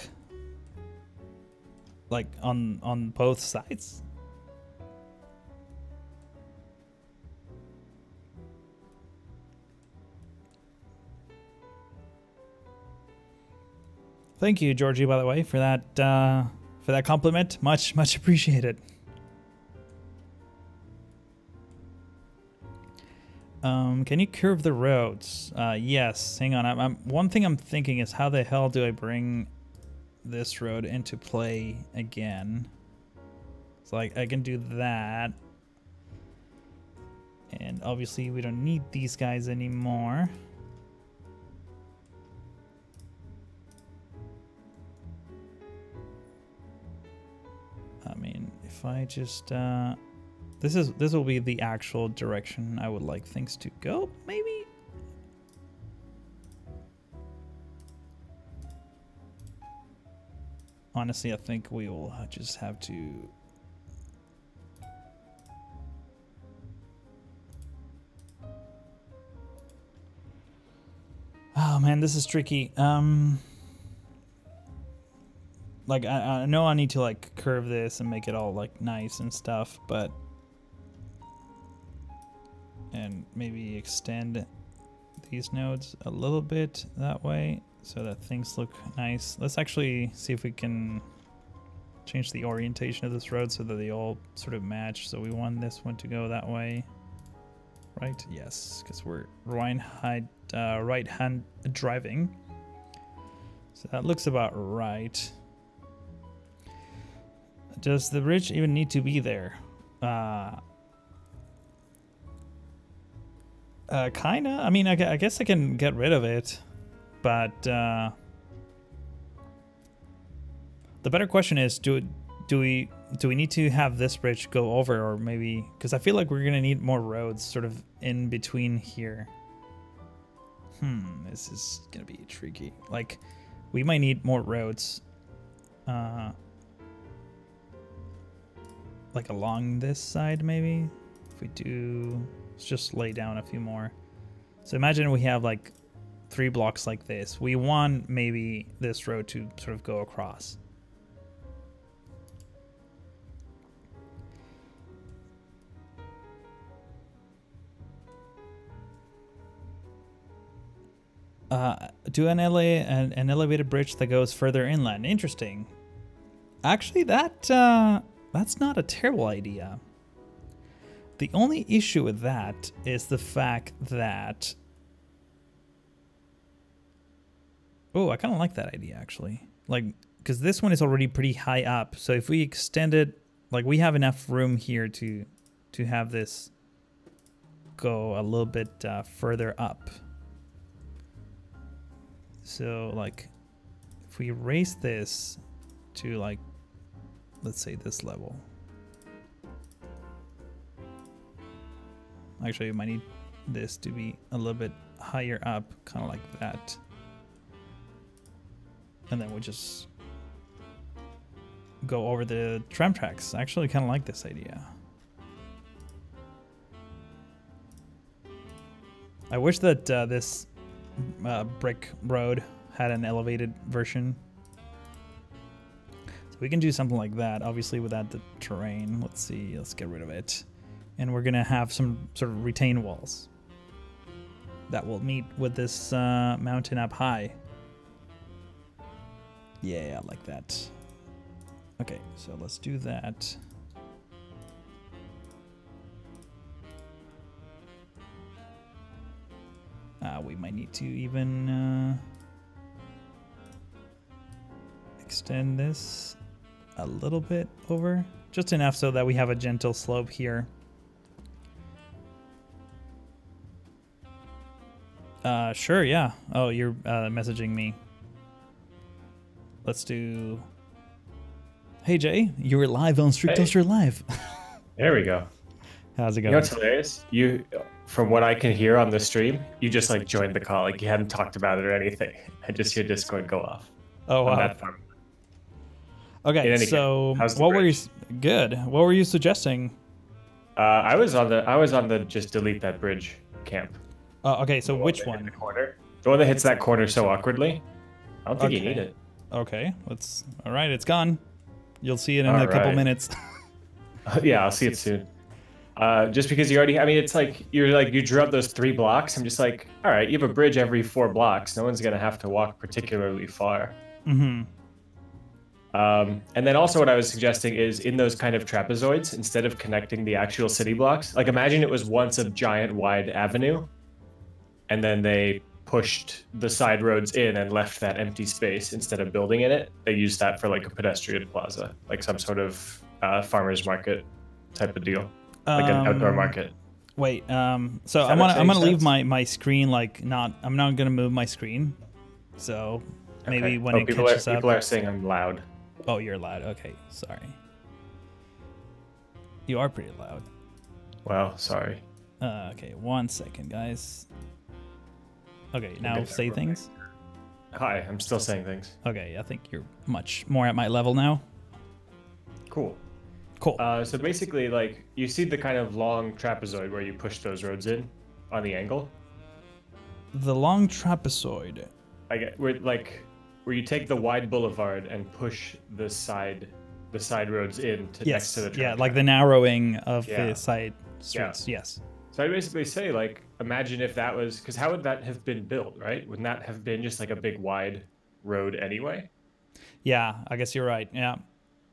on both sides? Thank you, Georgie, by the way, for that compliment. Much appreciated. Can you curve the roads? Yes. Hang on. One thing I'm thinking is how the hell do I bring this road into play again? So like I can do that, and obviously we don't need these guys anymore. I mean, if I just this will be the actual direction I would like things to go, maybe. Honestly, I think we will just have to oh man, this is tricky. Like I know I need to like curve this and make it all like nice and stuff, but and maybe extend these nodes a little bit that way so that things look nice. Let's actually see if we can change the orientation of this road so that they all sort of match. So we want this one to go that way, right? Yes, because we're right-hand driving. So that looks about right. Does the bridge even need to be there? Kinda. I mean, I guess I can get rid of it, but the better question is, do we need to have this bridge go over, or maybe because I feel like we're gonna need more roads sort of in between here. This is gonna be tricky. Like, we might need more roads, like along this side maybe. If we do. Let's just lay down a few more. So imagine we have like 3 blocks like this. We want maybe this road to sort of go across. Do an elevated bridge that goes further inland. Interesting. Actually, that's not a terrible idea. The only issue with that is the fact that... Oh, I kind of like that idea, actually. Like, because this one is already pretty high up. So if we extend it, like, we have enough room here to have this go a little bit further up. So, like, if we raise this to, like, let's say this level. Actually, we might need this to be a little bit higher up, kind of like that. And then we'll just go over the tram tracks. I actually kind of like this idea. I wish that this brick road had an elevated version. So we can do something like that, obviously without the terrain. Let's see, let's get rid of it. And we're gonna have some sort of retaining walls that will meet with this mountain up high. Yeah, I like that. Okay, so let's do that. We might need to even extend this a little bit over, just enough so that we have a gentle slope here. Sure, yeah. Oh, you're messaging me. Let's do... Hey, Jay, you were live on Street Toaster Live. There we go. How's it going? You know what's hilarious? You, from what I can hear on the stream, you just like joined the call, like you hadn't talked about it or anything. I just hear Discord go off. Oh, wow. Okay, any so case, how's the what were you bridge? good? What were you suggesting? I was on the just delete that bridge camp. Okay, so The which that hit one? The corner. The one that hits that corner so awkwardly. I don't think you need Okay. it. Okay, all right, it's gone. You'll see it in All a couple right. minutes. Yeah, I'll see it soon. Just because you already, I mean, it's like you drew up those 3 blocks. I'm just like, all right, you have a bridge every 4 blocks. No one's gonna have to walk particularly far. Mm-hmm. And then also what I was suggesting is in those kind of trapezoids, instead of connecting the actual city blocks, like imagine it was once a giant wide avenue, and then they pushed the side roads in and left that empty space instead of building in it. They used that for like a pedestrian plaza, like some sort of farmer's market type of deal, like an outdoor market. Wait, so that I'm make gonna leave sense? my screen I'm not gonna move my screen. So maybe Okay. when it catches up. People are saying I'm loud. Oh, you're loud. Okay, sorry. You are pretty loud. Well, sorry. Okay, 1 second, guys. Okay, now Okay, say okay. things. Hi, I'm still saying things. Okay, I think you're much more at my level now. Cool. Cool. So basically, like, you see the kind of long trapezoid where you push those roads in on the angle? The long trapezoid. Where you take the wide boulevard and push the side roads in to next to the tram Yeah, like track. the narrowing of Yeah. the side streets. Yeah. Yes. So I basically say, like, imagine if that was, because how would that have been built, right? Wouldn't that have been just like a big wide road anyway? Yeah, I guess you're right. Yeah.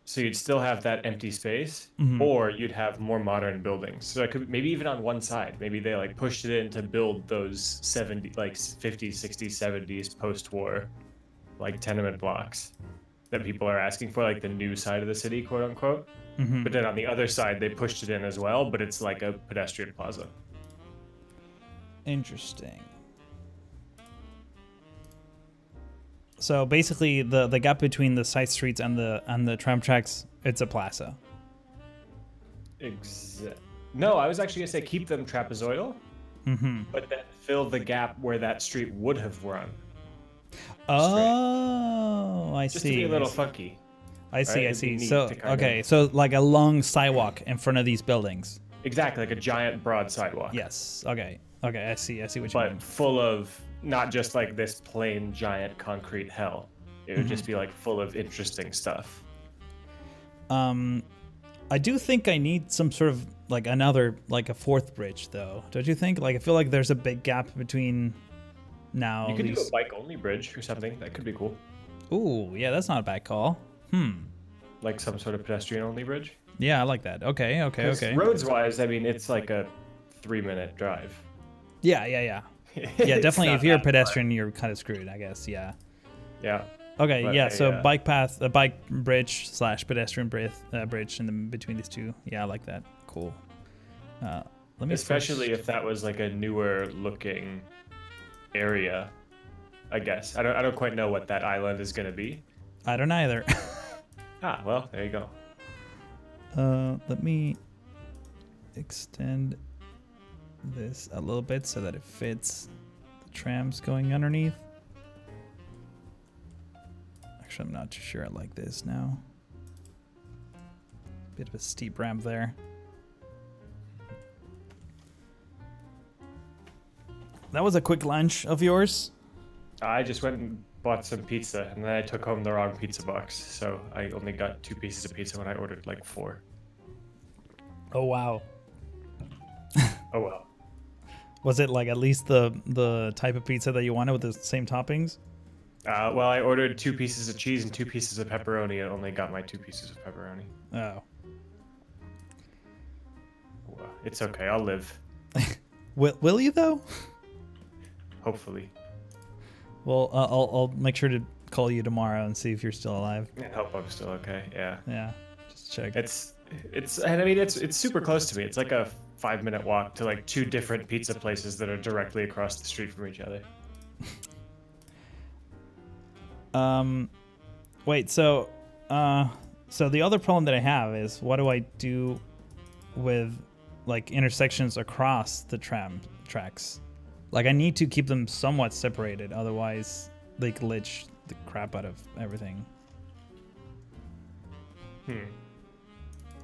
So you'd still have that empty space, or you'd have more modern buildings. So it could maybe even on one side, maybe they like pushed it in to build those 50s, 60s, 70s post-war like tenement blocks that people are asking for, like the new side of the city, quote unquote. But then on the other side, they pushed it in as well, but it's like a pedestrian plaza. Interesting. So basically, the gap between the side streets and the tram tracks, it's a plaza. No, I was actually gonna say keep them trapezoidal, but then fill the gap where that street would have run. Oh, I Just see. to be a little funky. I see. right? I It'd be see. neat So to kind okay, of- so like a long sidewalk in front of these buildings. Exactly, like a giant broad sidewalk. Yes. Okay. Okay. I see. I see what you mean. But full of not just like this plain giant concrete hell. It would just be like full of interesting stuff. I do think I need some sort of like a fourth bridge, though. Don't you think? Like I feel like there's a big gap between now. You could do a bike only bridge or something. That could be cool. Ooh, yeah, that's not a bad call. Like some sort of pedestrian only bridge. Yeah, I like that. Okay. 'Cause roads wise, I mean, it's like a 3-minute drive. Yeah. Yeah, definitely. If you're a pedestrian, you're kind of screwed, I guess. Yeah. Yeah. Okay, But yeah. So a bike bridge / pedestrian bridge in the between these two. Yeah, I like that. Cool. Let me Especially if that was like a newer looking area, I guess. I don't quite know what that island is going to be. I don't either. Well, there you go. Let me extend this a little bit so that it fits the trams going underneath. Actually, I'm not too sure I like this now. Bit of a steep ramp there. That was a quick lunch of yours? I just went and bought some pizza, and then I took home the wrong pizza box, so I only got 2 pieces of pizza when I ordered like 4. Oh, wow. Oh well. Was it like at least the type of pizza that you wanted with the same toppings? Well, I ordered 2 pieces of cheese and 2 pieces of pepperoni, and only got my 2 pieces of pepperoni. Oh. Well, it's okay, I'll live. Will you though? Hopefully. Well, I'll make sure to call you tomorrow and see if you're still alive. I hope I'm still okay. Yeah. Yeah, just check. It's and I mean it's super close to me. It's like a 5-minute walk to like 2 different pizza places that are directly across the street from each other. Wait, so the other problem that I have is what do I do with like intersections across the tram tracks? Like I need to keep them somewhat separated, otherwise they glitch the crap out of everything.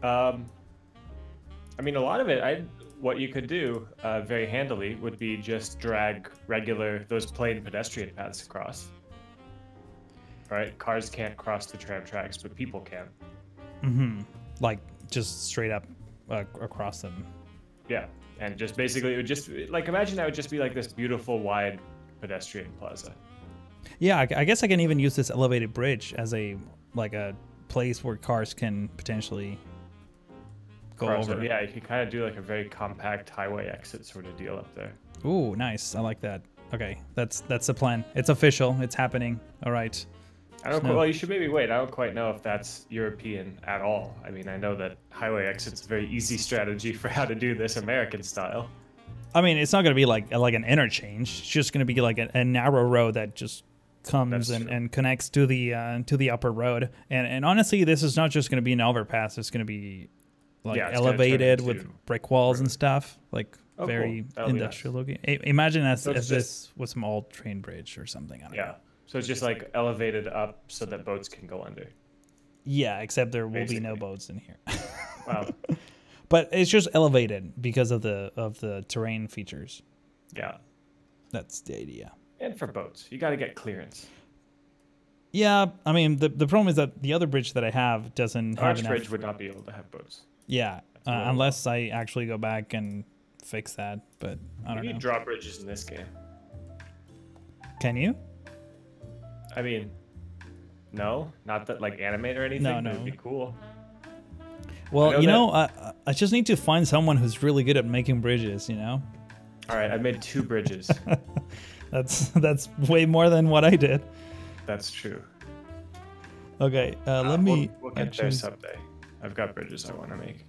I mean, a lot of it, what you could do very handily would be just drag those plain pedestrian paths across. Right? Cars can't cross the tram tracks, but people can. Mm-hmm. Like just straight up across them. Yeah, and just basically, it would just like imagine that would just be like this beautiful wide pedestrian plaza. Yeah, I guess I can even use this elevated bridge as a place where cars can potentially go over. Yeah, you could kind of do like a very compact highway exit sort of deal up there. Ooh, nice. I like that. Okay, that's the plan. It's official. It's happening. All right. Well, you should maybe wait. I don't quite know if that's European at all. I mean, I know that highway exit's a very easy strategy for how to do this American style. I mean, it's not going to be like an interchange. It's just going to be like a narrow road that just comes and connects to the upper road. And honestly, this is not just going to be an overpass. It's going to be like elevated with brick walls and stuff, like very industrial looking. Imagine as this was some old train bridge or something. I don't know. So it's just like elevated up so that boats can go under. Yeah, except there will be no boats in here. Wow. But it's just elevated because of the terrain features. Yeah. That's the idea. And for boats, you got to get clearance. Yeah, I mean the problem is that the other bridge that I have doesn't have enough. Bridge would not be able to have boats. Yeah, unless I actually go back and fix that. But I don't know. You need drawbridges in this game. Can you? I mean, no, not that like animate or anything. No. But it'd be cool. Well, I just need to find someone who's really good at making bridges. All right, I made 2 bridges. that's way more than what I did. That's true. Okay, let me. We'll get there someday. I've got bridges I want to make.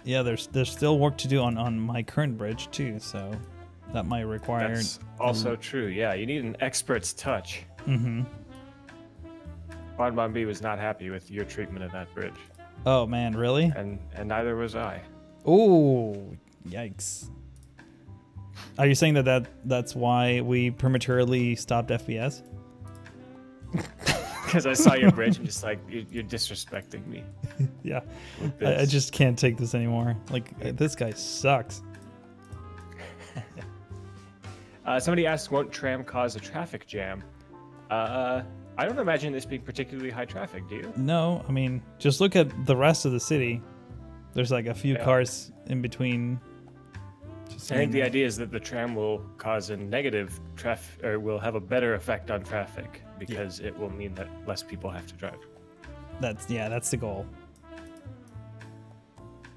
Yeah, there's still work to do on my current bridge too, so that might require. That's also true. Yeah, you need an expert's touch. Mm-hmm. Bon B was not happy with your treatment of that bridge. Oh man, really? And neither was I. Oh, yikes! Are you saying that's why we prematurely stopped FPS? Because I saw your bridge and just like you're disrespecting me. Yeah, I just can't take this anymore. Like this guy sucks. Somebody asks, won't tram cause a traffic jam? I don't imagine this being particularly high traffic, do you? No, I mean, just look at the rest of the city. There's like a few cars in between. I think the idea is that the tram will cause a negative traffic, or will have a better effect on traffic because it will mean that less people have to drive. That's the goal.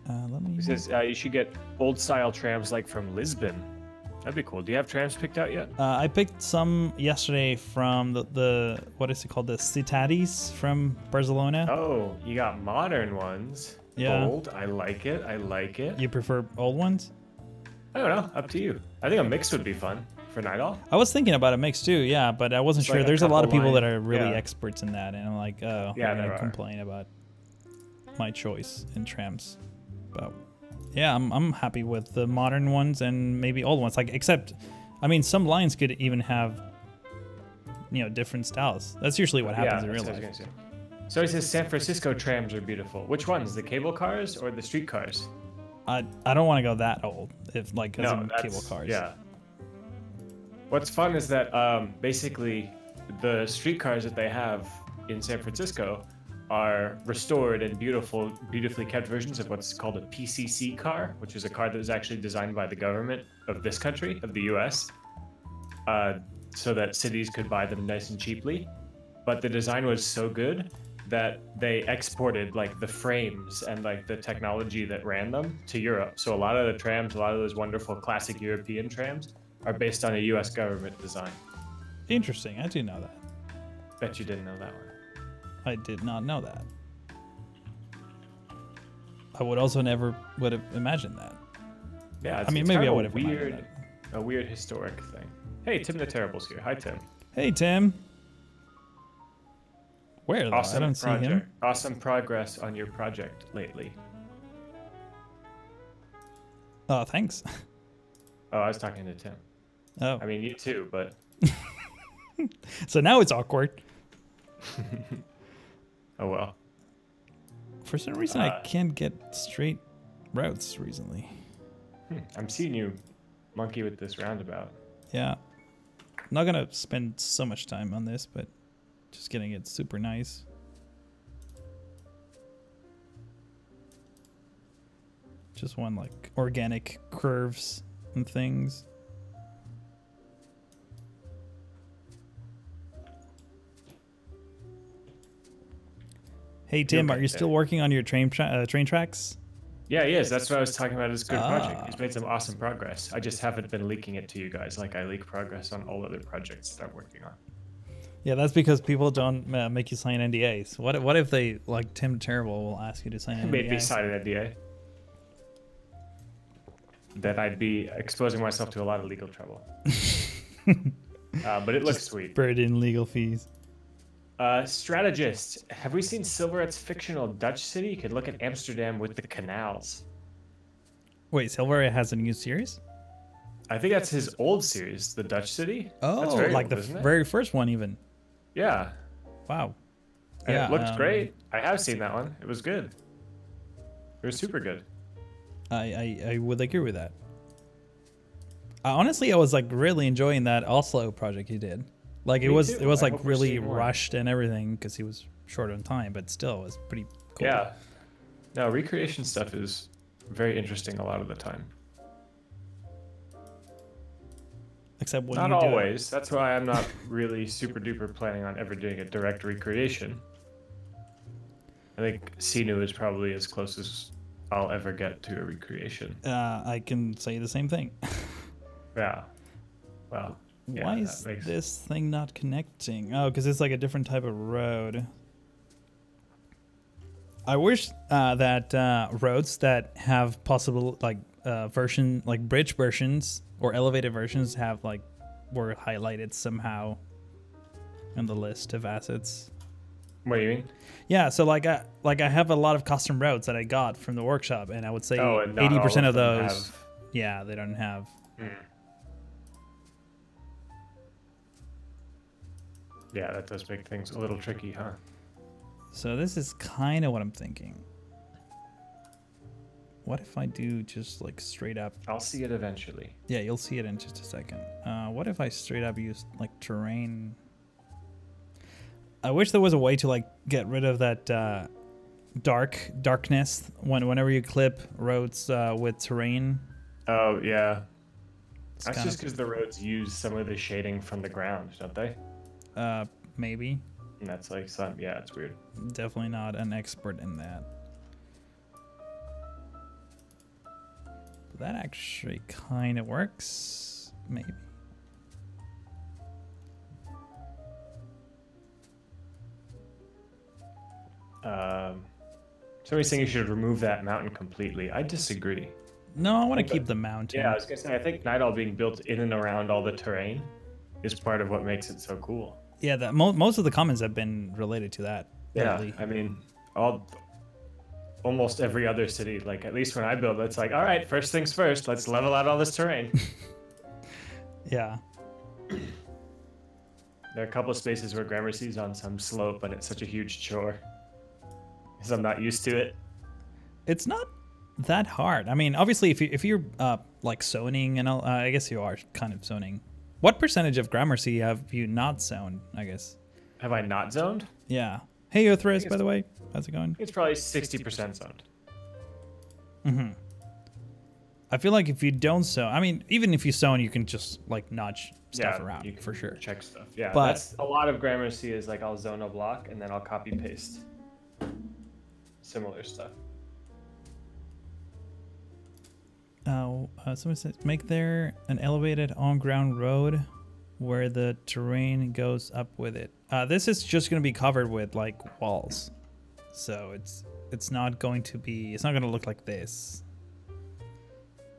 Let me. It says you should get old style trams like from Lisbon. That'd be cool. Do you have trams picked out yet? I picked some yesterday from the what is it called? The Citadis from Barcelona. Oh, you got modern ones. Yeah. Old. I like it. I like it. You prefer old ones? I don't know. Up to you. I think a mix would be fun for Nydal. I was thinking about a mix too, yeah, but I wasn't sure. There's a lot of people that are really experts in that, and I'm like, oh, I'm gonna complain about my choice in trams. But yeah, I'm happy with the modern ones and maybe old ones. Like, except, I mean, some lines could even have, different styles. That's usually what happens in real life. So it says San Francisco trams are beautiful. Which ones? The cable cars or the street cars? I don't want to go that old. If cable cars. Yeah. What's fun is that basically the streetcars that they have in San Francisco are restored and beautifully kept versions of what's called a PCC car, which is a car that was actually designed by the government of this country, of the US, so that cities could buy them nice and cheaply. But the design was so good that they exported like the frames and like the technology that ran them to Europe. So a lot of the trams, a lot of those wonderful classic European trams are based on a US government design. Interesting. I didn't know that. Bet you didn't know that one. I did not know that. I would also never would have imagined that. Yeah, maybe I would have imagined that. A weird historic thing. Hey, Tim the Terrible's here. Hi, Tim. Hey, Tim. Where though? I don't see him. Awesome progress on your project lately. Oh, thanks. Oh, I was talking to Tim. Oh. I mean, you too, but... So now it's awkward. Oh, well. For some reason, I can't get straight routes recently. I'm seeing you monkey with this roundabout. Yeah. I'm not going to spend so much time on this, but just getting it super nice. Just want like organic curves and things. Hey Tim, are you still working on your train tracks? Yeah, he is. That's what I was talking about. It's a good project. He's made some awesome progress. I just haven't been leaking it to you guys like I leak progress on all other projects that I'm working on. Yeah, that's because people don't make you sign NDAs. What if they, like Tim Terrible, will ask you to sign an NDA? Maybe sign an NDA. Then I'd be exposing myself to a lot of legal trouble. But it looks sweet. Buried in legal fees. Strategist. Have we seen Silveret's fictional Dutch city? You could look at Amsterdam with the canals. Wait, Silveret has a new series? I think that's his old series, the Dutch city. Oh, like the very first one even. Yeah. Wow. And yeah, it looked great. I have seen that one. It was good. It was super good. I would agree with that. Honestly, I was like really enjoying that Oslo project he did. Like it was like really rushed and everything because he was short on time, but still it was pretty cool. Yeah. No, recreation stuff is very interesting a lot of the time. Except when not you always. That's why I'm not really super duper planning on ever doing a direct recreation. I think Sinu is probably as close as I'll ever get to a recreation. I can say the same thing. Yeah. Well. Yeah, why is this thing not connecting? Oh, because it's like a different type of road. I wish that roads that have possible like bridge versions or elevated versions have like were highlighted somehow in the list of assets. What do you mean? Yeah, so like I have a lot of custom roads that I got from the workshop, and I would say 80% of those, yeah, they don't have. Yeah, that does make things a little tricky, huh? So this is kind of what I'm thinking. What if I do just like straight up? I'll see it eventually. Yeah, you'll see it in just a second. What if I straight up use like terrain? I wish there was a way to like get rid of that darkness whenever you clip roads with terrain. Oh yeah, that's just because the roads use some of the shading from the ground, don't they? Maybe. And that's like some, yeah, it's weird. Definitely not an expert in that. But that actually kind of works, maybe. Somebody's saying you should remove that mountain completely. I disagree. No, I want to keep the mountain. Yeah, I was gonna say, I think Nydal being built in and around all the terrain is part of what makes it so cool. Yeah, most of the comments have been related to that. Yeah, I mean, almost every other city, like at least when I build, it's like, all right, first things first, let's level out all this terrain. Yeah. There are a couple of spaces where Gramercy's on some slope, but it's such a huge chore because I'm not used to it. It's not that hard. I mean, obviously, if you're like zoning and all, I guess you are kind of zoning. What percentage of Gramercy have you not zoned, I guess? Have I not zoned? Yeah. Hey, Othris, by the way. How's it going? It's probably 60% zoned. Mm-hmm. I feel like if you don't zone, I mean, even if you zone, you can just like nudge stuff around, you can for sure. Check stuff. Yeah, but that's a lot of Gramercy is like I'll zone a block and then I'll copy paste similar stuff. Someone says, make there an elevated on-ground road where the terrain goes up with it. This is just going to be covered with like walls, so it's not going to be. It's not going to look like this.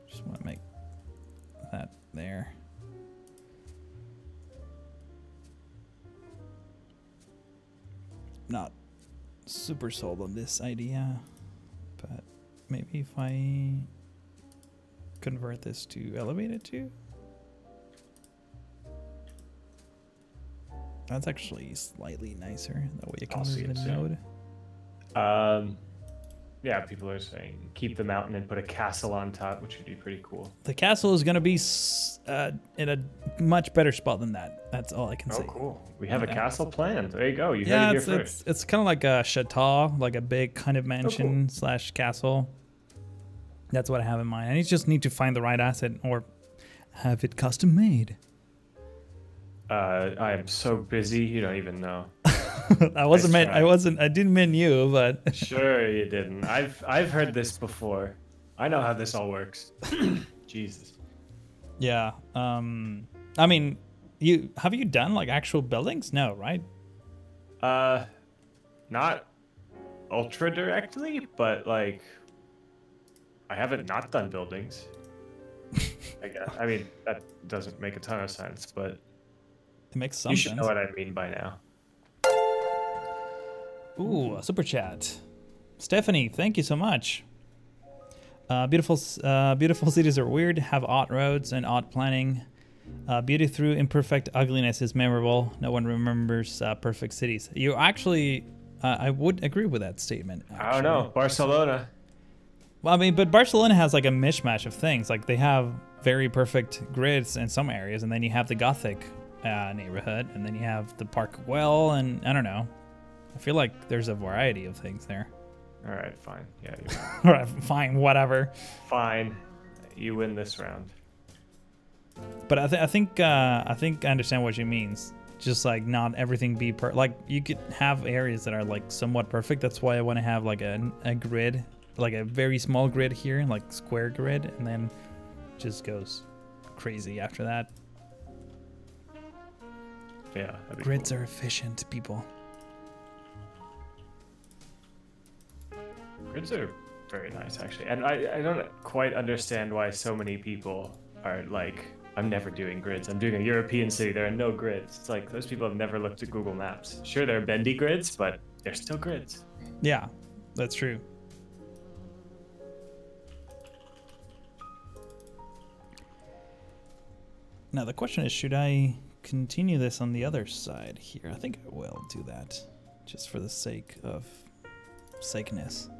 Just want to make that there. Not super sold on this idea, but maybe if I convert this to elevated too. That's actually slightly nicer. That way you can move the node. Yeah, people are saying keep the mountain and put a castle on top, which would be pretty cool. The castle is gonna be in a much better spot than that. That's all I can say. Oh, cool. We have a castle planned. There you go. You heard it here first. It's kind of like a chateau, like a big kind of mansion cool. / castle. That's what I have in mind. I just need to find the right asset or have it custom made. I am so busy, you don't even know. I didn't mean you, but sure you didn't. I've heard this before. I know how this all works. Jesus. Yeah. I mean, have you done like actual buildings? No, right? Not ultra directly, but like I haven't not done buildings. I guess. I mean, that doesn't make a ton of sense, but it makes some you sense. should know what I mean by now. Ooh, a super chat. Stephanie, thank you so much. Beautiful cities are weird, have odd roads and odd planning. Beauty through imperfect ugliness is memorable. No one remembers perfect cities. You actually, I would agree with that statement. Actually. I don't know. Barcelona. Well, I mean, but Barcelona has like a mishmash of things. Like they have very perfect grids in some areas, and then you have the Gothic neighborhood, and then you have the Park Well, and I don't know. I feel like there's a variety of things there. All right, fine. Yeah. All right, fine, whatever. Fine, you win this round. But I think I understand what she means. Just like not everything be like you could have areas that are like somewhat perfect. That's why I want to have like a grid, like a very small grid here, like square grid, and then just goes crazy after that. Yeah. Grids are efficient, people. Grids are very nice, actually. And I don't quite understand why so many people are like, I'm never doing grids. I'm doing a European city. There are no grids. It's like those people have never looked at Google Maps. Sure, they're bendy grids, but they're still grids. Yeah, that's true. Now, the question is, should I continue this on the other side here? I think I will do that just for the sake of sakeness.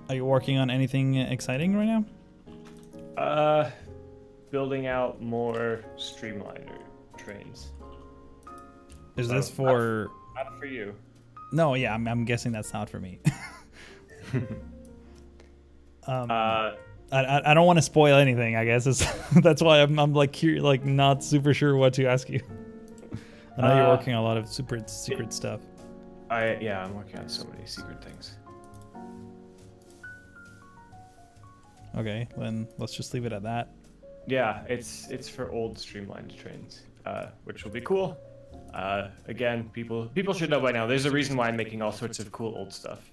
Are you working on anything exciting right now? Building out more streamliner trains. Is this for... Not for you. No, yeah, I'm guessing that's not for me. I don't want to spoil anything, I guess. That's why I'm like not super sure what to ask you. I know you're working on a lot of super secret stuff. I'm working on so many secret things. Okay, then let's just leave it at that. Yeah, it's for old streamlined trains, which will be cool. Again, people should know by now. There's a reason why I'm making all sorts of cool old stuff.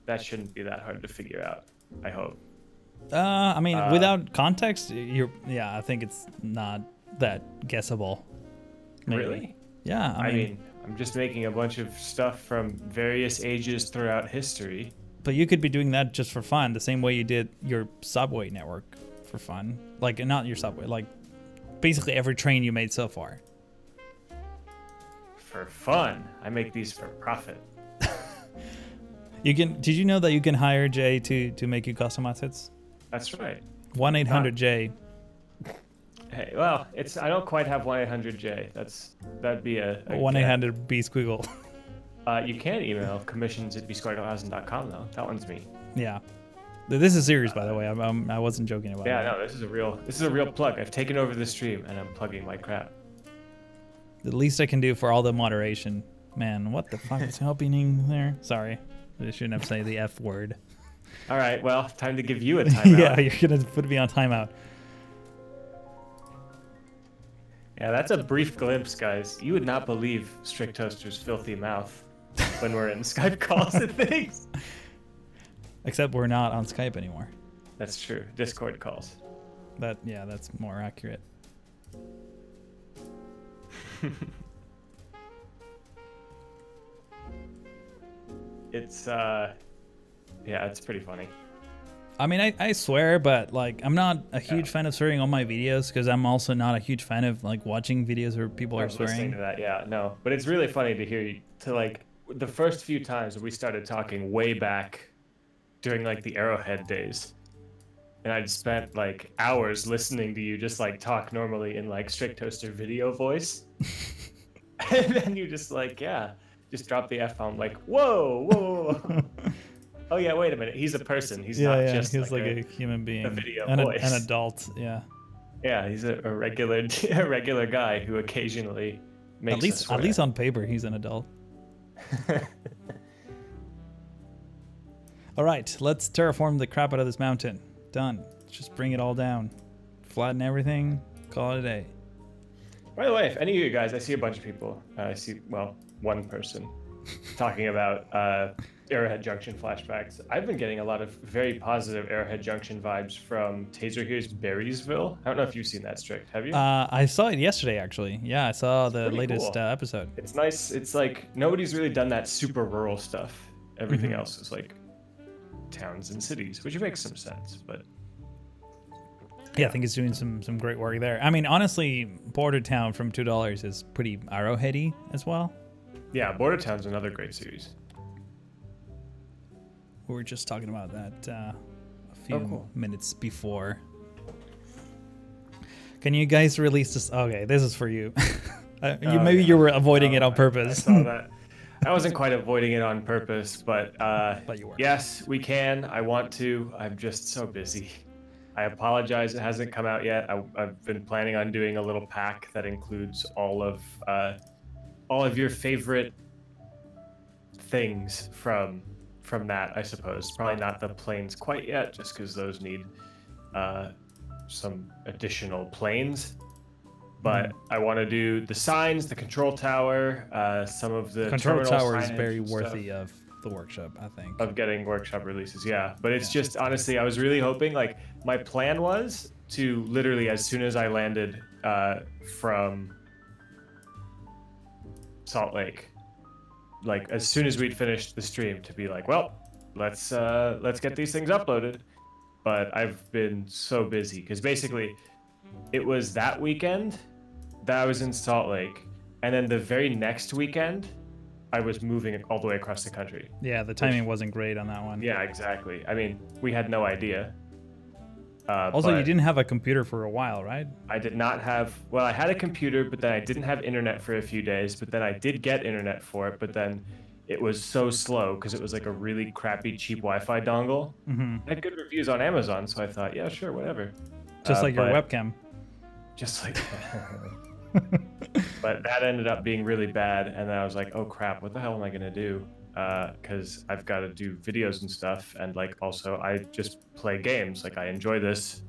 That shouldn't be that hard to figure out, I hope. I mean, without context, I think it's not that guessable. Maybe. Really? Yeah, I mean, I'm just making a bunch of stuff from various ages throughout history. But you could be doing that just for fun, the same way you did your subway network for fun. Like, not your subway, like basically every train you made so far. For fun? I make these for profit. Did you know that you can hire Jay to make you custom assets? That's right. 1-800-Jay. Hey, well, I don't quite have 1-800-Jay. That'd be a 1-800-B-Squiggle. You can email commissions@bsquared.com though. That one's me. Yeah. This is serious, by the way. I wasn't joking about it. Yeah, no, this is a real plug. I've taken over the stream and I'm plugging my crap. The least I can do for all the moderation. Man, what the fuck is happening there? Sorry. I shouldn't have said the F word. All right, well, time to give you a timeout. Yeah, you're going to put me on timeout. Yeah, that's a brief glimpse, guys. You would not believe Strict Toaster's filthy mouth when we're in Skype calls and things. Except we're not on Skype anymore. That's true. Discord calls. That's more accurate. It's pretty funny. I mean, I swear, but like I'm not a huge fan of swearing on my videos because I'm also not a huge fan of like watching videos where people are swearing. Listening to that, yeah, no. But it's really funny to hear you like the first few times we started talking way back during like the Arrowhead days. And I'd spent like hours listening to you just like talk normally in like Strict Toaster video voice. And then you just like, yeah, just drop the F-bomb like, whoa, whoa, whoa. Oh yeah, wait a minute. He's a person. He's not just he's like a human being. A video voice. An adult, yeah. Yeah, he's a regular guy who occasionally makes at least on paper he's an adult. All right, let's terraform the crap out of this mountain. Done. Let's just bring it all down. Flatten everything. Call it a day. By the way, if any of you guys, I see a bunch of people. I see, well, one person talking about Arrowhead Junction flashbacks. I've been getting a lot of very positive Arrowhead Junction vibes from Taser Here's Berrysville. I don't know if you've seen that, Strict. Have you? I saw it yesterday, actually. Yeah, I saw the latest episode. It's nice. It's like nobody's really done that super rural stuff. Everything else is like towns and cities, which makes some sense, but yeah, I think it's doing some great work there. I mean, honestly, Border Town from $2 is pretty Arrowheady as well. Yeah, Border Town's another great series. We were just talking about that a few minutes before. Can you guys release this? Okay, this is for you. Maybe you were avoiding it on purpose. I saw that. I wasn't quite avoiding it on purpose, but you were. Yes, we can. I want to. I'm just so busy. I apologize. It hasn't come out yet. I've been planning on doing a little pack that includes all of your favorite things from that, I suppose. Probably not the planes quite yet, just because those need some additional planes. But I want to do the signs, the control tower, some of the control tower is very worthy of the workshop, I think. Of getting workshop releases, yeah. But it's just, honestly, I was really hoping, like, my plan was to literally, as soon as I landed from Salt Lake, like, as soon as we'd finished the stream, to be like, well, let's get these things uploaded. But I've been so busy, because basically, it was that weekend that I was in Salt Lake, and then the very next weekend, I was moving all the way across the country. Yeah, the timing wasn't great on that one. Yeah, exactly. I mean, we had no idea. Also, you didn't have a computer for a while, right? I did not have... Well, I had a computer, but then I didn't have internet for a few days, but then I did get internet for it, but then it was so slow because it was like a really crappy, cheap Wi-Fi dongle. I had good reviews on Amazon, so I thought, yeah, sure, whatever. Just like your webcam. Just like... But that ended up being really bad, and then I was like, oh crap, what the hell am I gonna do? Because I've got to do videos and stuff, and like also I just play games. Like I enjoy this,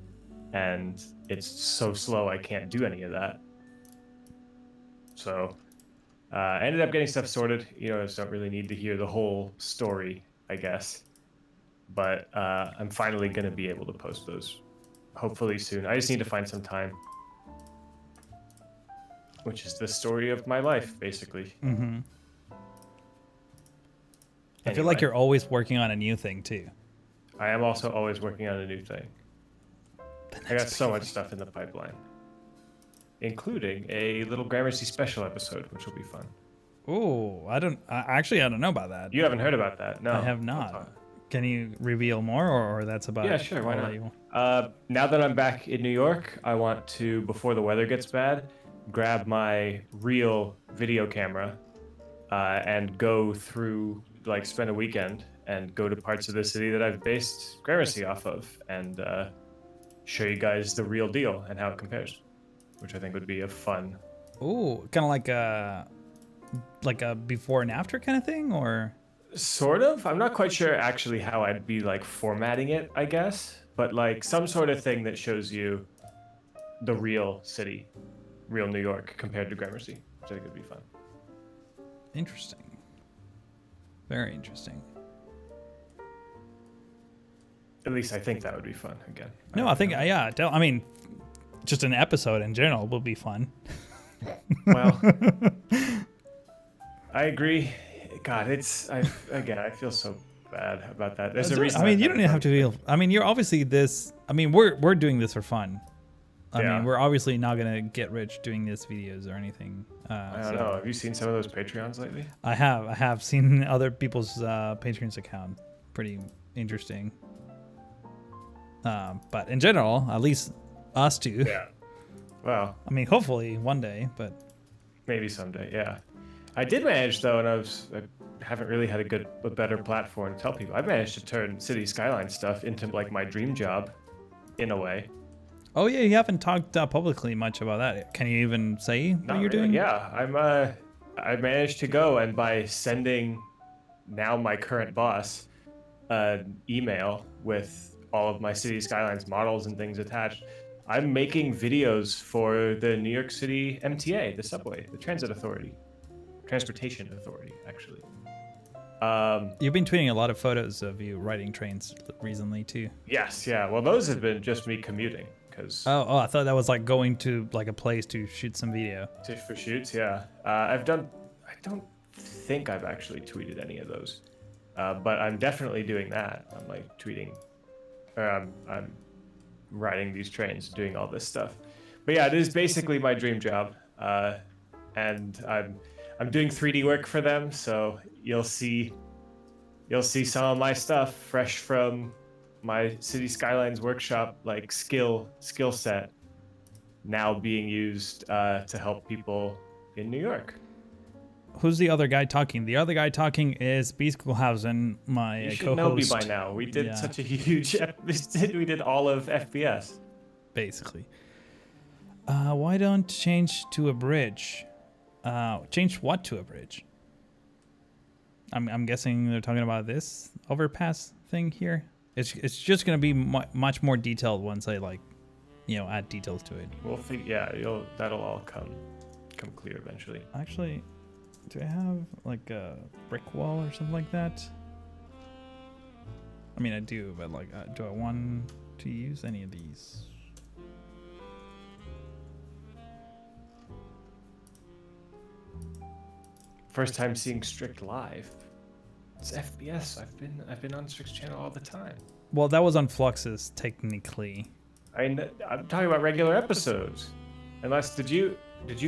and it's so slow I can't do any of that. So I ended up getting stuff sorted. You know, I just don't really need to hear the whole story, I guess. But I'm finally gonna be able to post those, hopefully soon. I just need to find some time. Which is the story of my life, basically. I feel like you're always working on a new thing, too. I am also always working on a new thing. I got so much stuff in the pipeline. Including a little Gramercy special episode, which will be fun. Oh, I don't know about that. You haven't heard about that? No. I have not. Can you reveal more, or that's about it? Yeah, sure, why not? Now that I'm back in New York, I want to, before the weather gets bad, grab my real video camera and go through, like, spend a weekend and go to parts of the city that I've based Gramercy off of and show you guys the real deal and how it compares, which I think would be a fun. Ooh, kind of like a before and after kind of thing, or? Sort of. I'm not quite sure actually how I'd be like formatting it, I guess, but like some sort of thing that shows you the real city. Real New York compared to Gramercy, which I think would be fun. Interesting. Very interesting. At least I think that would be fun again. No, I think, yeah, I mean, just an episode in general will be fun. Well, I agree. God, I feel so bad about that. There's a reason. I mean, you don't even have to feel. I mean, you're obviously this. I mean, we're doing this for fun. I mean, we're obviously not gonna get rich doing these videos or anything. I don't know. Have you seen some of those Patreons lately? I have seen other people's Patreon's account. Pretty interesting. But in general, at least us two. Yeah. Well, I mean, hopefully one day, but maybe someday. Yeah. I did manage though, and I haven't really had a better platform to tell people. I've managed to turn City Skylines stuff into like my dream job, in a way. Oh yeah, you haven't talked publicly much about that. Can you even say what you're doing? Yeah, I managed to go, and by sending now my current boss an email with all of my City Skylines models and things attached, I'm making videos for the New York City MTA, the subway, the Transportation Authority, actually. You've been tweeting a lot of photos of you riding trains recently too. Yes, yeah. Well, those have been just me commuting. Oh, I thought that was like going to like a place to shoot some video. For shoots, yeah. I don't think I've actually tweeted any of those, but I'm definitely doing that. I'm like tweeting, or I'm riding these trains, doing all this stuff. But yeah, it is basically my dream job, and I'm doing 3D work for them, so you'll see some of my stuff fresh from my City Skylines workshop, like skill set, now being used to help people in New York. Who's the other guy talking? The other guy talking is Beaskelhausen, my co-host. You should know me by now. We did such a huge episode. We did all of FPS. Basically. Why don't change to a bridge? Change what to a bridge? I'm guessing they're talking about this overpass thing here. It's just gonna be much more detailed once I add details to it. We'll that'll all come clear eventually. Actually, do I have like a brick wall or something like that? I mean, I do, but like, do I want to use any of these? First time seeing Strict live. It's FPS. I've been on Strict's channel all the time. Well, that was on Fluxus technically. I'm talking about regular episodes. Unless did you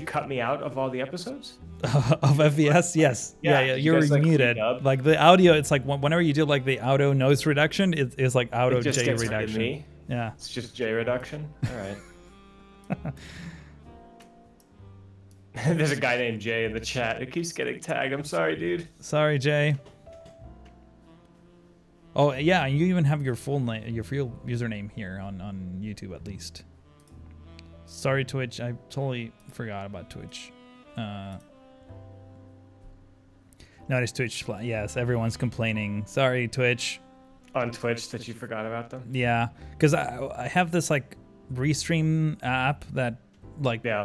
cut me out of all the episodes? Of FPS, yes. Yeah. You're muted. Like the audio, it's like whenever you do like the auto noise reduction, it's like auto J reduction. Me. Yeah. It's just J reduction. All right. There's a guy named Jay in the chat. It keeps getting tagged. I'm sorry, dude. Sorry, Jay. Oh yeah, you even have your full name, your full username here on YouTube at least. Sorry, Twitch. I totally forgot about Twitch. Notice Twitch. Yes, everyone's complaining. Sorry, Twitch. On Twitch that you forgot about them? Yeah, because I have this like Restream app that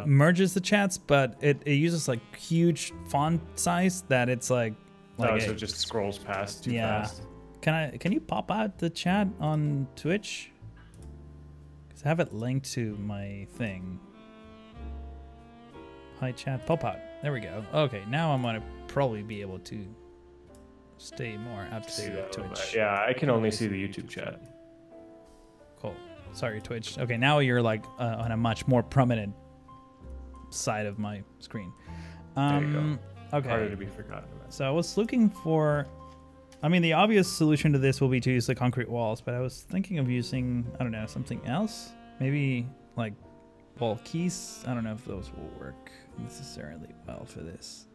merges the chats, but it uses like huge font size that it's like so it just scrolls past too fast. Can you pop out the chat on Twitch? Because I have it linked to my thing. Hi chat, pop out. There we go. Okay, now I'm gonna probably be able to stay more up to date with Twitch. Yeah, I can only see the YouTube chat. Cool. Sorry, Twitch. Okay, now you're like on a much more prominent side of my screen. There you go. Okay. Harder to be forgotten about. So I was looking for. I mean, the obvious solution to this will be to use the concrete walls, but I was thinking of using, I don't know, something else. Maybe like wall keys. I don't know if those will work necessarily well for this.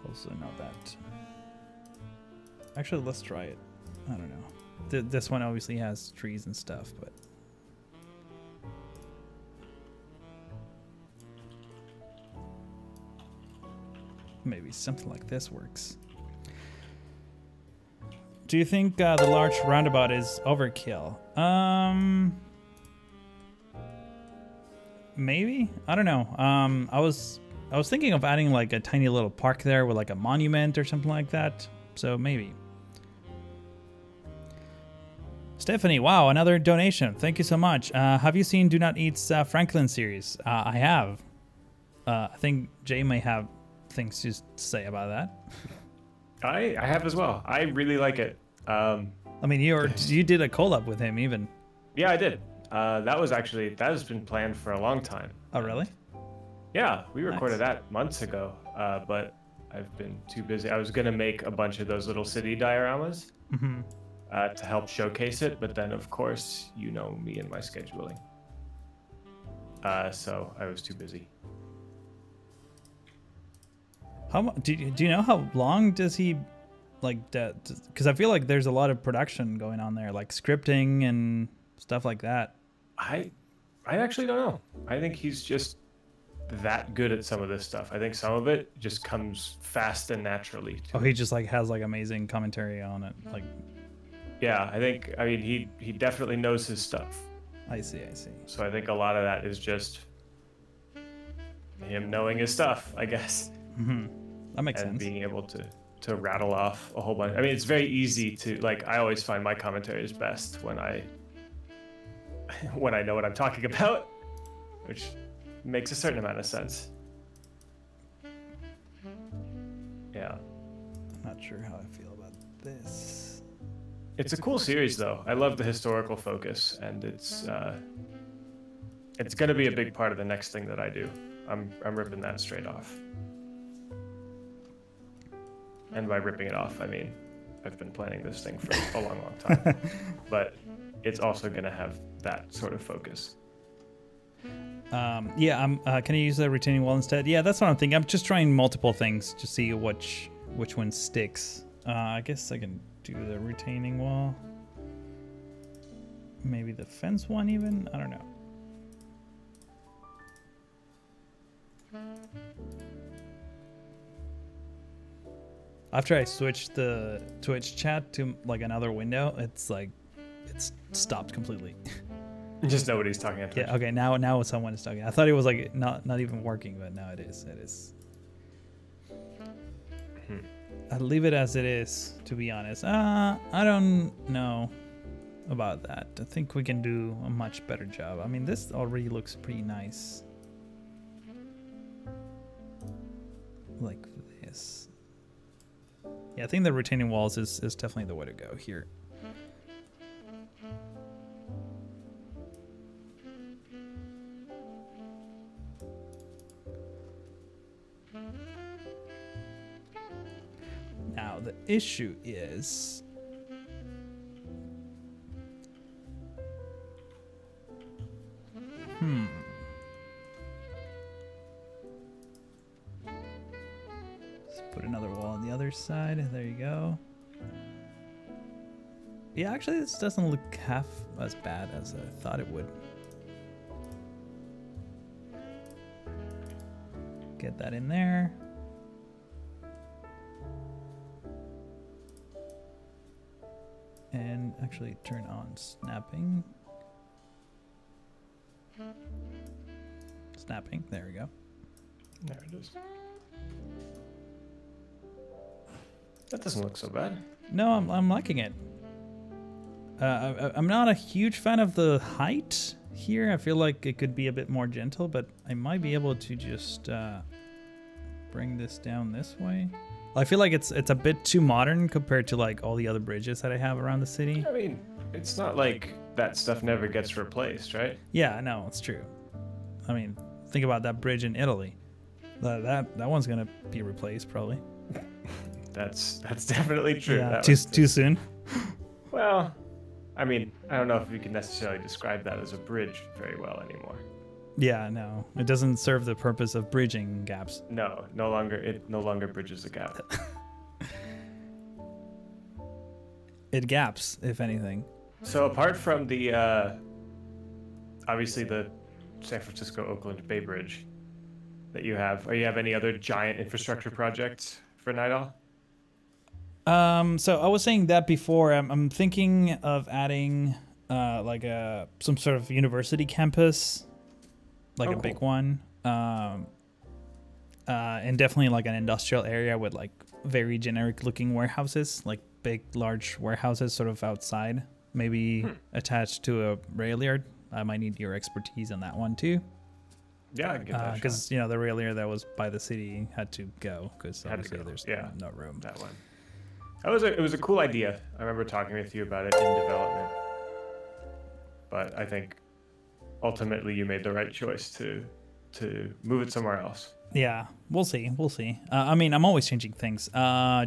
Also not that. Actually, let's try it. I don't know. This one obviously has trees and stuff, but. Maybe something like this works. Do you think the large roundabout is overkill? Maybe? I don't know. I was thinking of adding like a tiny little park there with like a monument or something like that. So maybe. Stephanie, wow, another donation. Thank you so much. Have you seen Do Not Eat's Franklin series? I have. I think Jay may have things to say about that. I have as well. I really like it. I mean, you did a collab with him even. Yeah, I did. That has been planned for a long time. Oh, really? Yeah, we recorded that months ago, but I've been too busy. I was gonna make a bunch of those little city dioramas to help showcase it, but then of course you know me and my scheduling. So I was too busy. Do you know how long does he like that? Because I feel like there's a lot of production going on there, like scripting and stuff like that. I actually don't know. I think he's just that good at some of this stuff. I think some of it just comes fast and naturally. Oh, he just like has like amazing commentary on it. Like, yeah, I mean, he definitely knows his stuff. I see. So I think a lot of that is just him knowing his stuff, I guess. That makes sense. And being able to rattle off a whole bunch. I mean, it's very easy to, like, I always find my commentary is best when I know what I'm talking about, which makes a certain amount of sense. Yeah. I'm not sure how I feel about this. It's a cool series, though. I love the historical focus, and it's going to be a big part of the next thing that I do. I'm ripping that straight off. And by ripping it off, I mean I've been planning this thing for a long time. But it's also going to have that sort of focus. Yeah, can I use the retaining wall instead? Yeah, that's what I'm thinking. I'm just trying multiple things to see which one sticks. I guess I can do the retaining wall. Maybe the fence one even? I don't know. After I switched the Twitch chat to like another window, it's stopped completely. Just nobody's talking on Twitch. Yeah, okay, now someone is talking. I thought it was like not even working, but now it is. I'll leave it as it is, to be honest. I don't know about that. I think we can do a much better job. I mean, this already looks pretty nice. Like this. Yeah, I think the retaining walls is definitely the way to go here. Now, the issue is... Let's put another wall on the other side. There you go. Yeah, actually, this doesn't look half as bad as I thought it would. Get that in there. And actually turn on snapping. Snapping, there we go. There it is. That doesn't look so bad. No, I'm liking it. I'm not a huge fan of the height here. I feel like it could be a bit more gentle, but I might be able to just bring this down this way. I feel like it's a bit too modern compared to like all the other bridges that I have around the city. I mean, it's not like that stuff never gets replaced, right? Yeah, no, it's true. I mean, think about that bridge in Italy. That one's gonna be replaced probably. That's definitely true. Yeah, too soon. Well, I mean, I don't know if you can necessarily describe that as a bridge very well anymore. Yeah, no, it doesn't serve the purpose of bridging gaps. No, it no longer bridges the gap. It gaps, if anything. So apart from the, obviously the San Francisco-Oakland Bay Bridge that you have any other giant infrastructure projects for Nydal? So I was saying that before. I'm thinking of adding like some sort of university campus. Like a big one, and definitely like an industrial area with like very generic looking warehouses, like big, large warehouses sort of outside, maybe attached to a rail yard. I might need your expertise on that one too. Yeah, I can get that. Because, you know, the rail yard that was by the city had to go because obviously there's no room. That one. It was a cool idea. I remember talking with you about it in development. But I think ultimately you made the right choice to move it somewhere else. Yeah, we'll see. We'll see. I mean, I'm always changing things.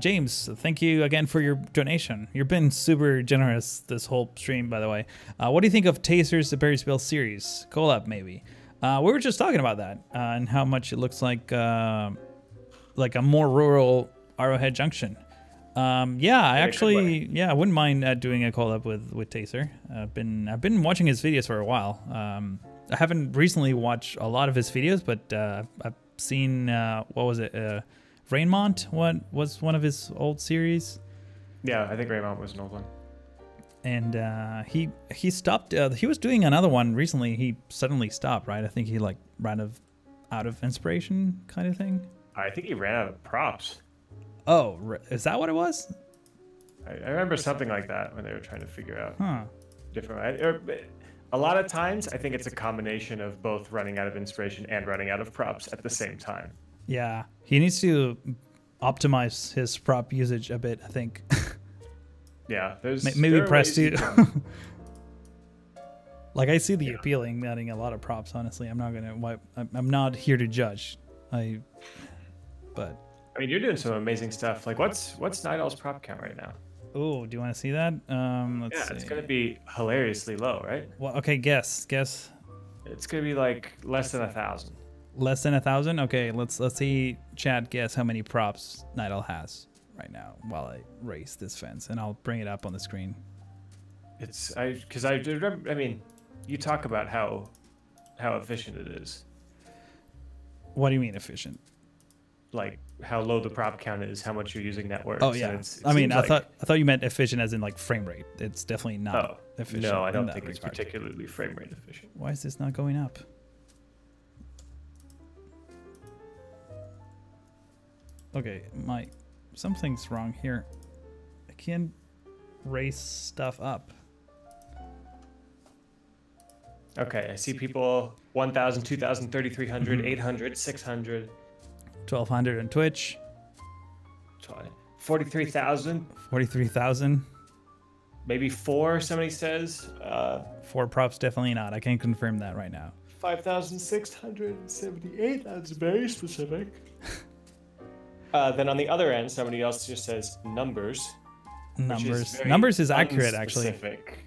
James, thank you again for your donation. You've been super generous this whole stream, by the way. What do you think of Taser's The Berry's Bill series? Collab, maybe. We were just talking about that and how much it looks like a more rural Arrowhead Junction. Yeah, I wouldn't mind doing a collab with Taser. I've been watching his videos for a while. I haven't recently watched a lot of his videos, but I've seen what was it? Rainmont. What was one of his old series? Yeah, I think Rainmont was an old one. And he stopped. He was doing another one recently. He suddenly stopped. Right? I think he like ran out of inspiration, kind of thing. I think he ran out of props. Oh, is that what it was? I remember something like that when they were trying to figure out different. A lot of times, I think it's a combination of both running out of inspiration and running out of props at the same time. Yeah, he needs to optimize his prop usage a bit, I think. Yeah, maybe press two. Like, I see the appealing adding a lot of props. Honestly, I'm not here to judge. But I mean, you're doing some amazing stuff. Like, what's Nydal's prop count right now? Oh, do you want to see that? Let's see. It's gonna be hilariously low, right? Well, okay, guess. It's gonna be like less than 1,000. Less than 1,000? Okay, let's see. Chat, guess how many props Nydal has right now while I raise this fence, and I'll bring it up on the screen. Because I remember. I mean, you talk about how efficient it is. What do you mean efficient? Like how low the prop count is, how much you're using networks. Oh yeah, I thought you meant efficient as in like frame rate. It's definitely not efficient. No, I don't think it's particularly frame rate efficient. Why is this not going up? Okay, something's wrong here. I can't raise stuff up. Okay, I see people 1,000, 2,000, 3,300, 800, 600. 1,200 on Twitch. 43,000. 43,000. Maybe 4, somebody says. 4 props, definitely not. I can confirm that right now. 5,678. That's very specific. Then on the other end, somebody else just says numbers. Numbers is accurate, actually.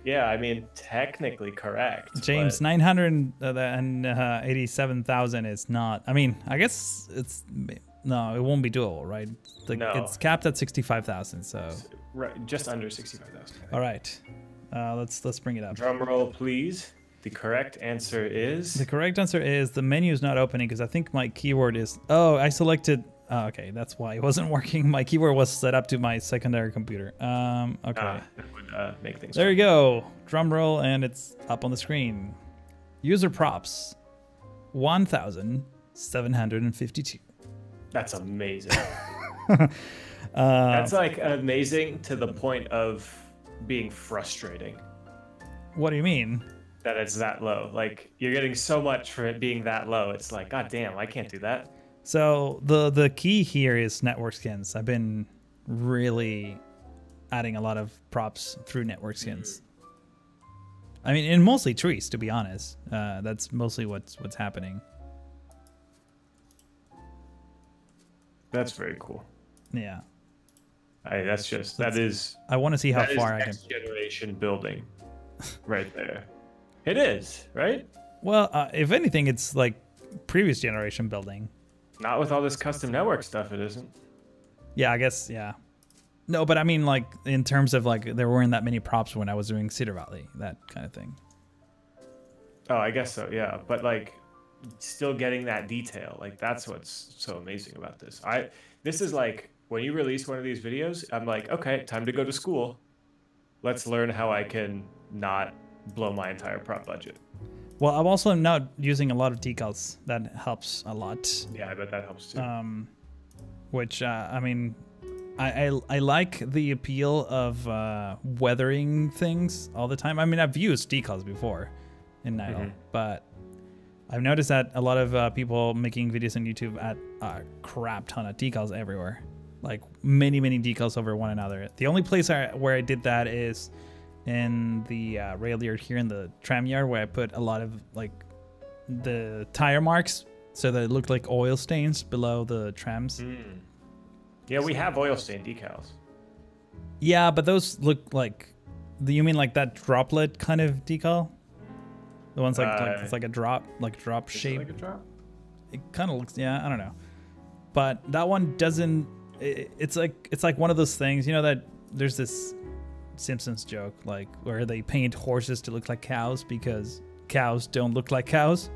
Yeah, I mean, technically correct. James, 987,000 is not. I mean, I guess no, it won't be doable, right? No. It's capped at 65,000, so. Right, just under 65,000. All right, let's bring it up. Drum roll, please. The correct answer is. The correct answer is the menu is not opening because I think my keyword is. Oh, I selected. Oh, okay, that's why it wasn't working. My keyboard was set up to my secondary computer. Okay. That would make things. There you go. Drum roll, and it's up on the screen. User props, 1,752. That's amazing. That's like amazing to the point of being frustrating. What do you mean? That it's that low. Like, you're getting so much for it being that low. It's like, God damn, I can't do that. So the key here is network skins. I've been really adding a lot of props through network skins. I mean, and mostly trees, to be honest. That's mostly what's happening. That's very cool. Yeah. I want to see how far I can. Next generation building, right there. It is, right? Well, if anything, it's like previous generation building. Not with all this custom network stuff, it isn't. Yeah, I guess, yeah. No, but I mean, like, in terms of, like, there weren't that many props when I was doing Cedar Valley, that kind of thing. Oh, I guess so, yeah. But, like, still getting that detail, like, that's what's so amazing about this. This is, like, when you release one of these videos, I'm like, okay, time to go to school. Let's learn how I can not blow my entire prop budget. Well, I'm also not using a lot of decals. That helps a lot. Yeah, I bet that helps too. Which I mean, I like the appeal of weathering things all the time. I mean, I've used decals before in Nydal, but I've noticed that a lot of people making videos on YouTube add a crap ton of decals everywhere. like many decals over one another. The only place where I did that is in the rail yard here in the tram yard, where I put a lot of like the tire marks so that it looked like oil stains below the trams. Yeah, we have oil stain decals. Yeah, but those look like, you mean like that droplet kind of decal? The ones like it's like a drop shape. Like a drop? It kind of looks, yeah, I don't know. But that one doesn't, it's like one of those things, you know, that there's this Simpsons joke like where they paint horses to look like cows because cows don't look like cows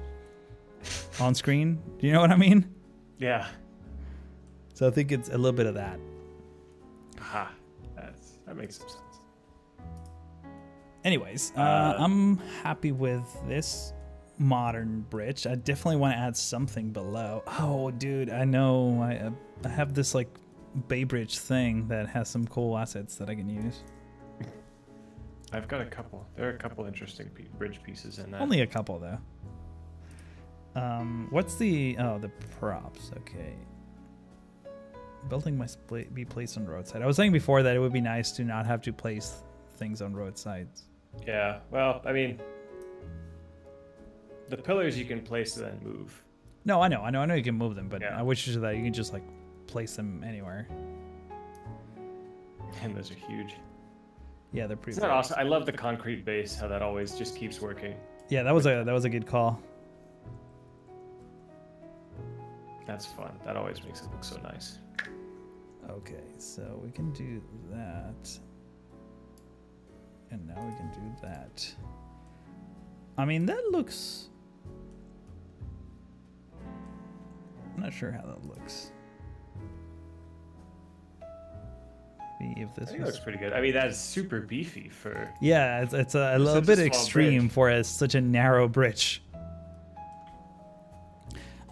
on screen. Do you know what I mean? Yeah. So I think it's a little bit of that. Aha. That makes some sense. Anyways, I'm happy with this modern bridge. I definitely want to add something below. Oh, dude, I know. I have this like Bay Bridge thing that has some cool assets that I can use. I've got a couple. There are a couple interesting bridge pieces in that. Only a couple though. What's the props? Okay. Building must be placed on roadside. I was saying before that it would be nice to not have to place things on roadsides. Yeah, well, I mean, the pillars you can place and then move. No, I know you can move them, but yeah. I wish that you can just like place them anywhere. And those are huge. Yeah, they're pretty. Isn't that awesome? I love the concrete base. How that always just keeps working. Yeah, that was a good call. That's fun. That always makes it look so nice. Okay, so we can do that. And now we can do that. I mean, that looks... I'm not sure how that looks. Maybe if this looks pretty good. I mean, that's super beefy for... Yeah, it's a little bit extreme bridge for such a narrow bridge.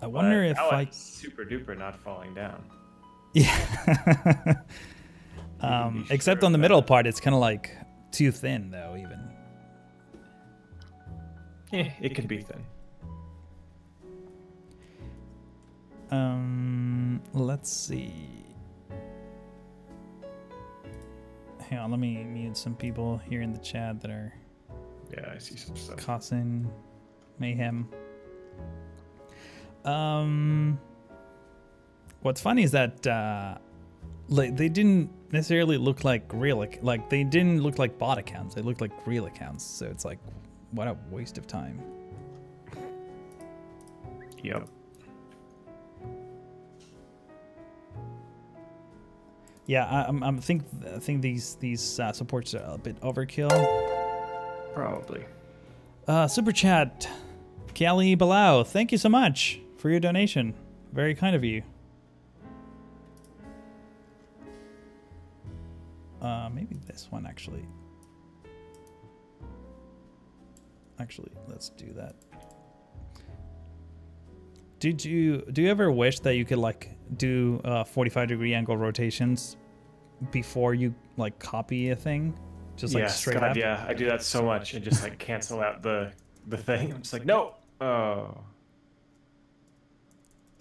I wonder if I... super duper not falling down. Yeah. Except on the middle part, it's kind of like too thin, though, even. Yeah, it could be thin. Let's see. Hang on, let me mute some people here in the chat that are... Yeah, I see some stuff. Causing mayhem. What's funny is that like they didn't necessarily look like real, like they didn't look like bot accounts. They looked like real accounts. So it's like, what a waste of time. Yep. Yeah, I think these supports are a bit overkill. Probably. Super chat, Kelly Balau. Thank you so much for your donation. Very kind of you. Maybe this one actually. Actually, let's do that. Do you ever wish that you could like do 45-degree angle rotations before you like copy a thing? Just like straight up? Yeah, I do that so much and just like cancel out the thing. I'm just like, no. Oh.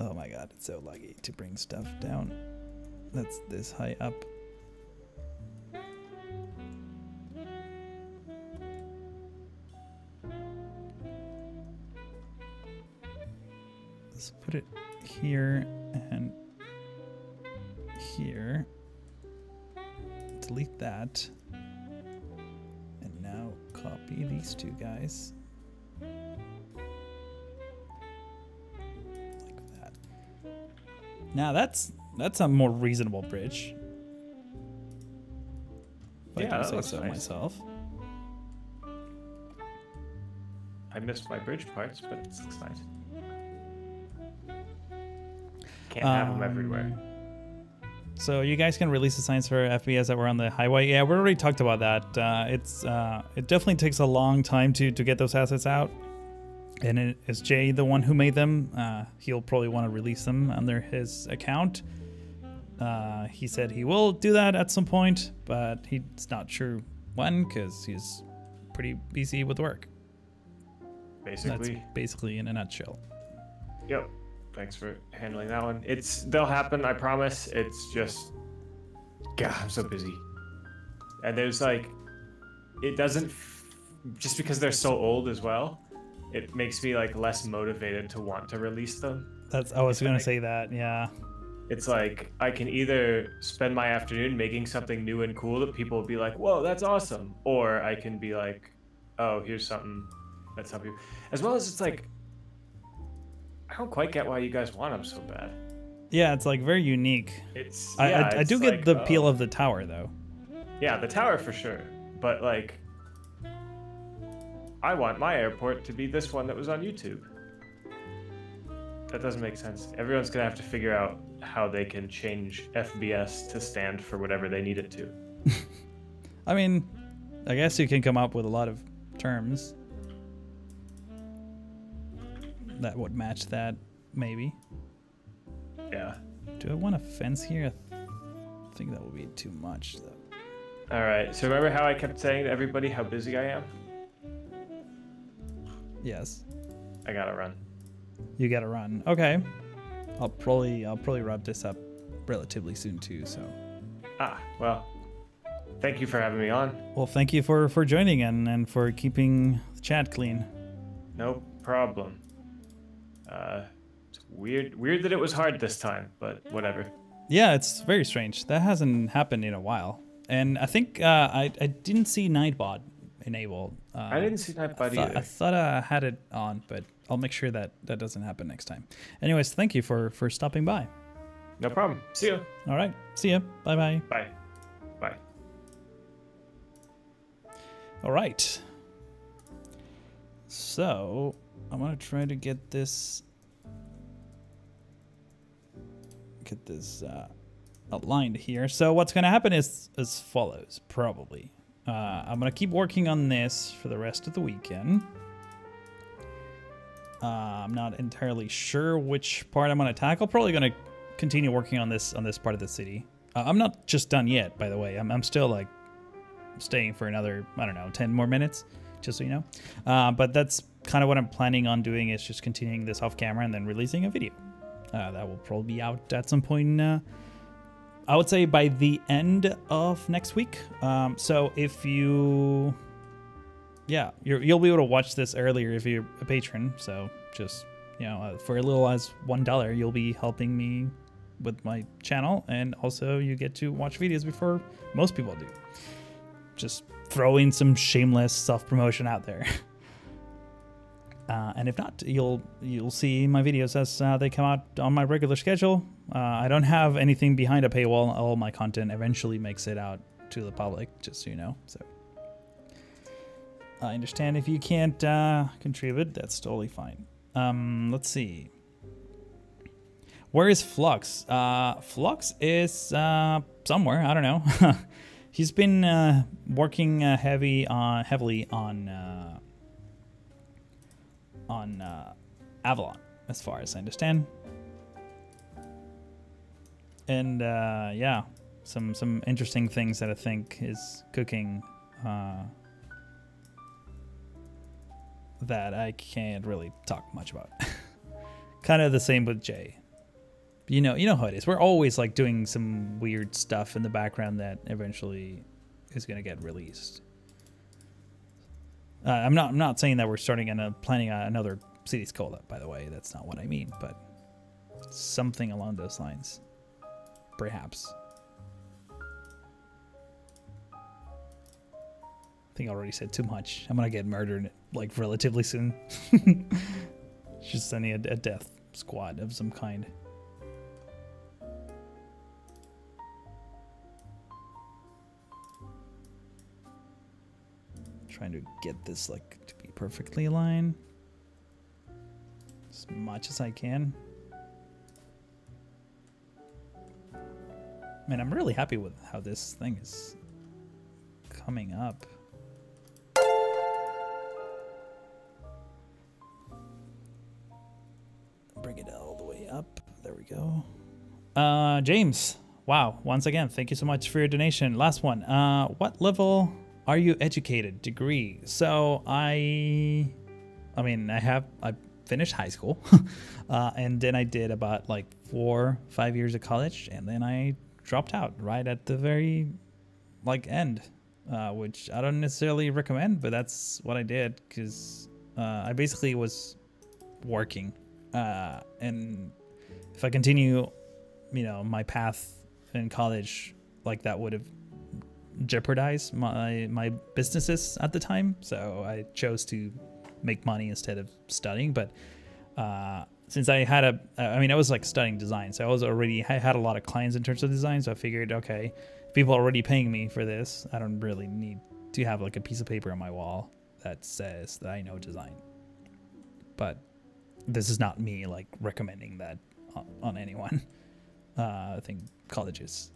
Oh my god, it's so laggy to bring stuff down. That's this high up. Let's put it here and here. Delete that. And now copy these two guys. Like that. Now that's a more reasonable bridge. If I do say so myself. I missed my bridge parts, but it looks nice. Can't have them everywhere. So you guys can release the signs for FPS that were on the highway. Yeah, we already talked about that. It definitely takes a long time to get those assets out. And is Jay the one who made them? He'll probably want to release them under his account. He said he will do that at some point, but he's not sure when because he's pretty busy with work. Basically. That's basically in a nutshell. Yep. Thanks for handling that one. They'll happen, I promise. It's just God, I'm so busy. And there's like, it doesn't, just because they're so old as well, it makes me like less motivated to want to release them. I was gonna say that, yeah. It's like I can either spend my afternoon making something new and cool that people will be like, whoa, that's awesome. Or I can be like, oh, here's something that's help you. As well as it's like, I don't quite get why you guys want them so bad. Yeah, it's like very unique. I do get the appeal of the tower though. Yeah, the tower for sure. But like, I want my airport to be this one that was on YouTube. That doesn't make sense. Everyone's gonna have to figure out how they can change FBS to stand for whatever they need it to. I mean, I guess you can come up with a lot of terms that would match that, maybe. Yeah. Do I want a fence here? I think that would be too much, though. All right. So remember how I kept saying to everybody how busy I am? Yes. I gotta run. You gotta run. Okay. I'll probably wrap this up relatively soon too. So. Ah, well. Thank you for having me on. Well, thank you for joining and for keeping the chat clean. No problem. It's weird that it was hard this time, but whatever. Yeah, it's very strange. That hasn't happened in a while. And I think I didn't see Nightbot enabled. I didn't see Nightbot either. I thought I had it on, but I'll make sure that doesn't happen next time. Anyways, thank you for stopping by. No problem. See you. All right. See ya. Bye-bye. Bye. Bye. All right. So I'm gonna try to get this outlined here. So what's gonna happen is as follows, probably. I'm gonna keep working on this for the rest of the weekend. I'm not entirely sure which part I'm gonna tackle. Probably gonna continue working on this part of the city. I'm not just done yet, by the way. I'm still like staying for another, I don't know, 10 more minutes, just so you know. But that's kind of what I'm planning on doing, is just continuing this off camera and then releasing a video. That will probably be out at some point, I would say by the end of next week. So if you, yeah, you'll be able to watch this earlier if you're a patron. So just, you know, for as little as $1, you'll be helping me with my channel, and also you get to watch videos before most people do. Just throwing some shameless self-promotion out there. And if not, you'll see my videos as they come out on my regular schedule. I don't have anything behind a paywall. All my content eventually makes it out to the public, just so you know. So I understand if you can't contribute, that's totally fine. Let's see. Where is Flux? Flux is somewhere. I don't know. He's been working heavily on Avalon, as far as I understand. And yeah, some interesting things that I think is cooking that I can't really talk much about. Kind of the same with Jay. You know how it is. We're always like doing some weird stuff in the background that eventually is gonna get released. I'm not saying that we're planning another Cities collab, by the way. That's not what I mean, but something along those lines, perhaps. I think I already said too much. I'm gonna get murdered like relatively soon. Just sending a death squad of some kind. Trying to get this like to be perfectly aligned as much as I can. Man, I'm really happy with how this thing is coming up. Bring it all the way up. There we go. James, wow, once again, thank you so much for your donation. Last one. What level are you educated? Degree. So I finished high school and then I did about like 4-5 years of college, and then I dropped out right at the very end, which I don't necessarily recommend, but that's what I did because I basically was working, and if I continue, my path in college, like that would have jeopardized my businesses at the time. So I chose to make money instead of studying. But since I had I was like studying design, so I had a lot of clients in terms of design. So I figured, okay, if people are already paying me for this, I don't really need to have like a piece of paper on my wall that says that I know design. But this is not me like recommending that on anyone. I think college is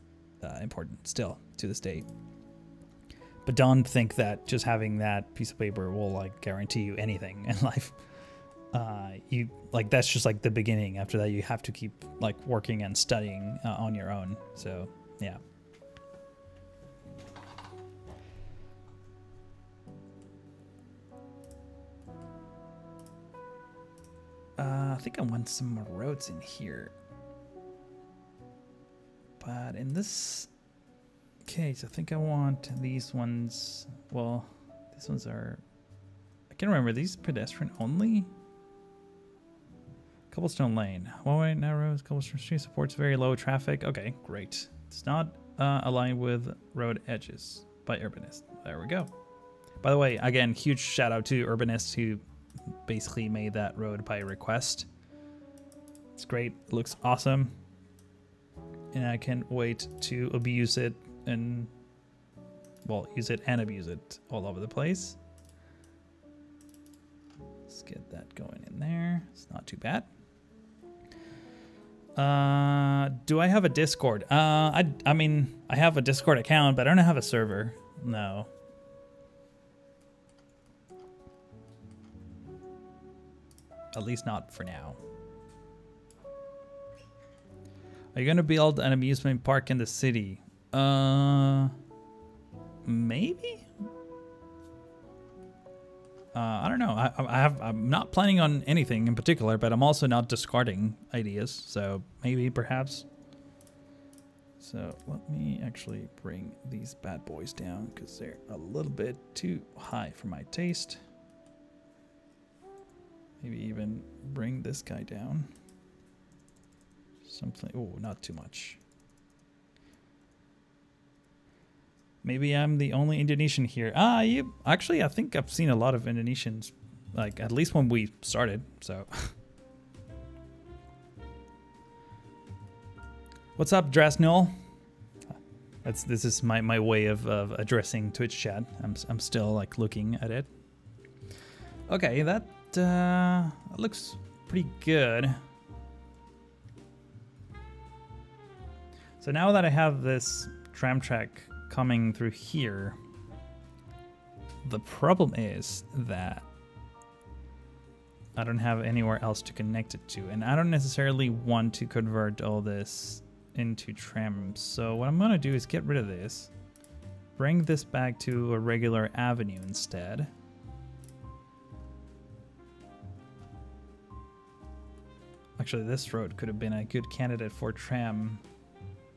important still to this day. But don't think that just having that piece of paper will like guarantee you anything in life. That's just like the beginning. After that, you have to keep like working and studying on your own. So yeah. I think I want some more roads in here. But in this case, I think I want these ones. Well, these ones are... I can't remember. These pedestrian only? Cobblestone lane. One-way narrows. Cobblestone street supports very low traffic. Okay, great. It's not aligned with road edges by urbanists. There we go. By the way, again, huge shout out to urbanists who basically made that road by request. It's great. It looks awesome. And I can't wait to abuse it and, well, use it and abuse it all over the place. Let's get that going in there. It's not too bad. Do I have a Discord? I mean, I have a Discord account, but I don't have a server. No. At least not for now. Are you gonna build an amusement park in the city? Maybe? I don't know. I'm not planning on anything in particular, but I'm also not discarding ideas. So maybe, perhaps. So let me actually bring these bad boys down because they're a little bit too high for my taste. Maybe even bring this guy down. Something. Oh, not too much. Maybe I'm the only Indonesian here. Actually, I think I've seen a lot of Indonesians, like at least when we started. So, what's up, Drasnil? This is my way of addressing Twitch chat. I'm still like looking at it. Okay, that looks pretty good. So now that I have this tram track coming through here, the problem is that I don't have anywhere else to connect it to, and I don't necessarily want to convert all this into tram. So what I'm gonna do is get rid of this, bring this back to a regular avenue instead. Actually, this road could have been a good candidate for tram,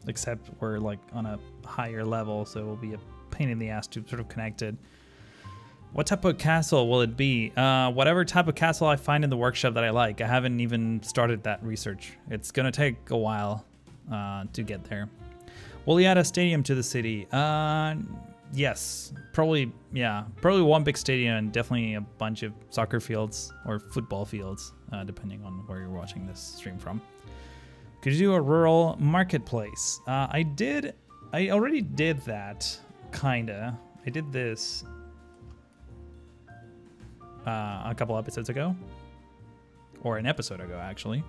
except we're like on a higher level, so it will be a pain in the ass to sort of connect it. What type of castle will it be? Whatever type of castle I find in the workshop that I like. I haven't even started that research. It's gonna take a while to get there. Will you add a stadium to the city? Yes, probably. Yeah, probably one big stadium and definitely a bunch of soccer fields or football fields, depending on where you're watching this stream from. Could you do a rural marketplace? I already did that, kinda. I did this a couple episodes ago, or an episode ago, actually.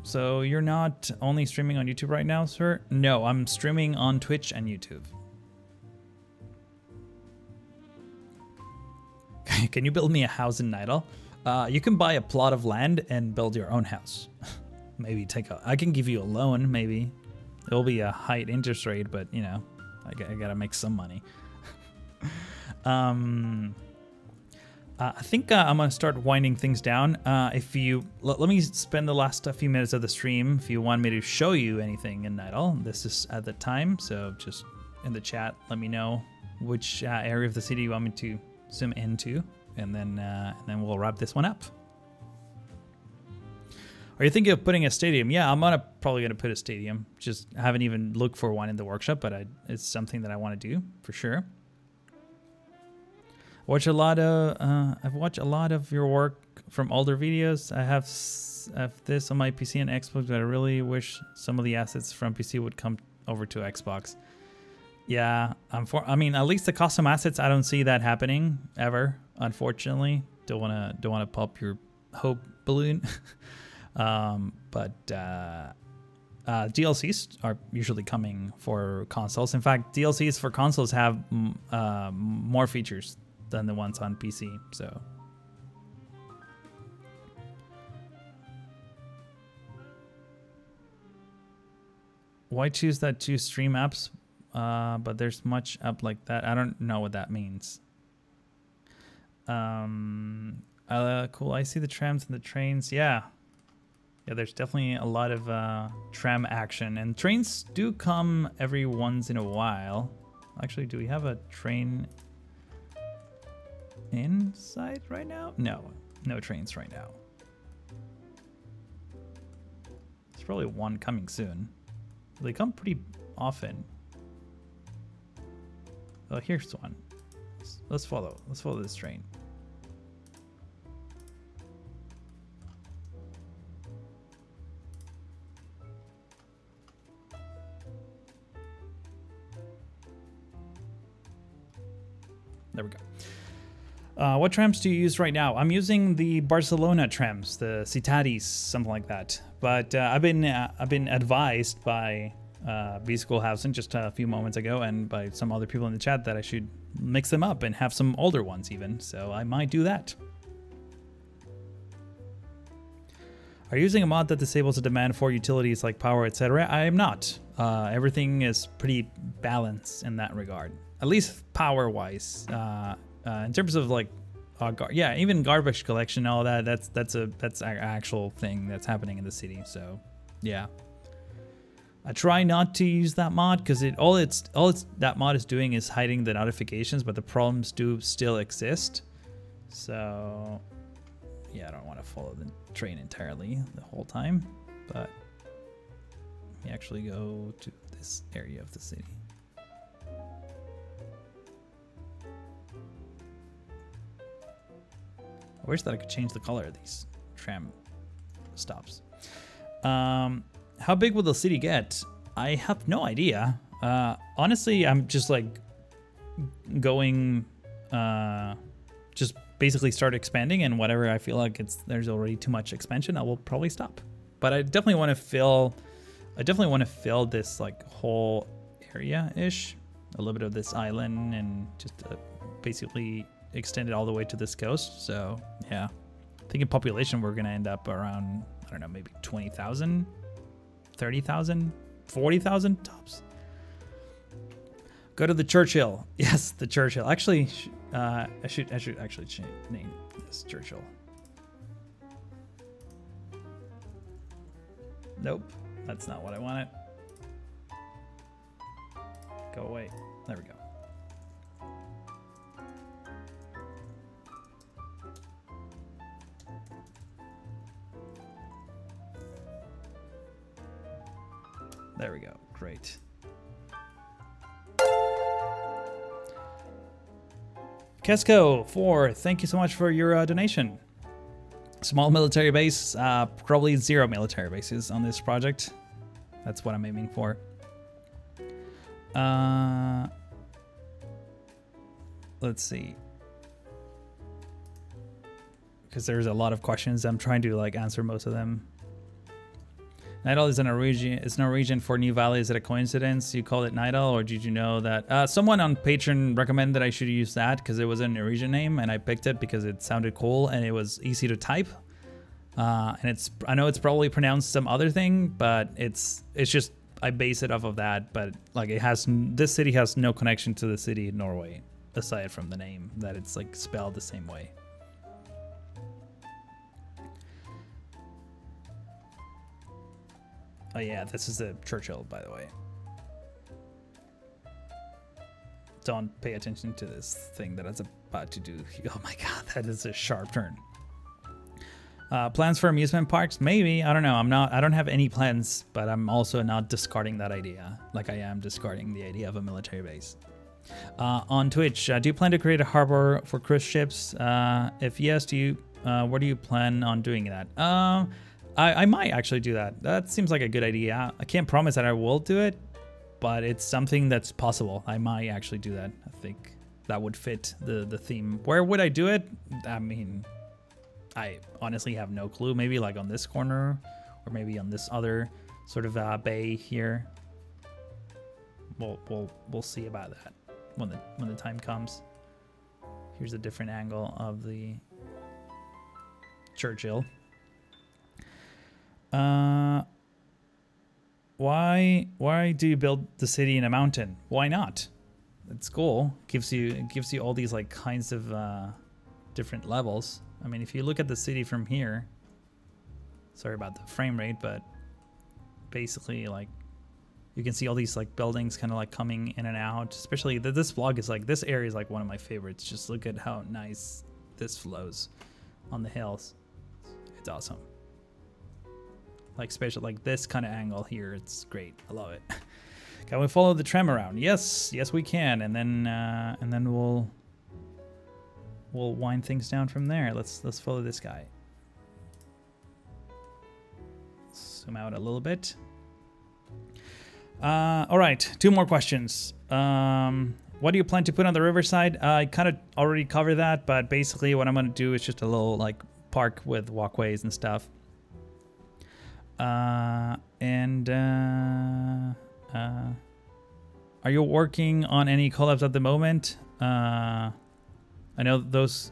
So you're not only streaming on YouTube right now, sir? No, I'm streaming on Twitch and YouTube. Can you build me a house in Nydal? You can buy a plot of land and build your own house. Maybe I can give you a loan, maybe. It'll be a high interest rate, but you know, I gotta make some money. I think I'm gonna start winding things down. If you let me spend the last few minutes of the stream. If you want me to show you anything in Nydal, this is at the time. So just in the chat, let me know which area of the city you want me to zoom into, and then we'll wrap this one up. Are you thinking of putting a stadium? Yeah, I'm probably gonna put a stadium. Just haven't even looked for one in the workshop, but it's something that I want to do for sure. I've watched a lot of your work from older videos. I have this on my PC and Xbox, but I really wish some of the assets from PC would come over to Xbox. Yeah, I mean, at least the custom assets, I don't see that happening ever. Unfortunately, don't wanna pop your hope balloon. But DLCs are usually coming for consoles. In fact, DLCs for consoles have more features than the ones on PC. So why choose that 2 stream apps? But there's much up like that. I don't know what that means. Cool. I see the trams and the trains. Yeah, there's definitely a lot of tram action, and trains do come every once in a while. Actually, do we have a train inside right now? No trains right now. There's probably one coming soon. They come pretty often. Oh, here's one. Let's follow this train. There we go. What trams do you use right now? I'm using the Barcelona trams, the Citadis, something like that. But I've been advised by B Schoolhausen just a few moments ago, and by some other people in the chat, that I should mix them up and have some older ones even. So I might do that. Are you using a mod that disables the demand for utilities like power, etc.? I am not. Everything is pretty balanced in that regard. At least power-wise. In terms of like, yeah, even garbage collection, all that. That's an actual thing that's happening in the city. So, yeah. I try not to use that mod because that mod is doing is hiding the notifications, but the problems do still exist. So, yeah, I don't want to follow the train entirely the whole time, but let me actually go to this area of the city. I wish that I could change the color of these tram stops. How big will the city get? I have no idea. Honestly, I'm just like going, just basically start expanding, and whatever I feel like there's already too much expansion, I will probably stop. But I definitely want to fill this like whole area-ish, a little bit of this island, and just basically extend it all the way to this coast. So yeah, I think in population we're gonna end up around, I don't know, maybe 20,000, 30,000, 40,000 tops. Go to the Churchill. Yes, the Churchill. Actually, I should actually name this Churchill. Nope, that's not what I wanted. Go away. There we go. There we go. Great. Kesco4, thank you so much for your donation. Small military base, probably 0 military bases on this project. That's what I'm aiming for. Let's see. Because there's a lot of questions. I'm trying to like answer most of them. Nydal is Norwegian for New Valley. Is it a coincidence you called it Nydal, or did you know that? Someone on Patreon recommended that I should use that because it was a Norwegian name, and I picked it because it sounded cool and it was easy to type. And I know it's probably pronounced some other thing, but it's just I base it off of that. But like this city has no connection to the city Norway aside from the name, that it's like spelled the same way. Oh yeah, this is the Churchill, by the way. Don't pay attention to this thing that it's about to do. Oh my god, that is a sharp turn. Plans for amusement parks? Maybe. I don't know. I don't have any plans, but I'm also not discarding that idea, like I am discarding the idea of a military base. On Twitch, do you plan to create a harbor for cruise ships? If yes, where do you plan on doing that? I might actually do that. That seems like a good idea. I can't promise that I will do it, but it's something that's possible. I might actually do that. I think that would fit the theme. Where would I do it? I mean, I honestly have no clue. Maybe like on this corner, or maybe on this other sort of bay here. We'll see about that when the time comes. Here's a different angle of the Churchill. Why do you build the city in a mountain? Why not? It's cool. Gives you all these like kinds of different levels. I mean, if you look at the city from here, sorry about the frame rate, but basically like you can see all these like buildings kind of like coming in and out. Especially this vlog is like, this area is like one of my favorites. Just look at how nice this flows on the hills. It's awesome. Like special, like this kind of angle here, it's great. I love it. Can we follow the tram around? Yes, we can, and then we'll wind things down from there. Let's follow this guy. Zoom out a little bit. All right, 2 more questions. What do you plan to put on the riverside? I kind of already covered that, but basically what I'm gonna do is just a little like park with walkways and stuff. Are you working on any collabs at the moment? I know those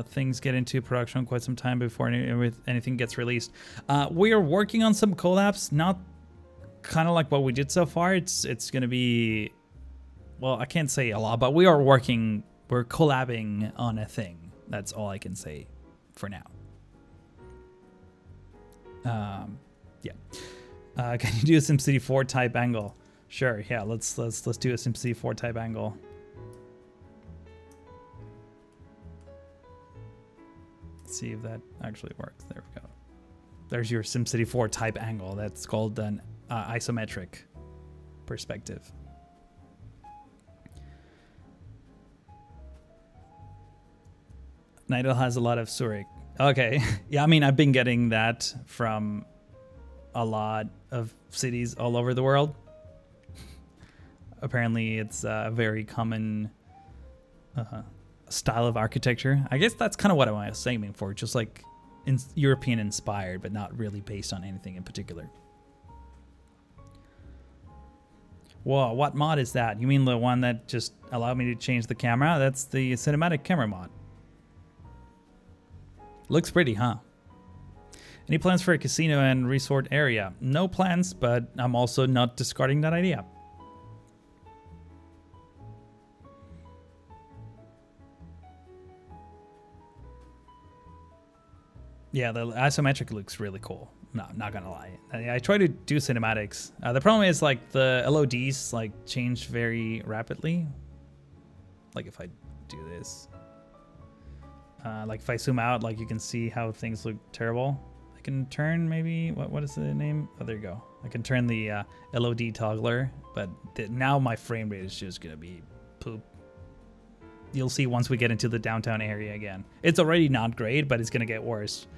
things get into production quite some time before anything gets released. We are working on some collabs, not kind of like what we did so far. It's gonna be, well, I can't say a lot, but we're collabing on a thing. That's all I can say for now. Yeah. Can you do a SimCity 4 type angle? Sure. Yeah. Let's do a SimCity 4 type angle. Let's see if that actually works. There we go. There's your SimCity 4 type angle. That's called an isometric perspective. Nydal has a lot of Zurich. Okay. Yeah, I mean, I've been getting that from a lot of cities all over the world. Apparently, it's a very common style of architecture. I guess that's kind of what I was aiming for, just like European inspired, but not really based on anything in particular. Whoa, what mod is that? You mean the one that just allowed me to change the camera? That's the cinematic camera mod. Looks pretty, huh? Any plans for a casino and resort area? No plans, but I'm also not discarding that idea. Yeah, the isometric looks really cool. No, I'm not gonna lie. I try to do cinematics. The problem is like the LODs like change very rapidly. Like if I do this, like if I zoom out, like you can see how things look terrible. I can turn maybe, what is the name? Oh, there you go. I can turn the LOD toggler, but now my frame rate is just gonna be poop. You'll see once we get into the downtown area again. It's already not great, but it's gonna get worse.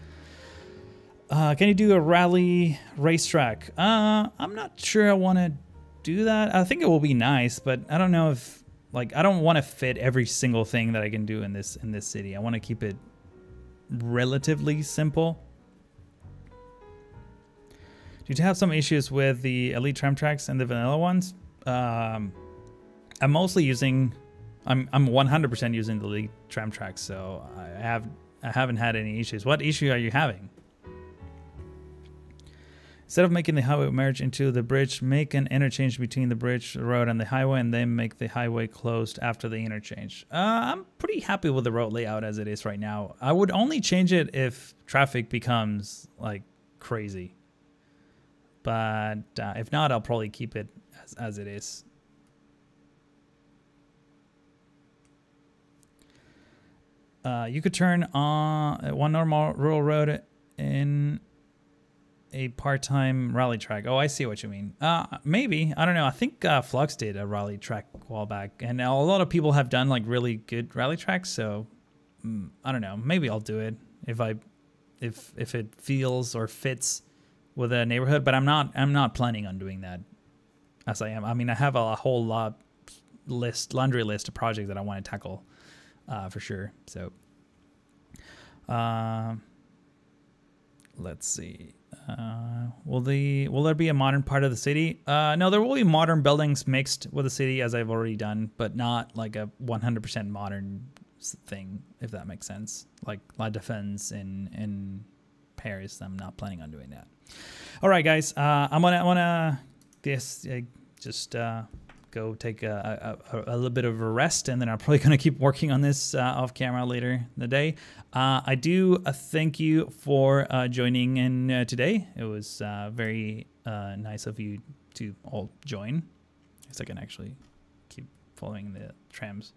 Can you do a rally racetrack? I'm not sure I want to do that. I think it will be nice, but I don't know if, like, I don't want to fit every single thing that I can do in this city. I want to keep it relatively simple. Did you have some issues with the Elite Tram tracks and the vanilla ones? I'm mostly using, I'm 100% using the Elite Tram tracks, so I haven't had any issues. What issue are you having? Instead of making the highway merge into the bridge, make an interchange between the bridge, the road, and the highway, and then make the highway closed after the interchange. I'm pretty happy with the road layout as it is right now. I would only change it if traffic becomes like crazy. but if not, I'll probably keep it as it is. You could turn on one normal rural road in a part-time rally track. Oh, I see what you mean. Maybe. I don't know. I think Flux did a rally track a while back, and a lot of people have done like really good rally tracks. So I don't know. Maybe I'll do it if it feels or fits with a neighborhood. But I'm not planning on doing that as I am. I mean, I have a whole laundry list of projects that I want to tackle. For sure. So, let's see. Will there be a modern part of the city? No, there will be modern buildings mixed with the city, as I've already done, but not like a 100% modern thing, if that makes sense. Like La Défense in Paris, I'm not planning on doing that. All right, guys. I'm gonna just go take a little bit of a rest, and then I'm probably going to keep working on this off camera later in the day. I do thank you for joining in today. It was very nice of you to all join. I guess I can actually keep following the trams.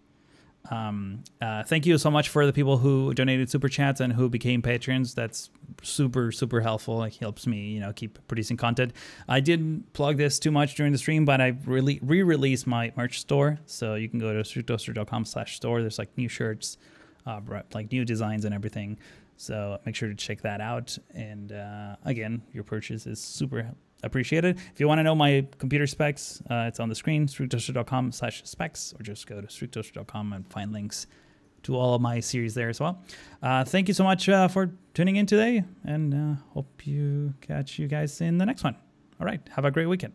Thank you so much for the people who donated super chats and who became patrons. That's super helpful. It helps me, keep producing content. I didn't plug this too much during the stream, but I really re-released my merch store. So you can go to streettoaster.com/store. There's like new shirts, like new designs and everything. So make sure to check that out. And again, your purchase is super appreciated. If you want to know my computer specs, it's on the screen, streettoaster.com/specs, or just go to streettoaster.com and find links to all of my series there as well. Thank you so much for tuning in today, and hope you catch you guys in the next one. All right, have a great weekend.